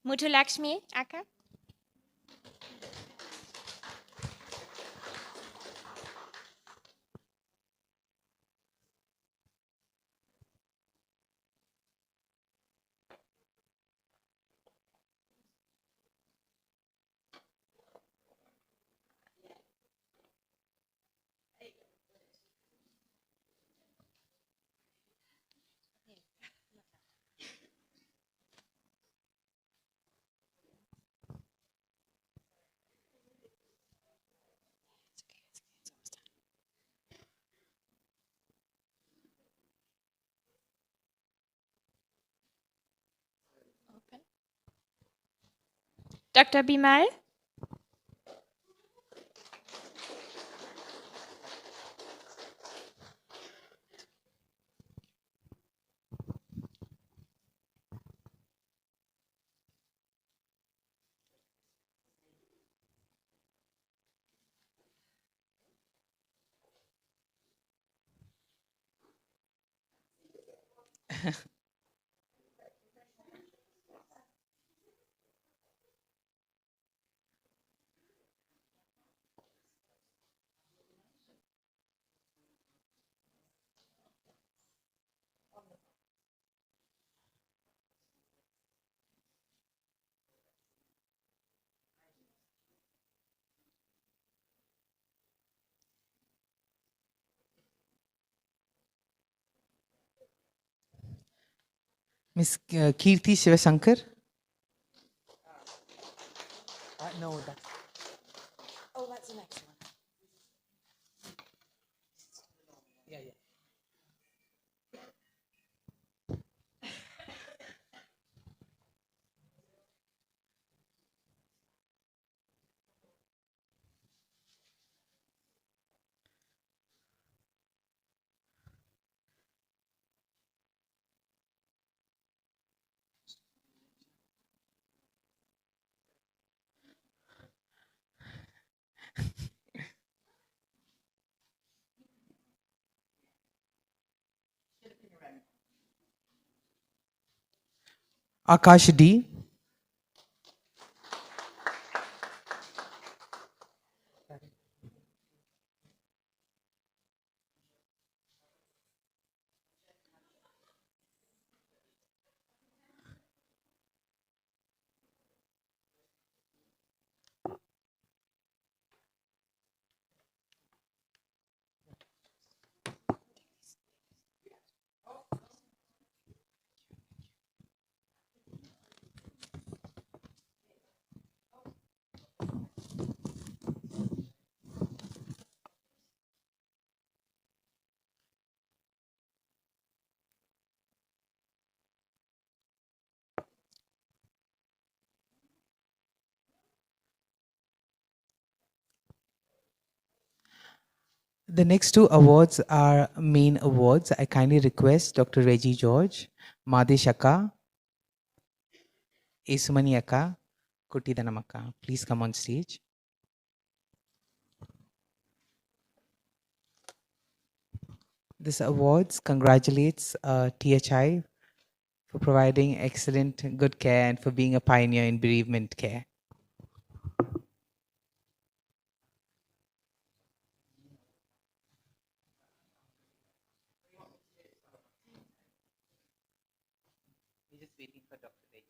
Mutulakshmi Akka. Dr. Bimal. Miss Kirti Shivasankar. No, that's. Oh, that's the next one. Yeah, yeah. Akash D. The next two awards are main awards. I kindly request Dr. Reggie George, Madesh Akka, Esumani Akka, Kuttidanam Akka. Please come on stage. This awards congratulates THI for providing excellent good care and for being a pioneer in bereavement care. We're just waiting for Dr. Reggie.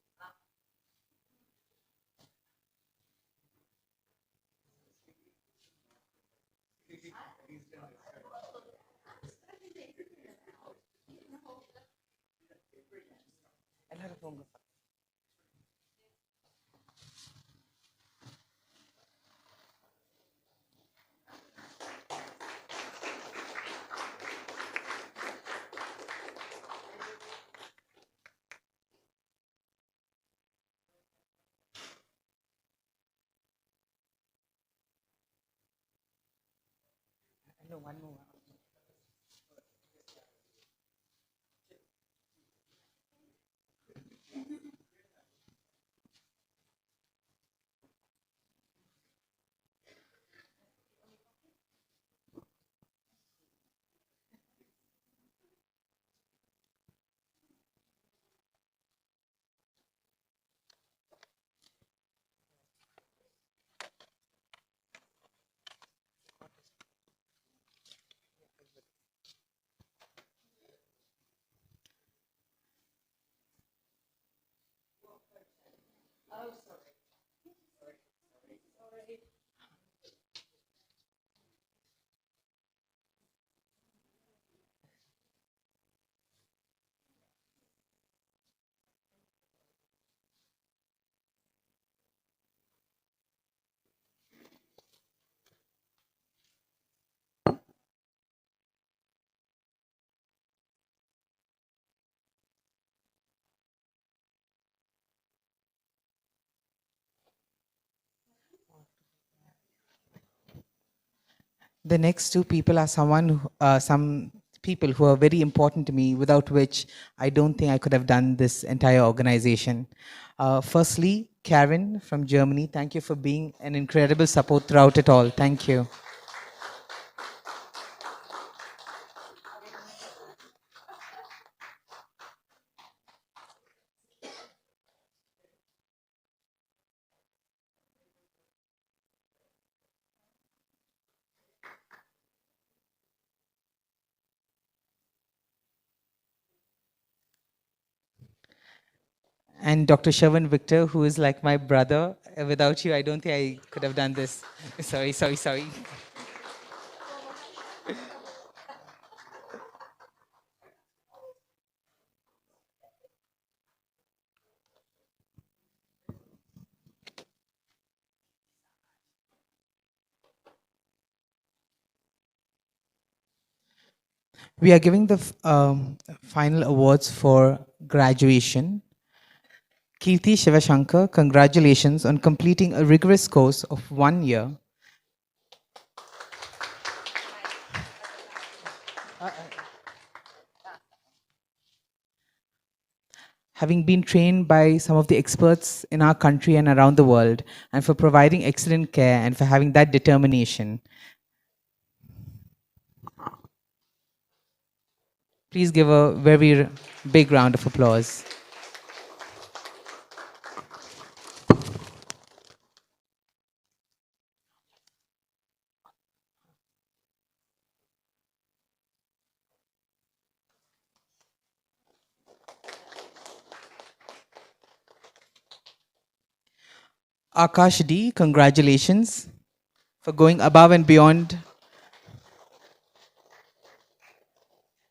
No, one more. The next two people are some people who are very important to me, without which I don't think I could have done this entire organization. Firstly, Karen from Germany, thank you for being an incredible support throughout it all. Thank you. And Dr. Sherwin Victor, who is like my brother. Without you, I don't think I could have done this. Sorry. We are giving the final awards for graduation. Kirti Shivashankar, congratulations on completing a rigorous course of 1 year. Having been trained by some of the experts in our country and around the world, and for providing excellent care and for having that determination. Please give a very big round of applause. Akash D, congratulations for going above and beyond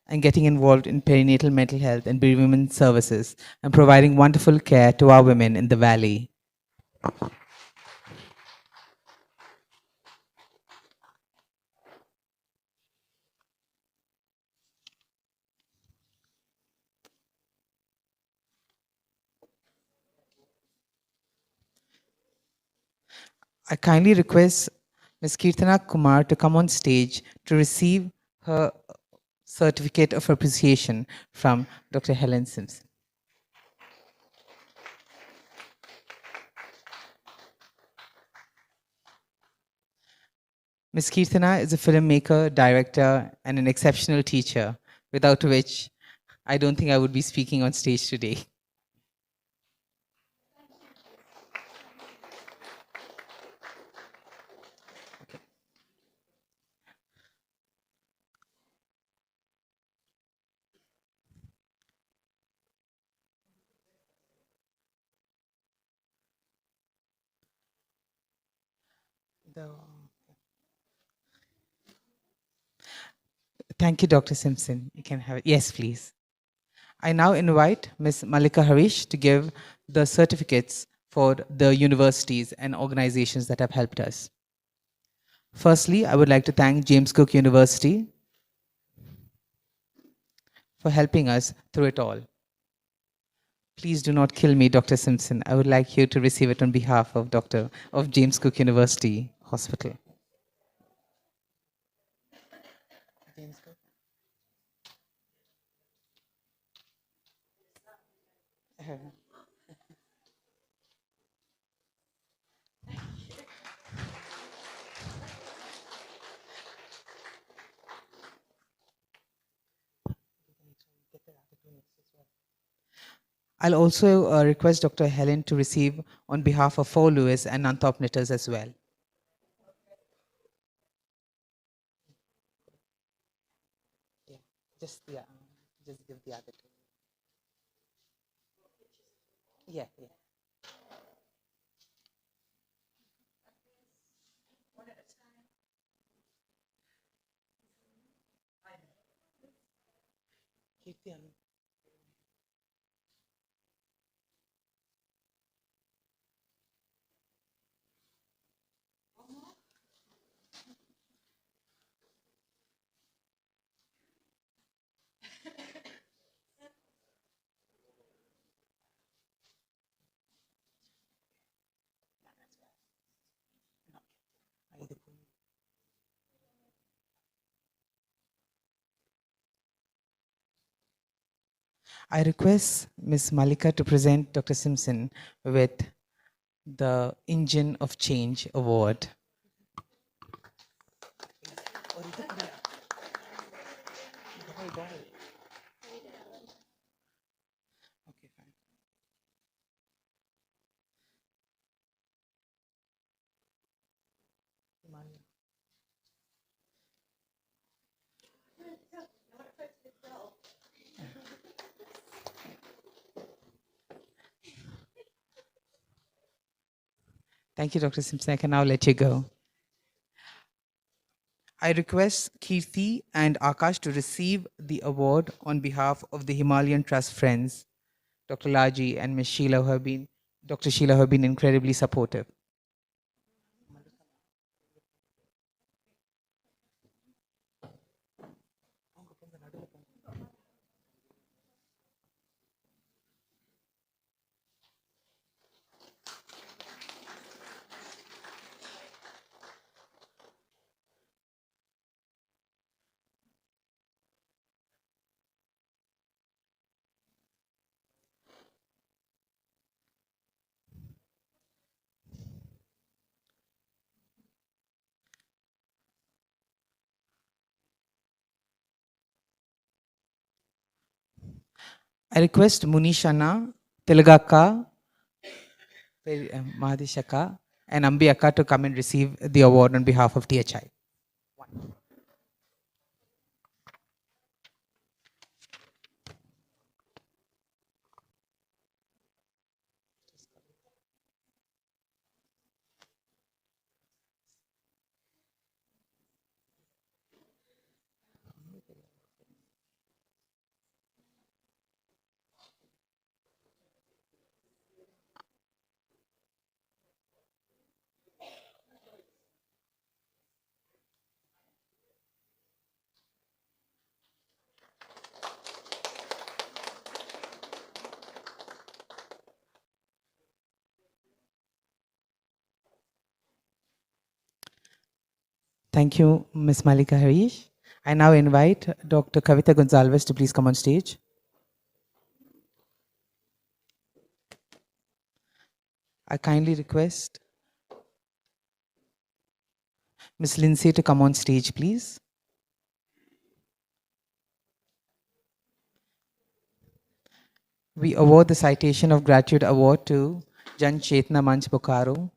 and getting involved in perinatal mental health and bereavement services and providing wonderful care to our women in the valley. I kindly request Ms. Kirtana Kumar to come on stage to receive her certificate of appreciation from Dr. Helen Simpson. Ms. Kirtana is a filmmaker, director, and an exceptional teacher, without which I don't think I would be speaking on stage today. Thank you, Dr. Simpson. You can have it. Yes, please. I now invite Ms. Malika Harish to give the certificates for the universities and organizations that have helped us. Firstly, I would like to thank James Cook University for helping us through it all. Please do not kill me, Dr. Simpson. I would like you to receive it on behalf of James Cook University Hospital. James Cook. I'll also request Dr. Helen to receive on behalf of Fort Lewis and Nantop Knitters as well. Yeah, just give the other two. Yeah. Keep the other. I request Ms. Malika to present Dr. Simpson with the Engine of Change Award. Thank you, Dr. Simpson. I can now let you go. I request Kirti and Akash to receive the award on behalf of the Himalayan Trust Friends, Dr. Laji and Ms. Sheila, who have been, Dr. Sheila, who have been incredibly supportive. I request Munishana, Tilagaka, Mahadishaka, and Ambiaka to come and receive the award on behalf of THI. Thank you, Ms. Malika Harish. I now invite Dr. Kavita Gonzalez to please come on stage. I kindly request Ms. Lindsay to come on stage, please. We award the Citation of Gratitude Award to Jan Chetna Manch Bokaro.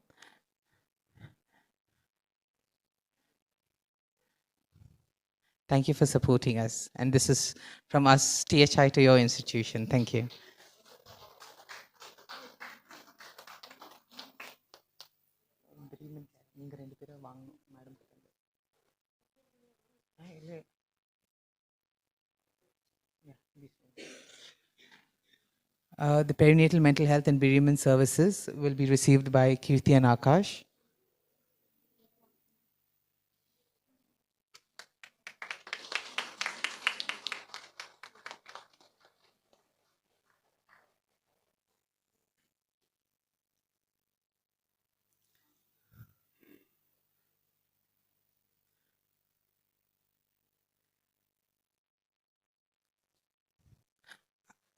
Thank you for supporting us. And this is from us, THI, to your institution. Thank you. The perinatal mental health and bereavement services will be received by Kirti and Akash.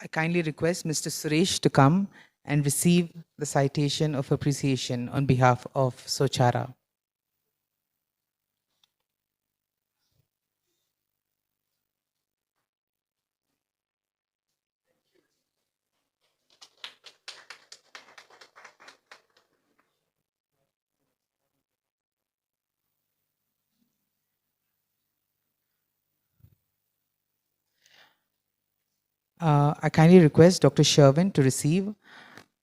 I kindly request Mr. Suresh to come and receive the citation of appreciation on behalf of Sochara. I kindly request Dr. Sherwin to receive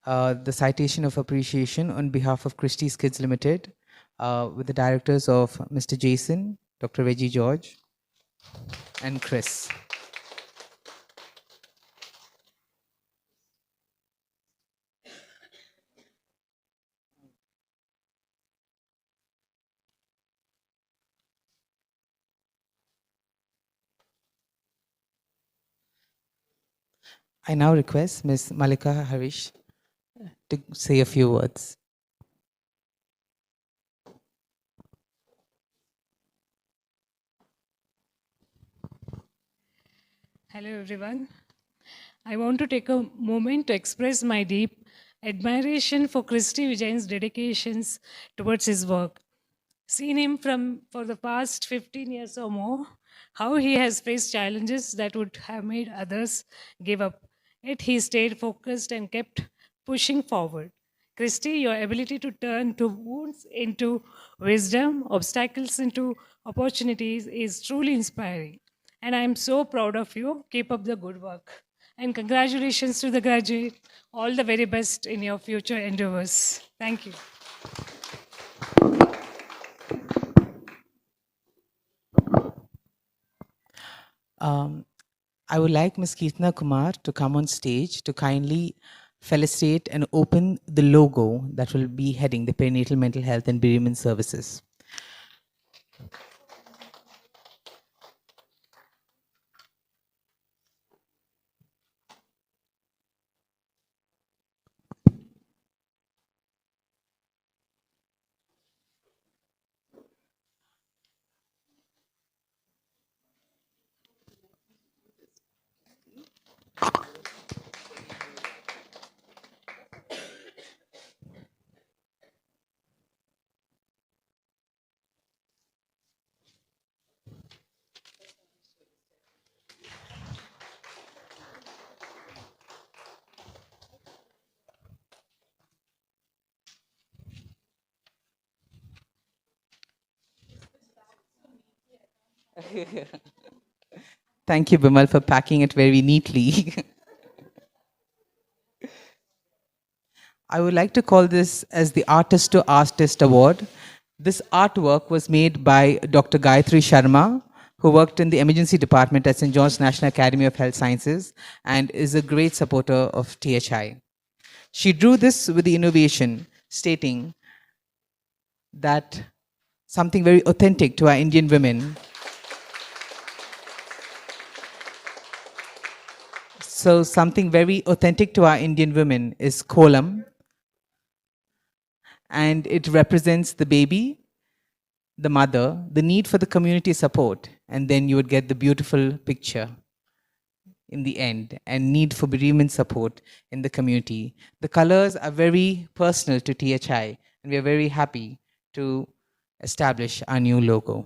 the citation of appreciation on behalf of Christie's Kids Limited with the directors of Mr. Jason, Dr. Reggie George, and Chris. I now request Ms. Malika Harish to say a few words. Hello, everyone. I want to take a moment to express my deep admiration for Christy Vijay's dedications towards his work. Seen him for the past 15 years or more, how he has faced challenges that would have made others give up. Yet he stayed focused and kept pushing forward. Christy, your ability to turn to wounds into wisdom, obstacles into opportunities is truly inspiring. And I'm so proud of you. Keep up the good work. And congratulations to the graduate. All the very best in your future endeavors. Thank you. I would like Ms. Kirtana Kumar to come on stage to kindly felicitate and open the logo that will be heading the perinatal mental health and bereavement services. Thank you, Bimal, for packing it very neatly. I would like to call this as the Artist to Artist Award. This artwork was made by Dr. Gayatri Sharma, who worked in the emergency department at St. John's National Academy of Health Sciences and is a great supporter of THI. She drew this with the innovation, stating that something very authentic to our Indian women. So something very authentic to our Indian women is kolam, and it represents the baby, the mother, the need for the community support, and then you would get the beautiful picture in the end, and need for bereavement support in the community. The colors are very personal to THI, and we are very happy to establish our new logo.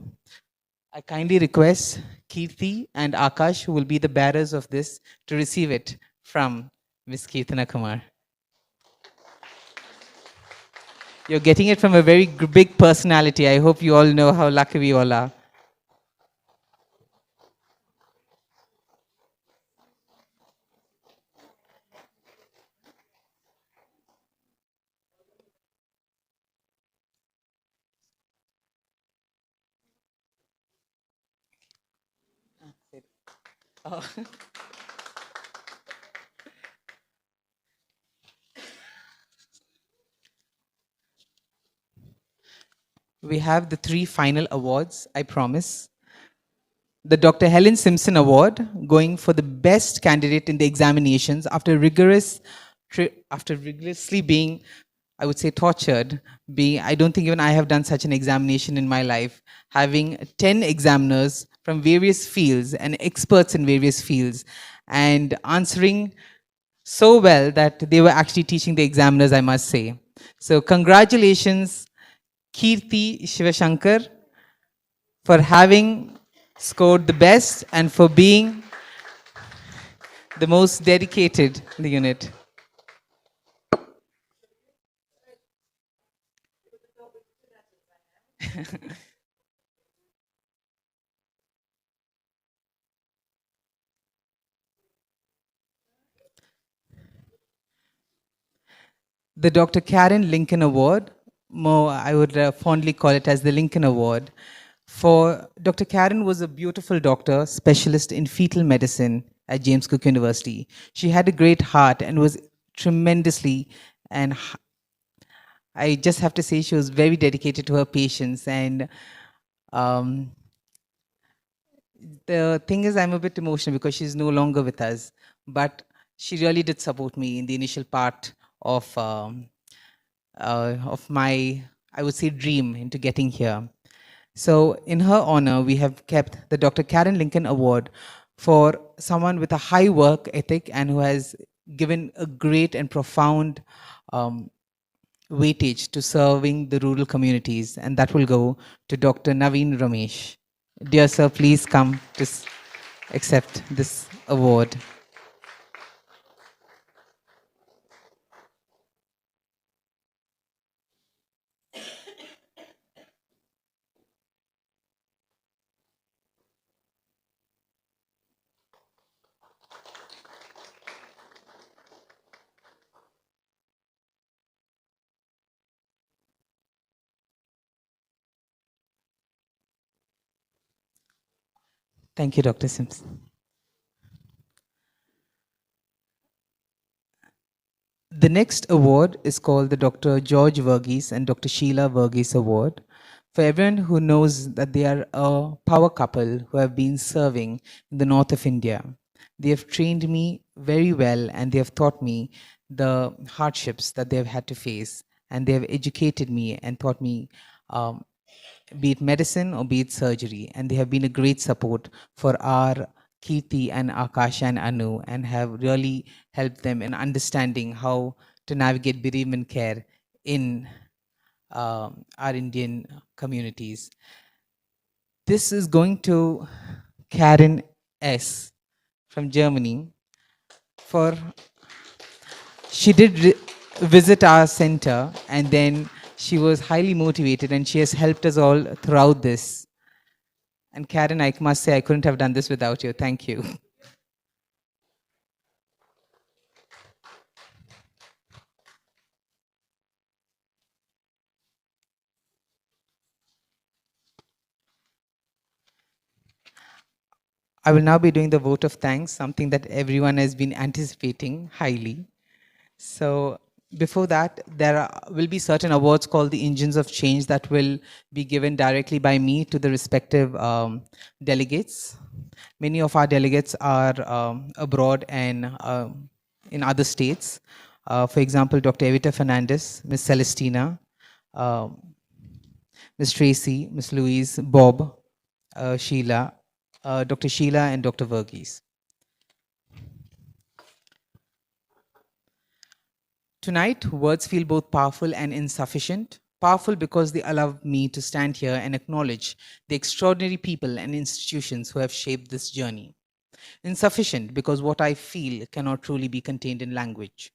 I kindly request Kirti and Akash, who will be the bearers of this, to receive it from Ms. Kirtana Kumar. You're getting it from a very big personality. I hope you all know how lucky we all are. Oh. we have the 3 final awards, I promise. The Dr. Helen Simpson Award, going for the best candidate in the examinations after rigorously being, I would say, tortured. I don't think even I have done such an examination in my life, having 10 examiners from various fields and experts in various fields, and answering so well that they were actually teaching the examiners, I must say. So congratulations, Kirti Shivashankar, for having scored the best and for being the most dedicated in the unit. The Dr. Karen Lincoln Award, more I would fondly call it as the Lincoln Award, for Dr. Karen was a beautiful doctor, specialist in fetal medicine at James Cook University. She had a great heart and was tremendously, and I just have to say she was very dedicated to her patients. And the thing is, I'm a bit emotional because she's no longer with us, but she really did support me in the initial part of my, I would say, dream into getting here. So in her honor, we have kept the Dr. Karen Lincoln Award for someone with a high work ethic and who has given a great and profound weightage to serving the rural communities, and that will go to Dr. Naveen Ramesh. Dear sir, please come to accept this award. Thank you, Dr. Simpson. The next award is called the Dr. George Verghese and Dr. Sheila Verghese Award. For everyone who knows that they are a power couple who have been serving in the north of India. They have trained me very well and they have taught me the hardships that they have had to face, and they have educated me and taught me be it medicine or be it surgery, and they have been a great support for our Kirti and Akash and Anu, and have really helped them in understanding how to navigate bereavement care in our Indian communities. This is going to Karen S. from Germany. She did visit our center, and then she was highly motivated, and she has helped us all throughout this. And Karen, I must say, I couldn't have done this without you. Thank you. I will now be doing the vote of thanks, something that everyone has been anticipating highly. So before that, there will be certain awards called the Engines of Change that will be given directly by me to the respective delegates. Many of our delegates are abroad and in other states. For example, Dr. Evita Fernandez, Ms. Celestina, Ms. Tracy, Ms. Louise, Bob, Sheila, Dr. Sheila, and Dr. Verghese. Tonight, words feel both powerful and insufficient. Powerful because they allow me to stand here and acknowledge the extraordinary people and institutions who have shaped this journey. Insufficient because what I feel cannot truly be contained in language.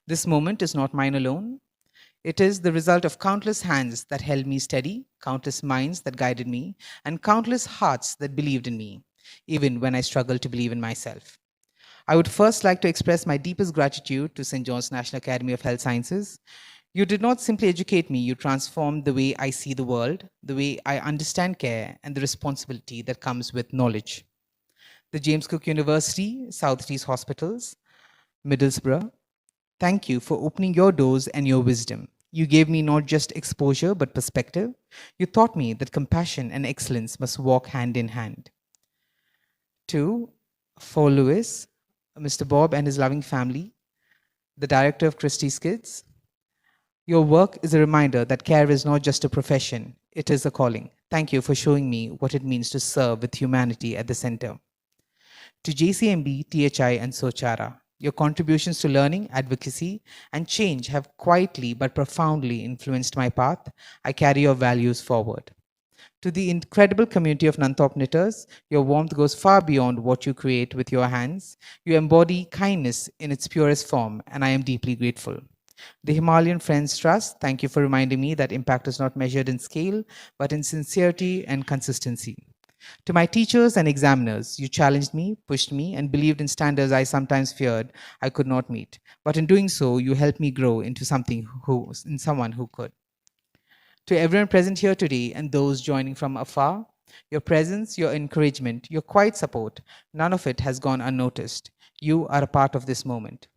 This moment is not mine alone. It is the result of countless hands that held me steady, countless minds that guided me, and countless hearts that believed in me, even when I struggled to believe in myself. I would first like to express my deepest gratitude to St. John's National Academy of Health Sciences. You did not simply educate me, you transformed the way I see the world, the way I understand care, and the responsibility that comes with knowledge. The James Cook University, South East Hospitals, Middlesbrough, thank you for opening your doors and your wisdom. You gave me not just exposure, but perspective. You taught me that compassion and excellence must walk hand in hand. To for Lewis, Mr. Bob and his loving family, the director of Christie's Kids, your work is a reminder that care is not just a profession, it is a calling. Thank you for showing me what it means to serve with humanity at the center. To JCMB, THI, and Sochara, your contributions to learning, advocacy, and change have quietly but profoundly influenced my path. I carry your values forward. To the incredible community of Nantop knitters, your warmth goes far beyond what you create with your hands. You embody kindness in its purest form, and I am deeply grateful. The Himalayan Friends Trust, thank you for reminding me that impact is not measured in scale, but in sincerity and consistency. To my teachers and examiners, you challenged me, pushed me, and believed in standards I sometimes feared I could not meet. But in doing so, you helped me grow into someone who could. To everyone present here today and those joining from afar, your presence, your encouragement, your quiet support, none of it has gone unnoticed. You are a part of this moment.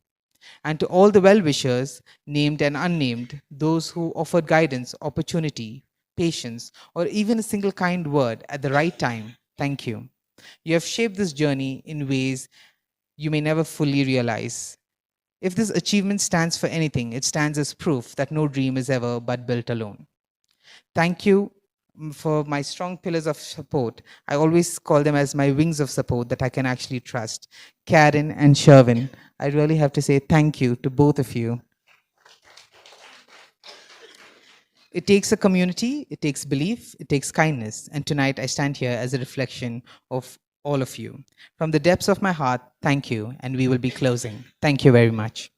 And to all the well-wishers, named and unnamed, those who offered guidance, opportunity, patience, or even a single kind word at the right time, thank you. You have shaped this journey in ways you may never fully realize. If this achievement stands for anything, it stands as proof that no dream is ever but built alone. Thank you for my strong pillars of support. I always call them as my wings of support that I can actually trust. Karen and Sherwin, I really have to say thank you to both of you. It takes a community, it takes belief, it takes kindness. And tonight I stand here as a reflection of all of you. From the depths of my heart, thank you. And we will be closing. Thank you very much.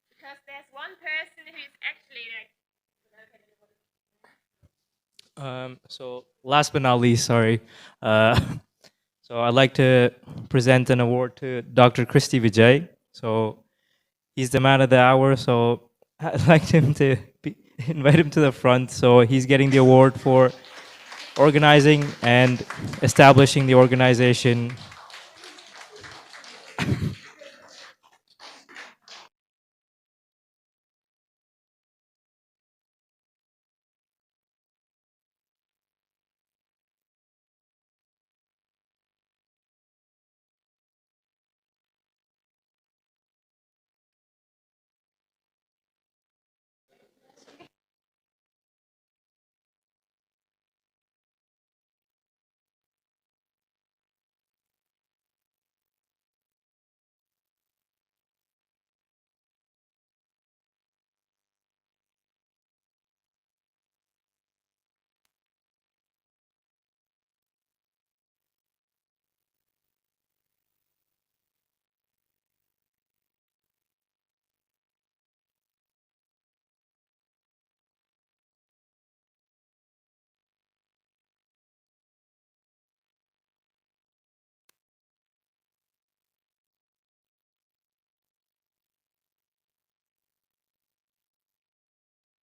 Because there's one person who's actually like. So last but not least, sorry. So I'd like to present an award to Dr. Christy Vijay. So he's the man of the hour. So I'd like him to invite him to the front. So he's getting the award for organizing and establishing the organization